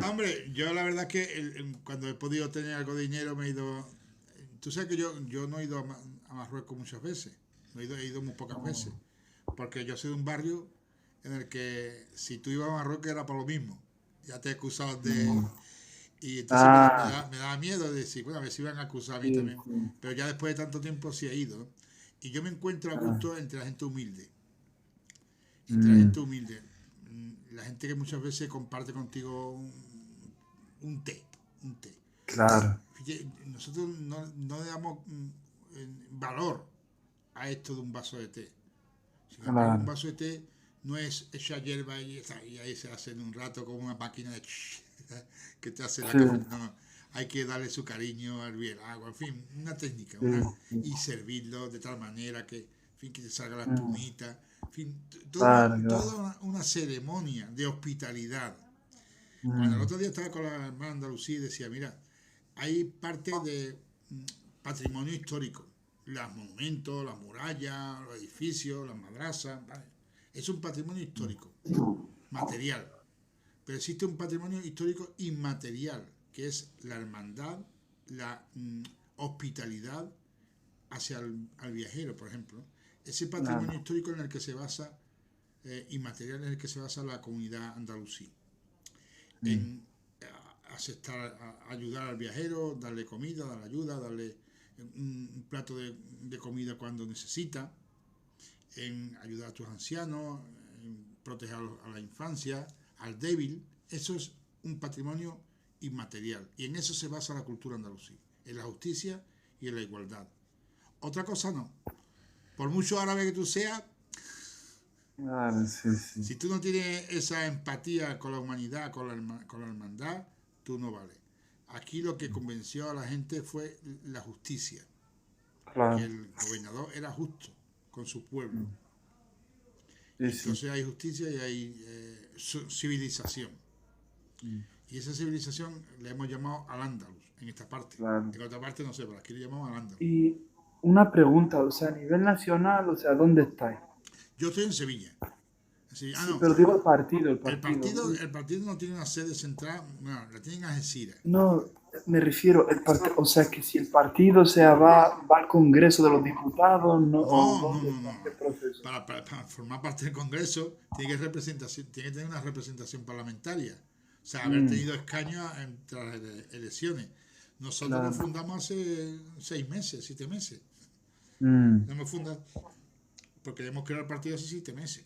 [SPEAKER 1] Hombre, yo la verdad que cuando he podido tener algo de dinero me he ido... Tú sabes que yo no he ido a Marruecos muchas veces. He ido muy pocas veces. Porque yo soy de un barrio en el que si tú ibas a Marruecos era por lo mismo. Ya te acusaban de... Y entonces me daba miedo de decir, bueno, a ver si iban a acusar a mí también. Pero ya después de tanto tiempo sí he ido. Y yo me encuentro a gusto entre la gente humilde. La gente que muchas veces comparte contigo un té.
[SPEAKER 2] Claro.
[SPEAKER 1] Nosotros no le damos valor a esto de un vaso de té. Un vaso de té no es echar hierba y ahí se hace en un rato con una máquina de que te hace la café. No, hay que darle su cariño, hervir el agua, en fin, una técnica. Y servirlo de tal manera que, en fin, que te salga la espumita. En fin, toda una ceremonia de hospitalidad. Cuando el otro día estaba con la hermana Andalucía y decía, mira, hay parte de patrimonio histórico. Los monumentos, las murallas, los edificios, las madrasas, ¿vale? Es un patrimonio histórico, material. Pero existe un patrimonio histórico inmaterial, que es la hermandad, la hospitalidad hacia el viajero, por ejemplo. Ese patrimonio histórico en el que se basa, inmaterial, en el que se basa la comunidad andalusí. En ayudar al viajero, darle comida, darle ayuda, darle un plato de comida cuando necesita, en ayudar a tus ancianos, en proteger a la infancia, al débil. Eso es un patrimonio inmaterial y en eso se basa la cultura andalusí, en la justicia y en la igualdad. Otra cosa no. Por mucho árabe que tú seas, si tú no tienes esa empatía con la humanidad, con la hermandad, tú no vales. Aquí lo que convenció a la gente fue la justicia. Que el gobernador era justo con su pueblo. Entonces hay justicia y hay civilización. Y esa civilización le hemos llamado al-Ándalus en esta parte. En otra parte no sé, pero aquí le llamamos al-Ándalus.
[SPEAKER 2] Y una pregunta, o sea, a nivel nacional, o sea, ¿dónde estáis?
[SPEAKER 1] Yo estoy en Sevilla. Sí,
[SPEAKER 2] Sí,
[SPEAKER 1] no.
[SPEAKER 2] pero digo el partido.
[SPEAKER 1] El partido no tiene una sede central, no, la tiene en Algeciras.
[SPEAKER 2] No, me refiero, o sea, que si el partido va al Congreso de los Diputados, no, o
[SPEAKER 1] No, no,
[SPEAKER 2] dónde
[SPEAKER 1] no,
[SPEAKER 2] está
[SPEAKER 1] no.
[SPEAKER 2] qué proceso.
[SPEAKER 1] Para formar parte del Congreso tiene que tener una representación parlamentaria. O sea, haber
[SPEAKER 2] Mm,
[SPEAKER 1] tenido escaños entre las elecciones. Nosotros lo
[SPEAKER 2] claro.
[SPEAKER 1] fundamos hace 6 meses, 7 meses.
[SPEAKER 2] Mm,
[SPEAKER 1] Lo hemos fundado porque hemos creado el partido hace 7 meses.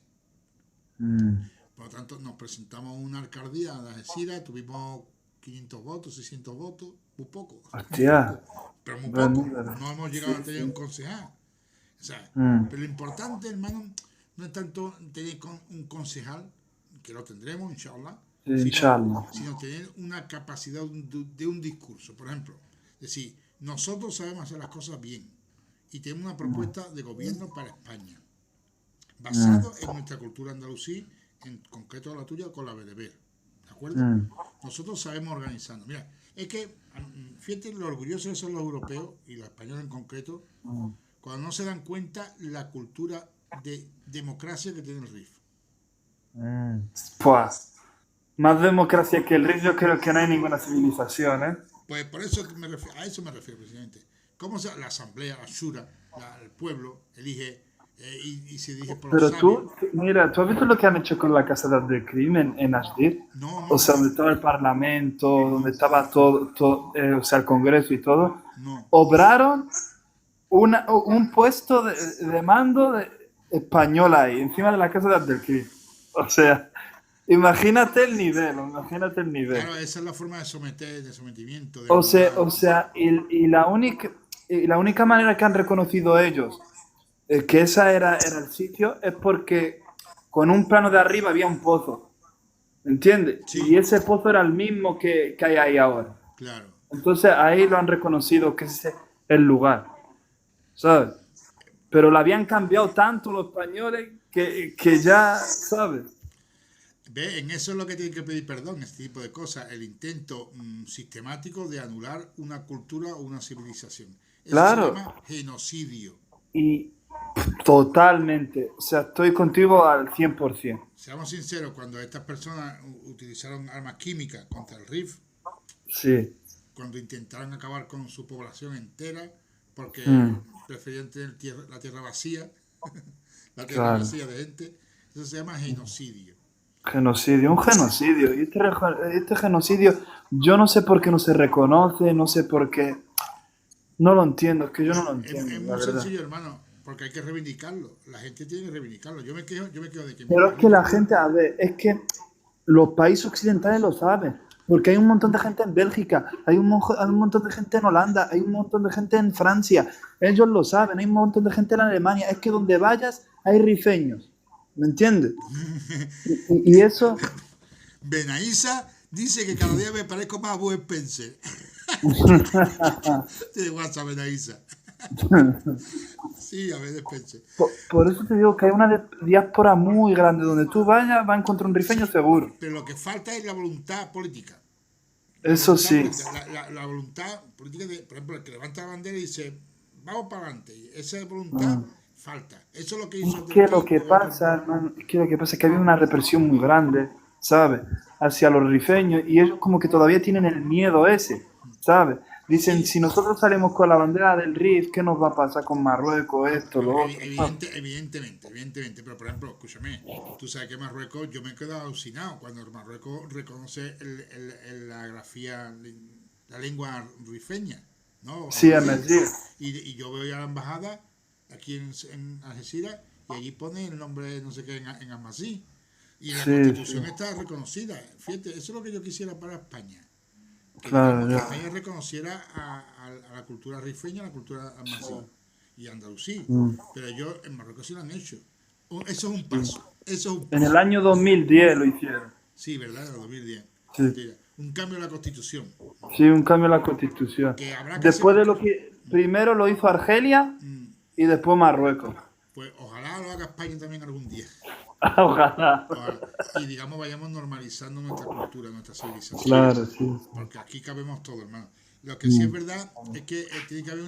[SPEAKER 2] mm.
[SPEAKER 1] Por lo tanto, nos presentamos a una alcaldía de Algeciras, tuvimos 500 votos, 600 votos, muy
[SPEAKER 2] Hostia,
[SPEAKER 1] poco, pero muy
[SPEAKER 2] bueno,
[SPEAKER 1] poco.
[SPEAKER 2] pero-
[SPEAKER 1] No hemos llegado
[SPEAKER 2] sí,
[SPEAKER 1] a tener un
[SPEAKER 2] sí.
[SPEAKER 1] concejal. O sea,
[SPEAKER 2] Mm,
[SPEAKER 1] pero lo importante, hermano, no es tanto tener un concejal, que lo tendremos, inshallah,
[SPEAKER 2] sí,
[SPEAKER 1] sino,
[SPEAKER 2] inshallah.
[SPEAKER 1] sino tener una capacidad de un discurso. Por ejemplo, decir, nosotros sabemos hacer las cosas bien y tenemos una
[SPEAKER 2] Mm,
[SPEAKER 1] propuesta de gobierno para España,
[SPEAKER 2] mm,
[SPEAKER 1] basado en nuestra cultura andalusí, en concreto la tuya con la bereber. ¿De acuerdo?
[SPEAKER 2] mm,
[SPEAKER 1] Nosotros sabemos organizarnos. Mira, es que, fíjate lo orgullosos que son los europeos y los españoles en concreto,
[SPEAKER 2] mm.
[SPEAKER 1] cuando no se dan cuenta la cultura de democracia que tiene el RIF.
[SPEAKER 2] Mm. Pues, más democracia que el RIF, yo creo que no hay ninguna civilización, ¿eh?
[SPEAKER 1] Pues por eso a eso me refiero, presidente. ¿Cómo la asamblea, la shura, el pueblo elige y se dirige por los
[SPEAKER 2] Pero
[SPEAKER 1] sabios?
[SPEAKER 2] mira, ¿tú has visto lo que han hecho con la Casa del Crimen en Asdir?
[SPEAKER 1] No,
[SPEAKER 2] O
[SPEAKER 1] no,
[SPEAKER 2] sea,
[SPEAKER 1] no,
[SPEAKER 2] donde estaba el Parlamento, donde
[SPEAKER 1] no,
[SPEAKER 2] estaba o sea, el Congreso y todo.
[SPEAKER 1] no.
[SPEAKER 2] Obraron un puesto de mando español ahí, encima de la Casa de Abdelkrim. O sea, imagínate el nivel.
[SPEAKER 1] Claro, esa es la forma de someter, de sometimiento, de
[SPEAKER 2] O
[SPEAKER 1] mandar.
[SPEAKER 2] sea, y la única manera que han reconocido ellos que esa era el sitio es porque con un plano de arriba había un pozo, ¿entiendes? Y
[SPEAKER 1] Sí,
[SPEAKER 2] ese pozo era el mismo que hay ahí ahora.
[SPEAKER 1] claro.
[SPEAKER 2] Entonces ahí lo han reconocido que ese es el lugar, ¿sabes? Pero lo habían cambiado tanto los españoles que ya, ¿sabes?
[SPEAKER 1] Ve, en eso es lo que tienen que pedir perdón, este tipo de cosas, el intento sistemático de anular una cultura o una civilización. Eso se
[SPEAKER 2] Claro,
[SPEAKER 1] llama genocidio.
[SPEAKER 2] y totalmente, o sea, estoy contigo al 100%.
[SPEAKER 1] Seamos sinceros, cuando estas personas utilizaron armas químicas contra el RIF,
[SPEAKER 2] Sí,
[SPEAKER 1] cuando intentaron acabar con su población entera, porque
[SPEAKER 2] mm,
[SPEAKER 1] preferían tener la tierra vacía, la tierra
[SPEAKER 2] claro.
[SPEAKER 1] vacía de gente, eso se llama genocidio.
[SPEAKER 2] Genocidio, un genocidio. Y este genocidio, yo no sé por qué no se reconoce, no sé por qué. No lo entiendo, es que yo no lo
[SPEAKER 1] Es
[SPEAKER 2] entiendo, la
[SPEAKER 1] muy
[SPEAKER 2] verdad.
[SPEAKER 1] sencillo, hermano, porque hay que reivindicarlo. La gente tiene que reivindicarlo. Yo me quedo de que mi
[SPEAKER 2] Pero es que
[SPEAKER 1] país,
[SPEAKER 2] la gente, a ver, es que los países occidentales lo saben. Porque hay un montón de gente en Bélgica, hay un montón de gente en Holanda, hay un montón de gente en Francia. Ellos lo saben, hay un montón de gente en Alemania. Es que donde vayas hay rifeños. ¿Me entiendes? Y eso,
[SPEAKER 1] Benaísa dice que cada día me parezco más a Bud Spencer. Tiene WhatsApp, Benaísa. Sí, a ver, Spencer.
[SPEAKER 2] por eso te digo que hay una diáspora muy grande. Donde tú vayas, va a encontrar un rifeño seguro.
[SPEAKER 1] Pero lo que falta es la voluntad política. La
[SPEAKER 2] Eso
[SPEAKER 1] voluntad
[SPEAKER 2] sí.
[SPEAKER 1] política, la voluntad política de, por ejemplo, el que levanta la bandera y dice, vamos para adelante. Esa voluntad
[SPEAKER 2] Mm.
[SPEAKER 1] falta. Eso es lo que
[SPEAKER 2] Es
[SPEAKER 1] hizo el del
[SPEAKER 2] que lo
[SPEAKER 1] King,
[SPEAKER 2] que
[SPEAKER 1] por ejemplo.
[SPEAKER 2] pasa, hermano, es que lo que pasa es que había una represión muy grande, ¿sabes? Hacia los rifeños y ellos como que todavía tienen el miedo ese, ¿sabes? Dicen,
[SPEAKER 1] Sí,
[SPEAKER 2] si nosotros salimos con la bandera del RIF, ¿qué nos va a pasar con Marruecos, esto,
[SPEAKER 1] pero
[SPEAKER 2] lo otro? ¿Sabes?
[SPEAKER 1] evidentemente, pero por ejemplo, escúchame, tú sabes que Marruecos, yo me he quedado alucinado cuando Marruecos reconoce la grafía, la lengua rifeña, ¿no?
[SPEAKER 2] Sí,
[SPEAKER 1] Almohadí.
[SPEAKER 2] MSG.
[SPEAKER 1] Y yo voy a la embajada aquí en Algeciras y allí pone el nombre, no sé qué, en Almasí. Y en la
[SPEAKER 2] Sí, sí,
[SPEAKER 1] Constitución está reconocida. Fíjate, eso es lo que yo quisiera para España. Que digamos
[SPEAKER 2] claro,
[SPEAKER 1] que
[SPEAKER 2] ya.
[SPEAKER 1] España reconociera a la cultura rifeña, a la cultura almasí y andalusí.
[SPEAKER 2] Mm,
[SPEAKER 1] Pero ellos en Marruecos sí lo han hecho. Eso es un
[SPEAKER 2] sí.
[SPEAKER 1] paso. Eso es un
[SPEAKER 2] En el
[SPEAKER 1] paso.
[SPEAKER 2] año 2010 lo hicieron.
[SPEAKER 1] Sí, ¿verdad? En el 2010.
[SPEAKER 2] Sí,
[SPEAKER 1] Mentira. Un cambio en la Constitución.
[SPEAKER 2] sí, un cambio en la Constitución.
[SPEAKER 1] Que habrá que hacer.
[SPEAKER 2] Después de lo que primero lo hizo Argelia
[SPEAKER 1] mm,
[SPEAKER 2] y después Marruecos.
[SPEAKER 1] Pues ojalá lo haga España también algún día.
[SPEAKER 2] Ojalá.
[SPEAKER 1] Ojalá. Y digamos, vayamos normalizando nuestra cultura, nuestra civilización.
[SPEAKER 2] Claro, sí.
[SPEAKER 1] Porque aquí cabemos todos, hermano. Lo que sí es
[SPEAKER 2] Mm,
[SPEAKER 1] verdad es que tiene que haber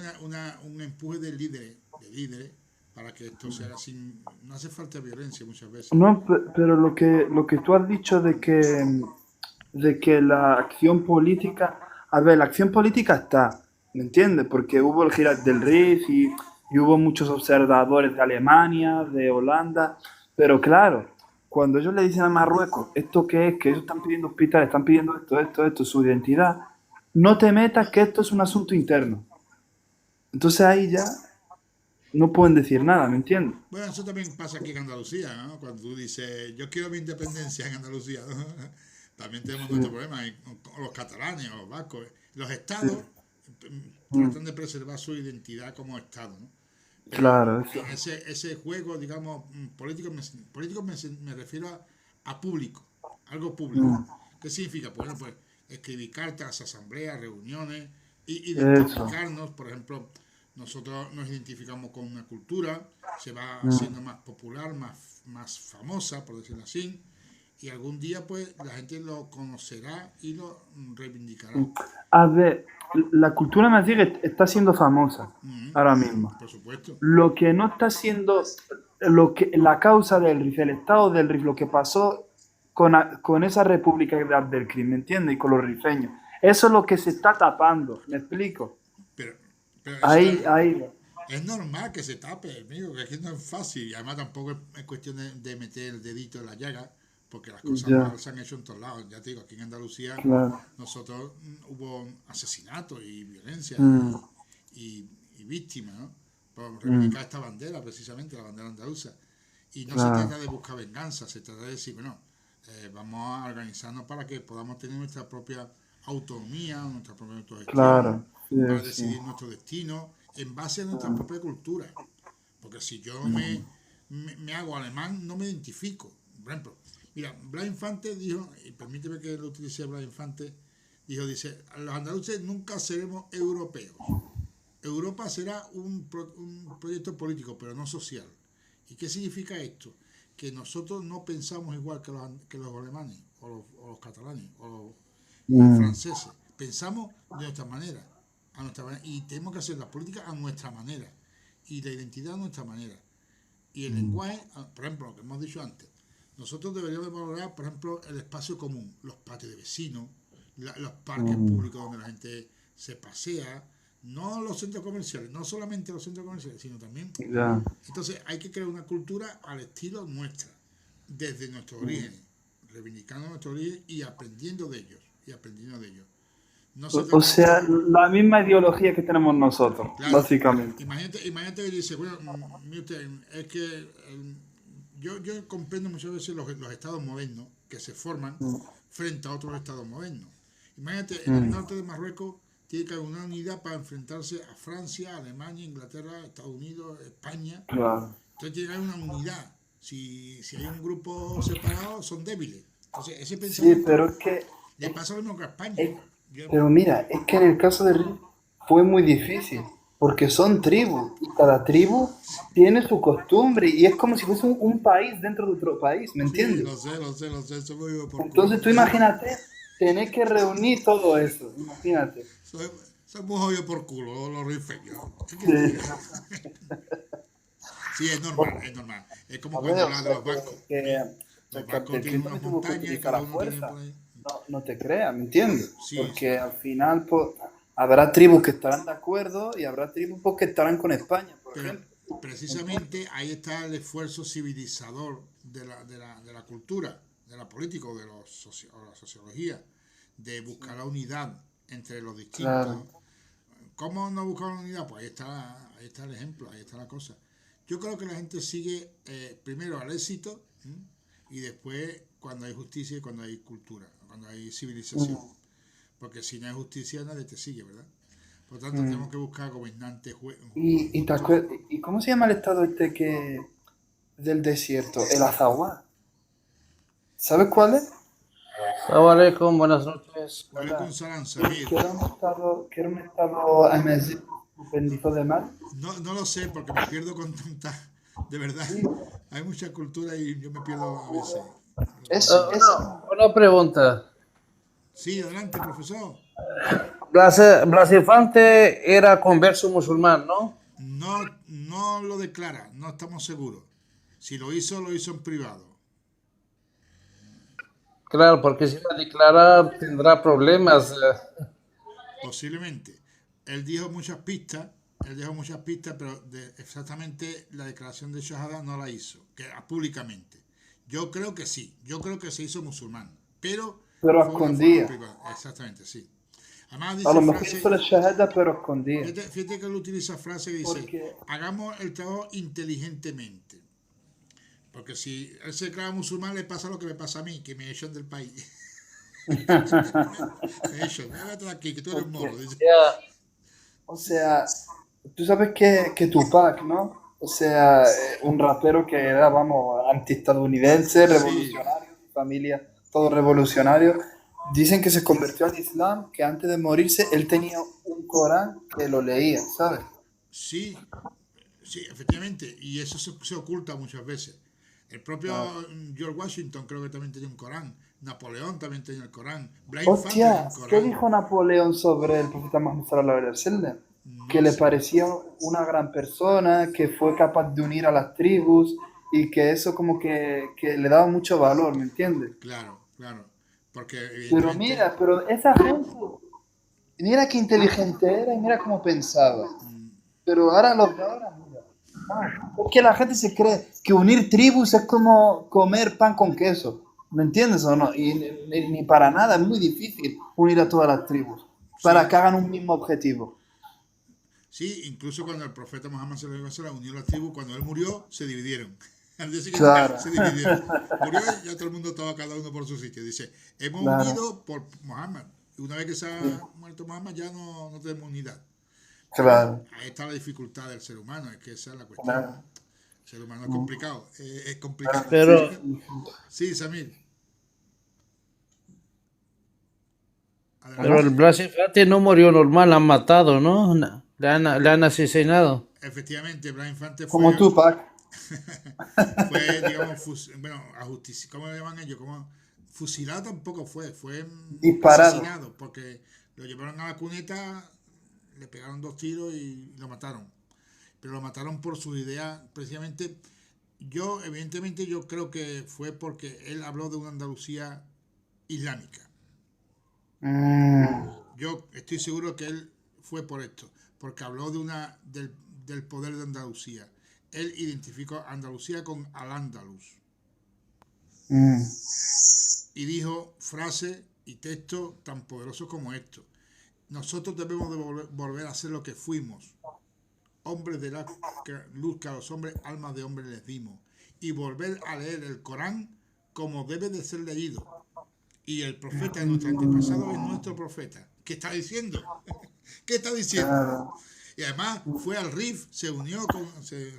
[SPEAKER 1] un empuje de líderes para que esto se haga sin... No hace falta violencia muchas veces.
[SPEAKER 2] No, pero lo que tú has dicho de que la acción política, a ver, la acción política está, ¿me entiendes? Porque hubo el Girac del Rif y hubo muchos observadores de Alemania, de Holanda, pero claro, cuando ellos le dicen a Marruecos, ¿esto qué es? Que ellos están pidiendo hospitales, están pidiendo esto, su identidad, no te metas que esto es un asunto interno. Entonces ahí ya no pueden decir nada, ¿me entiendes?
[SPEAKER 1] Bueno, eso también pasa aquí en Andalucía, ¿no? Cuando tú dices, yo quiero mi independencia en Andalucía, ¿no? También tenemos nuestro problema con los catalanes o los vascos. Los estados tratan de preservar su identidad como estado, ¿no? Pero
[SPEAKER 2] Claro, eso.
[SPEAKER 1] ese juego, digamos, político me refiero a público, algo público. ¿Qué significa? Pues, bueno, pues escribir cartas, asambleas, reuniones, y
[SPEAKER 2] Eso.
[SPEAKER 1] identificarnos. Por ejemplo, nosotros nos identificamos con una cultura, se va haciendo más popular, más famosa, por decirlo así, y algún día pues la gente lo conocerá y lo reivindicará.
[SPEAKER 2] A ver, la cultura nazigue está siendo famosa ahora mismo.
[SPEAKER 1] Por supuesto.
[SPEAKER 2] Lo que no está siendo, la causa del RIF, el estado del RIF, lo que pasó con esa república de Abdelkrim, ¿me entiendes? Y con los rifeños. Eso es lo que se está tapando, ¿me explico?
[SPEAKER 1] Pero, pero
[SPEAKER 2] Ahí.
[SPEAKER 1] es normal que se tape, amigo, que aquí no es fácil. Y además tampoco es cuestión de meter el dedito en la llaga, porque las cosas
[SPEAKER 2] Ya,
[SPEAKER 1] malas se han hecho en todos lados. Ya te digo, aquí en Andalucía
[SPEAKER 2] claro.
[SPEAKER 1] nosotros hubo asesinatos y violencia
[SPEAKER 2] Mm,
[SPEAKER 1] y víctimas, ¿no? Por reivindicar esta bandera, precisamente, la bandera andaluza. Y no se
[SPEAKER 2] claro,
[SPEAKER 1] trata de buscar venganza, se trata de decir, bueno, vamos a organizarnos para que podamos tener nuestra propia autonomía, nuestra propia autogestión,
[SPEAKER 2] claro. Sí,
[SPEAKER 1] para
[SPEAKER 2] sí.
[SPEAKER 1] decidir nuestro destino en base a nuestra propia cultura. Porque si yo me hago alemán, no me identifico. Por ejemplo, mira, Blas Infante dijo, y permíteme que lo utilice Blas Infante, dice, los andaluces nunca seremos europeos. Europa será un proyecto político, pero no social. ¿Y qué significa esto? Que nosotros no pensamos igual que los alemanes, o los catalanes, o los
[SPEAKER 2] Mm,
[SPEAKER 1] franceses. Pensamos de nuestra manera, y tenemos que hacer la política a nuestra manera, y la identidad a nuestra manera. Y el lenguaje, por ejemplo, lo que hemos dicho antes, nosotros deberíamos valorar, por ejemplo, el espacio común, los patios de vecinos, los parques públicos donde la gente se pasea, no los centros comerciales, no solamente los centros comerciales, sino también.
[SPEAKER 2] ya.
[SPEAKER 1] Entonces hay que crear una cultura al estilo nuestra, desde nuestro origen, reivindicando nuestro origen y aprendiendo de ellos, No se
[SPEAKER 2] O
[SPEAKER 1] trata de...
[SPEAKER 2] sea, la misma ideología que tenemos nosotros,
[SPEAKER 1] Claro,
[SPEAKER 2] básicamente.
[SPEAKER 1] imagínate que dice, bueno, mire usted, es que yo comprendo muchas veces los estados modernos que se forman frente a otros estados modernos. Imagínate, en el norte de Marruecos tiene que haber una unidad para enfrentarse a Francia, Alemania, Inglaterra, Estados Unidos, España.
[SPEAKER 2] Claro.
[SPEAKER 1] Entonces tiene que haber una unidad. Si hay un grupo separado, son débiles. Entonces ese
[SPEAKER 2] Sí,
[SPEAKER 1] pensamiento
[SPEAKER 2] pero es que,
[SPEAKER 1] le pasa lo mismo que a España.
[SPEAKER 2] es- pero mira, es que en el caso de Riff fue muy difícil, porque son tribus, y cada tribu tiene su costumbre, y es como si fuese un país dentro de otro país, ¿me
[SPEAKER 1] Sí,
[SPEAKER 2] entiendes?
[SPEAKER 1] lo sé, soy muy vivo por culo.
[SPEAKER 2] Entonces tú imagínate, tener que reunir todo eso, imagínate.
[SPEAKER 1] Soy muy jodido por culo, los rifeños. ¿Qué
[SPEAKER 2] Sí.
[SPEAKER 1] quieres que diga? Sí, es normal, es normal. Es como
[SPEAKER 2] A
[SPEAKER 1] cuando
[SPEAKER 2] ver,
[SPEAKER 1] hablas de los vascos. Los vascos
[SPEAKER 2] el
[SPEAKER 1] tienen
[SPEAKER 2] Cristo
[SPEAKER 1] unas
[SPEAKER 2] me tuvo que
[SPEAKER 1] montañas y
[SPEAKER 2] utilizar
[SPEAKER 1] cada
[SPEAKER 2] la
[SPEAKER 1] uno tiene
[SPEAKER 2] fuerza.
[SPEAKER 1] por ahí.
[SPEAKER 2] No te creas, ¿me entiendes?
[SPEAKER 1] Sí,
[SPEAKER 2] Porque al final pues, habrá tribus que estarán de acuerdo y habrá tribus pues, que estarán con España, por
[SPEAKER 1] pero
[SPEAKER 2] ejemplo.
[SPEAKER 1] precisamente ahí está el esfuerzo civilizador de la cultura, de la política o de o la sociología, de buscar la unidad entre los distintos.
[SPEAKER 2] Claro.
[SPEAKER 1] ¿Cómo no buscar la unidad? Pues ahí está el ejemplo, ahí está la cosa. Yo creo que la gente sigue primero al éxito y después cuando hay justicia y cuando hay cultura, cuando hay civilización. Porque si no hay justicia nadie te sigue, ¿verdad? Por lo tanto, tenemos que buscar gobernantes justos.
[SPEAKER 2] ¿Y cómo se llama el estado del desierto? El Azawad. ¿Sabes cuál es?
[SPEAKER 3] Assalamu alaikum, buenas noches.
[SPEAKER 1] Alaikum salam, Samir.
[SPEAKER 2] Que era un estado bendito de mar.
[SPEAKER 1] No lo sé porque me pierdo con tanta... De verdad, hay mucha cultura y yo me pierdo a veces.
[SPEAKER 3] Una pregunta.
[SPEAKER 1] Sí, adelante, profesor.
[SPEAKER 3] Blas Infante era converso musulmán, ¿no?
[SPEAKER 1] No lo declara, no estamos seguros. Si lo hizo en privado.
[SPEAKER 4] Claro, porque si va a declarar tendrá problemas.
[SPEAKER 1] Posiblemente. Él dejó muchas pistas, pero exactamente la declaración de Shahada no la hizo, públicamente. Yo creo que sí, yo creo que se hizo musulmán, pero
[SPEAKER 2] Pero
[SPEAKER 1] fue de una forma
[SPEAKER 2] escondía.
[SPEAKER 1] privada, exactamente, sí. Además
[SPEAKER 2] A lo
[SPEAKER 1] dice
[SPEAKER 2] mejor hizo la
[SPEAKER 1] frase,
[SPEAKER 2] shahada, pero escondía.
[SPEAKER 1] fíjate que él utiliza frase que dice,
[SPEAKER 2] Porque,
[SPEAKER 1] hagamos el trabajo inteligentemente. Porque si él se declara musulmán, le pasa lo que me pasa a mí, que me echan del país. Me echan, vete de aquí, que tú eres moro.
[SPEAKER 2] porque,
[SPEAKER 1] Dice.
[SPEAKER 4] Ya,
[SPEAKER 2] o sea, tú sabes que Tupac, ¿no? O sea, un rapero que era, vamos, antiestadounidense,
[SPEAKER 1] Sí,
[SPEAKER 2] revolucionario, su familia, todo revolucionario. Dicen que se convirtió al Islam, que antes de morirse él tenía un Corán que lo leía, ¿sabes?
[SPEAKER 1] sí, sí, efectivamente. Y eso se oculta muchas veces. El propio
[SPEAKER 2] Ah.
[SPEAKER 1] George Washington creo que también tenía un Corán. Napoleón también tenía el Corán. Blas Infante tenía
[SPEAKER 2] Hostia,
[SPEAKER 1] un
[SPEAKER 2] ¿qué
[SPEAKER 1] Corán.
[SPEAKER 2] dijo Napoleón sobre el profeta Muhammad sallallahu alaihi wasallam? Que
[SPEAKER 1] No
[SPEAKER 2] le
[SPEAKER 1] sé.
[SPEAKER 2] parecía una gran persona, que fue capaz de unir a las tribus y que eso como que le daba mucho valor, ¿me entiendes?
[SPEAKER 1] Claro, claro. Porque
[SPEAKER 2] Pero
[SPEAKER 1] evidentemente,
[SPEAKER 2] mira, pero esa gente, mira qué inteligente era y mira cómo pensaba.
[SPEAKER 1] mm,
[SPEAKER 2] Pero ahora los de ahora, mira. Es que la gente se cree que unir tribus es como comer pan con queso. ¿Me entiendes o no? Y ni para nada, es muy difícil unir a todas las tribus para que
[SPEAKER 1] sí,
[SPEAKER 2] hagan un mismo objetivo.
[SPEAKER 1] sí, incluso cuando el profeta Muhammad sallallahu alaihi wasallam unió las tribus, cuando él murió, se dividieron. Al día siguiente
[SPEAKER 2] Claro,
[SPEAKER 1] se dividieron. Murió y ya todo el mundo estaba cada uno por su sitio. Dice, hemos
[SPEAKER 2] claro,
[SPEAKER 1] unido por Muhammad. Y una vez que se
[SPEAKER 2] sí,
[SPEAKER 1] ha muerto Muhammad ya no tenemos unidad. Pero bueno,
[SPEAKER 2] claro,
[SPEAKER 1] ahí está la dificultad del ser humano, es que esa es la cuestión.
[SPEAKER 2] claro.
[SPEAKER 1] El ser humano es
[SPEAKER 2] Mm,
[SPEAKER 1] complicado, es
[SPEAKER 2] claro,
[SPEAKER 1] complicado.
[SPEAKER 2] sí,
[SPEAKER 4] pero,
[SPEAKER 2] sí, sí.
[SPEAKER 1] Sí, Samir,
[SPEAKER 4] pero
[SPEAKER 1] adelante.
[SPEAKER 4] el Blas Infante no murió normal, han matado, ¿no? Le han asesinado.
[SPEAKER 1] Efectivamente, Blas Infante
[SPEAKER 2] Como
[SPEAKER 1] fue,
[SPEAKER 2] Tupac,
[SPEAKER 1] fue digamos, bueno, ¿cómo le llaman ellos? Como fusilado tampoco fue
[SPEAKER 2] disparado.
[SPEAKER 1] asesinado, porque lo llevaron a la cuneta, le pegaron 2 tiros y lo mataron. Pero lo mataron por sus ideas, precisamente. Evidentemente, yo creo que fue porque él habló de una Andalucía islámica.
[SPEAKER 2] Mm,
[SPEAKER 1] Yo estoy seguro que él fue por esto, porque habló del poder de Andalucía. Él identificó a Andalucía con Al-Ándalus
[SPEAKER 2] mm.
[SPEAKER 1] y dijo frases y textos tan poderosos como estos. Nosotros debemos de volver a ser lo que fuimos, hombres de la luz que a los hombres, almas de hombres les dimos, y volver a leer el Corán como debe de ser leído. Y el profeta de nuestro antepasado es nuestro profeta. ¿Qué está diciendo? ¿Qué está diciendo?
[SPEAKER 2] Claro.
[SPEAKER 1] Y además fue al RIF, se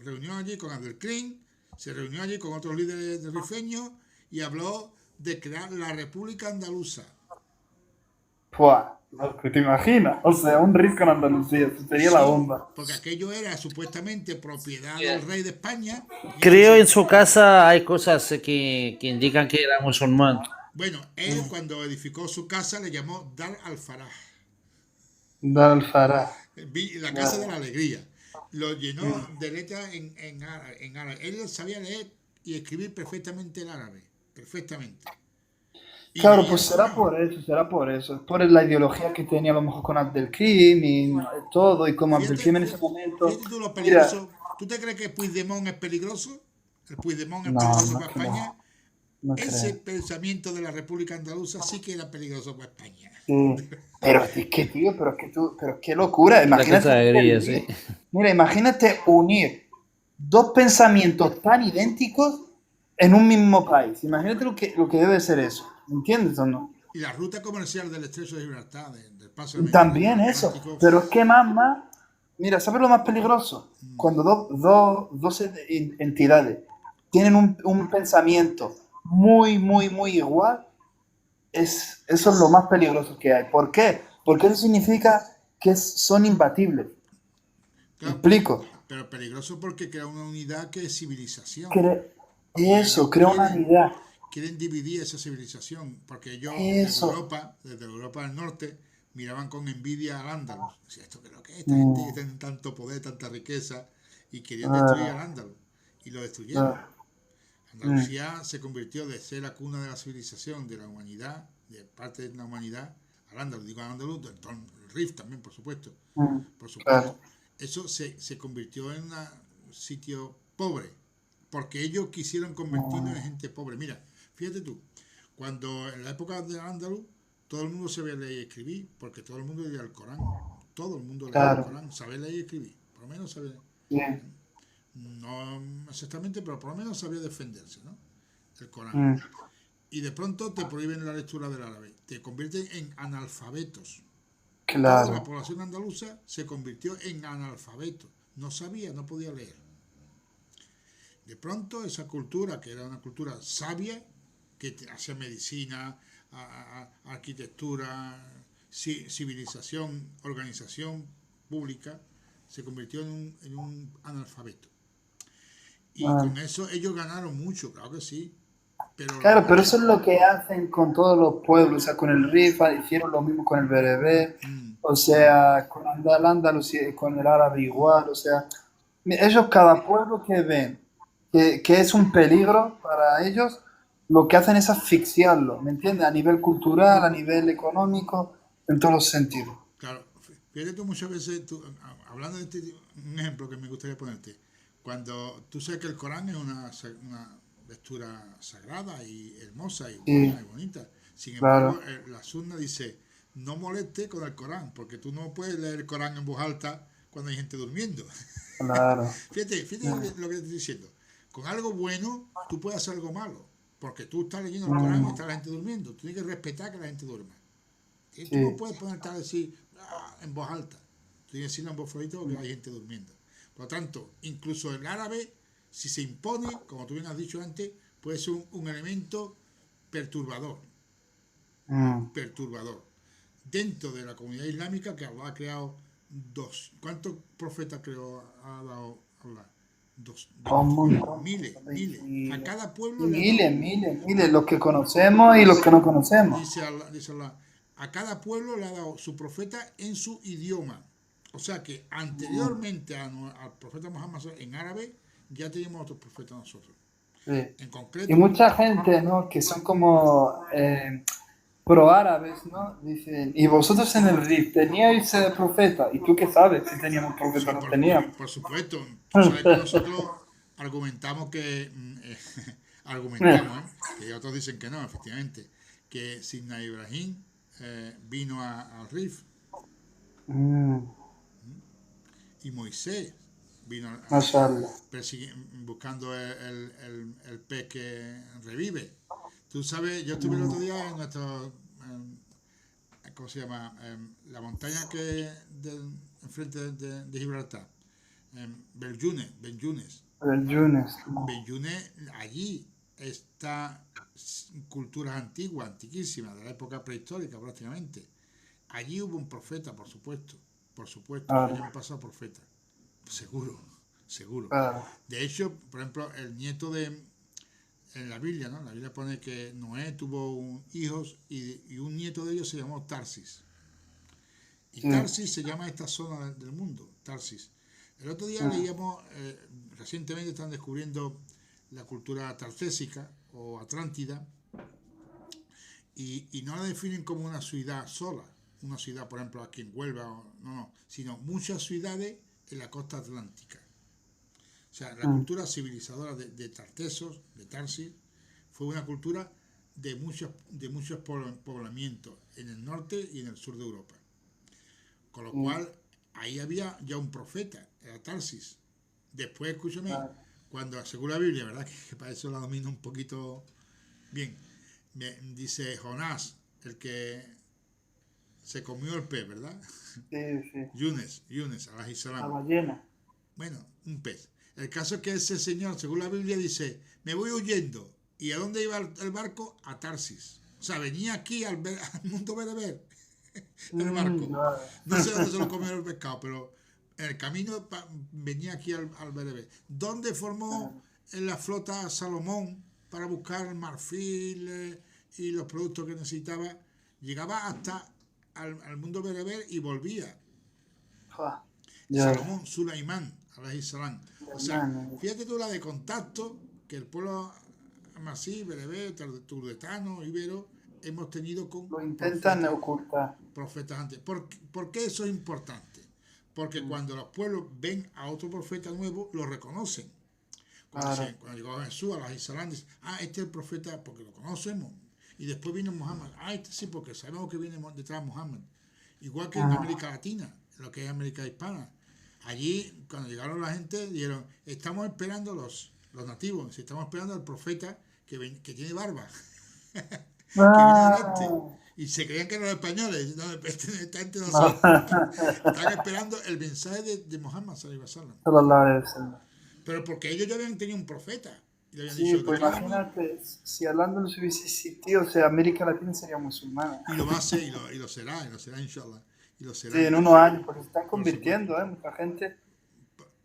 [SPEAKER 1] reunió allí con Abdelkrim, se reunió allí con otros líderes de rifeños y habló de crear la República Andaluza.
[SPEAKER 2] Pua, lo que te imaginas. O sea, un rico en Andalucía, eso sería la
[SPEAKER 1] Sí,
[SPEAKER 2] bomba.
[SPEAKER 1] porque aquello era supuestamente propiedad del rey de España y él
[SPEAKER 4] Creo
[SPEAKER 1] dice,
[SPEAKER 4] en su casa hay cosas que indican que era musulmán.
[SPEAKER 1] bueno, él cuando edificó su casa le llamó Dar al-Faraj,
[SPEAKER 2] Dar al Farah.
[SPEAKER 1] la casa de
[SPEAKER 2] Claro.
[SPEAKER 1] la alegría. Lo llenó de letras en árabe. Él sabía leer y escribir perfectamente el árabe, perfectamente. Y
[SPEAKER 2] Claro,
[SPEAKER 1] leía
[SPEAKER 2] pues
[SPEAKER 1] el Corán.
[SPEAKER 2] será por eso. Es por la ideología que tenía a lo mejor con Abdelkrim y todo, y como
[SPEAKER 1] Fíjate,
[SPEAKER 2] Abdelkrim en ese
[SPEAKER 1] fíjate,
[SPEAKER 2] momento.
[SPEAKER 1] fíjate tú lo
[SPEAKER 2] Mira,
[SPEAKER 1] peligroso. ¿Tú te crees que Puigdemont es peligroso? ¿El Puigdemont es
[SPEAKER 2] no,
[SPEAKER 1] peligroso
[SPEAKER 2] no
[SPEAKER 1] para
[SPEAKER 2] creo,
[SPEAKER 1] España?
[SPEAKER 2] no
[SPEAKER 1] Ese
[SPEAKER 2] creo.
[SPEAKER 1] pensamiento de la República Andaluza sí que era peligroso para España.
[SPEAKER 2] Sí. Pero es que, tío, pero qué locura.
[SPEAKER 4] La
[SPEAKER 2] Imagínate
[SPEAKER 4] cosa alegría, sí.
[SPEAKER 2] unir. Mira, imagínate unir dos pensamientos tan idénticos en un mismo país. Imagínate lo que debe ser eso. ¿Me entiendes o no?
[SPEAKER 1] Y la ruta comercial del Estrecho de Gibraltar, del paso del
[SPEAKER 2] También eso.
[SPEAKER 1] Atlántico,
[SPEAKER 2] Pero es que más. Mira, ¿sabes lo más peligroso? Cuando dos entidades tienen un pensamiento muy igual, eso es lo más peligroso que hay. ¿Por qué? Porque eso significa que son imbatibles. ¿Me
[SPEAKER 1] claro,
[SPEAKER 2] explico?
[SPEAKER 1] pero peligroso porque crea una unidad que es civilización.
[SPEAKER 2] Cre-
[SPEAKER 1] Y
[SPEAKER 2] Eso,
[SPEAKER 1] ellos
[SPEAKER 2] crea una unidad.
[SPEAKER 1] quieren dividir esa civilización, porque ellos
[SPEAKER 2] Eso.
[SPEAKER 1] Desde Europa del Norte, miraban con envidia al Andalus. Decía, ¿esto qué es lo que es? Esta gente tiene tanto poder, tanta riqueza, y querían destruir al Andalus. Y lo destruyeron. Andalucía se convirtió de ser la cuna de la civilización, de la humanidad, de parte de la humanidad, al Andalus. Digo al Andalus, el Rif también, por supuesto. Por supuesto. Eso se convirtió en un sitio pobre, porque ellos quisieron convertirnos en gente pobre. Mira, fíjate tú, cuando en la época del Andalus, todo el mundo sabía leer y escribir, porque todo el mundo leía el Corán. Todo el mundo leía el Corán, sabía leer y escribir. Por lo menos sabía. No exactamente, pero por lo menos sabía defenderse, ¿no? El Corán. Y de pronto te prohíben la lectura del árabe. Te convierten en analfabetos. Toda la población andaluza se convirtió en analfabetos. No sabía, no podía leer. De pronto esa cultura, que era una cultura sabia, que hacía medicina, arquitectura, civilización, organización pública, se convirtió en un analfabeto. Y con eso ellos ganaron mucho, claro que sí.
[SPEAKER 2] Pero eso es lo que hacen con todos los pueblos. O sea, con el Rif hicieron lo mismo con el berebé. O sea, con el Andalus y con el árabe igual. O sea, ellos, cada pueblo que ven que es un peligro para ellos, lo que hacen es asfixiarlo, ¿me entiendes? A nivel cultural, a nivel económico, en todos los sentidos.
[SPEAKER 1] Claro, fíjate tú muchas veces, hablando de un ejemplo que me gustaría ponerte, cuando tú sabes que el Corán es una lectura sagrada y hermosa y buena y bonita, sin embargo, la Sunna dice, no moleste con el Corán, porque tú no puedes leer el Corán en voz alta cuando hay gente durmiendo.
[SPEAKER 2] Claro.
[SPEAKER 1] Fíjate lo que te estoy diciendo. Con algo bueno, tú puedes hacer algo malo, porque tú estás leyendo el Corán y está la gente durmiendo. Tú tienes que respetar que la gente duerma. Y tú no puedes ponerte a decir en voz alta. Tú tienes que decirlo en voz flojita porque hay gente durmiendo. Por lo tanto, incluso el árabe, si se impone, como tú bien has dicho antes, puede ser un elemento perturbador. Perturbador. Dentro de la comunidad islámica, que Allah ha creado ¿cuántos profetas ha dado Allah? Miles. A cada pueblo le ha dado.
[SPEAKER 2] Miles, los que conocemos y los que no conocemos.
[SPEAKER 1] Dice Allah, a cada pueblo le ha dado su profeta en su idioma. O sea que anteriormente al profeta Muhammad en árabe, ya teníamos otros profetas nosotros. En concreto.
[SPEAKER 2] Y mucha gente, ¿no? Que son como pro-árabes, ¿no? Dicen, y vosotros en el RIF teníais profeta. ¿Y tú qué sabes si teníamos profeta o no teníamos?
[SPEAKER 1] Por supuesto. Tú sabes que nosotros argumentamos que... que otros dicen que no, efectivamente. Que Sidna Ibrahim vino al RIF. Y Moisés vino buscando el pez que revive. Tú sabes, yo estuve el otro día en nuestro, ¿cómo se llama? La montaña que enfrente de Gibraltar, Benyunes. Allí está culturas antiguas, antiquísimas, de la época prehistórica prácticamente. Allí hubo un profeta, por supuesto, allí han pasado profetas, seguro. De hecho, por ejemplo, el nieto en la Biblia, ¿no? La Biblia pone que Noé tuvo hijos y un nieto de ellos se llamó Tarsis. Y Tarsis se llama esta zona del mundo, Tarsis. El otro día leíamos, recientemente están descubriendo la cultura tartésica o atlántida y no la definen como una ciudad sola, una ciudad, por ejemplo, aquí en Huelva, sino muchas ciudades en la costa atlántica. O sea, la cultura civilizadora de Tartesos, de Tarsis, fue una cultura de muchos poblamientos en el norte y en el sur de Europa. Con lo cual, ahí había ya un profeta, era Tarsis. Después, escúchame, cuando según la Biblia, ¿verdad? Que para eso la domino un poquito bien, dice Jonás, el que se comió el pez, ¿verdad?
[SPEAKER 2] Sí.
[SPEAKER 1] Yunes, alayhi salam.
[SPEAKER 2] La ballena.
[SPEAKER 1] Bueno, un pez. El caso es que ese señor, según la Biblia, dice, me voy huyendo. ¿Y a dónde iba el barco? A Tarsis. O sea, venía aquí al mundo bereber el barco. No sé dónde se lo comió el pescado, pero en el camino venía aquí al bereber. ¿Dónde formó la flota Salomón para buscar el marfil y los productos que necesitaba? Llegaba al mundo bereber y volvía.
[SPEAKER 2] Fua, ya,
[SPEAKER 1] Salomón, Sulaimán, alayhi salam. O sea,
[SPEAKER 2] hermano,
[SPEAKER 1] fíjate tú la de contacto que el pueblo amasí, bereber, turdetano, ibero, hemos tenido con
[SPEAKER 2] lo intentan
[SPEAKER 1] profetas,
[SPEAKER 2] ocultar.
[SPEAKER 1] profetas antes. ¿Por qué eso es importante? Porque cuando los pueblos ven a otro profeta nuevo, lo reconocen.
[SPEAKER 2] Claro.
[SPEAKER 1] Cuando llegó Jesús a las Islam, dice, este es el profeta porque lo conocemos. Y después vino Muhammad. Este sí, porque sabemos que viene detrás de Muhammad. Igual que en
[SPEAKER 2] Ah,
[SPEAKER 1] América Latina, en lo que es América Hispana. Allí, cuando llegaron la gente, dijeron, estamos esperando los nativos, si estamos esperando al profeta que tiene barba, que viene del este.
[SPEAKER 2] ah,
[SPEAKER 1] Y se creían que eran los españoles. No, esta gente no
[SPEAKER 2] no.
[SPEAKER 1] sabe. Están esperando el mensaje de Muhammad, sallallahu alaihi wasallam.
[SPEAKER 2] Sallallahu alaihi wasallam.
[SPEAKER 1] Pero porque ellos ya habían tenido un profeta. Y le habían
[SPEAKER 2] Sí,
[SPEAKER 1] dicho,
[SPEAKER 2] pues
[SPEAKER 1] declárame.
[SPEAKER 2] imagínate, si Al-Ándalus hubiese existido, o sea, América Latina sería musulmana.
[SPEAKER 1] Y lo va a hacer, y lo será, inshallah. Y lo
[SPEAKER 2] Sí,
[SPEAKER 1] será,
[SPEAKER 2] en unos años, porque se están
[SPEAKER 1] por supuesto.
[SPEAKER 2] convirtiendo, mucha gente.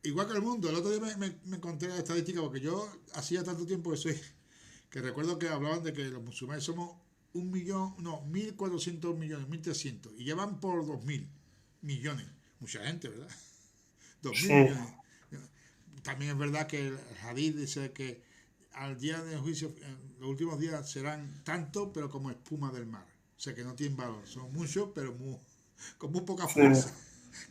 [SPEAKER 1] Igual que el mundo. El otro día me encontré la estadística, porque yo hacía tanto tiempo que recuerdo que hablaban de que los musulmanes somos 1.400 millones, 1.300. Y ya van por 2.000 millones. Mucha gente, ¿verdad? 2.000
[SPEAKER 2] Sí,
[SPEAKER 1] millones. También es verdad que el hadith dice que al día del juicio, en los últimos días serán tanto, pero como espuma del mar. O sea que no tienen valor. Son muchos, pero con muy poca
[SPEAKER 2] sí,
[SPEAKER 1] fuerza.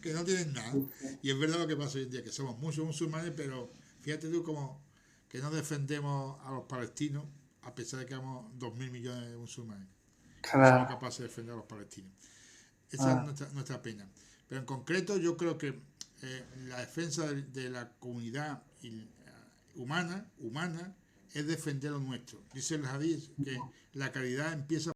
[SPEAKER 1] Que no tienen nada.
[SPEAKER 2] sí, sí.
[SPEAKER 1] Y es verdad lo que pasa hoy en día, que somos muchos musulmanes, pero fíjate tú como que no defendemos a los palestinos, a pesar de que somos 2.000 millones de musulmanes. No somos
[SPEAKER 2] Claro.
[SPEAKER 1] capaces de defender a los palestinos. Esa es
[SPEAKER 2] Ah,
[SPEAKER 1] nuestra pena. Pero en concreto yo creo que la defensa de la comunidad humana es defender lo nuestro. Dice el hadith que la caridad empieza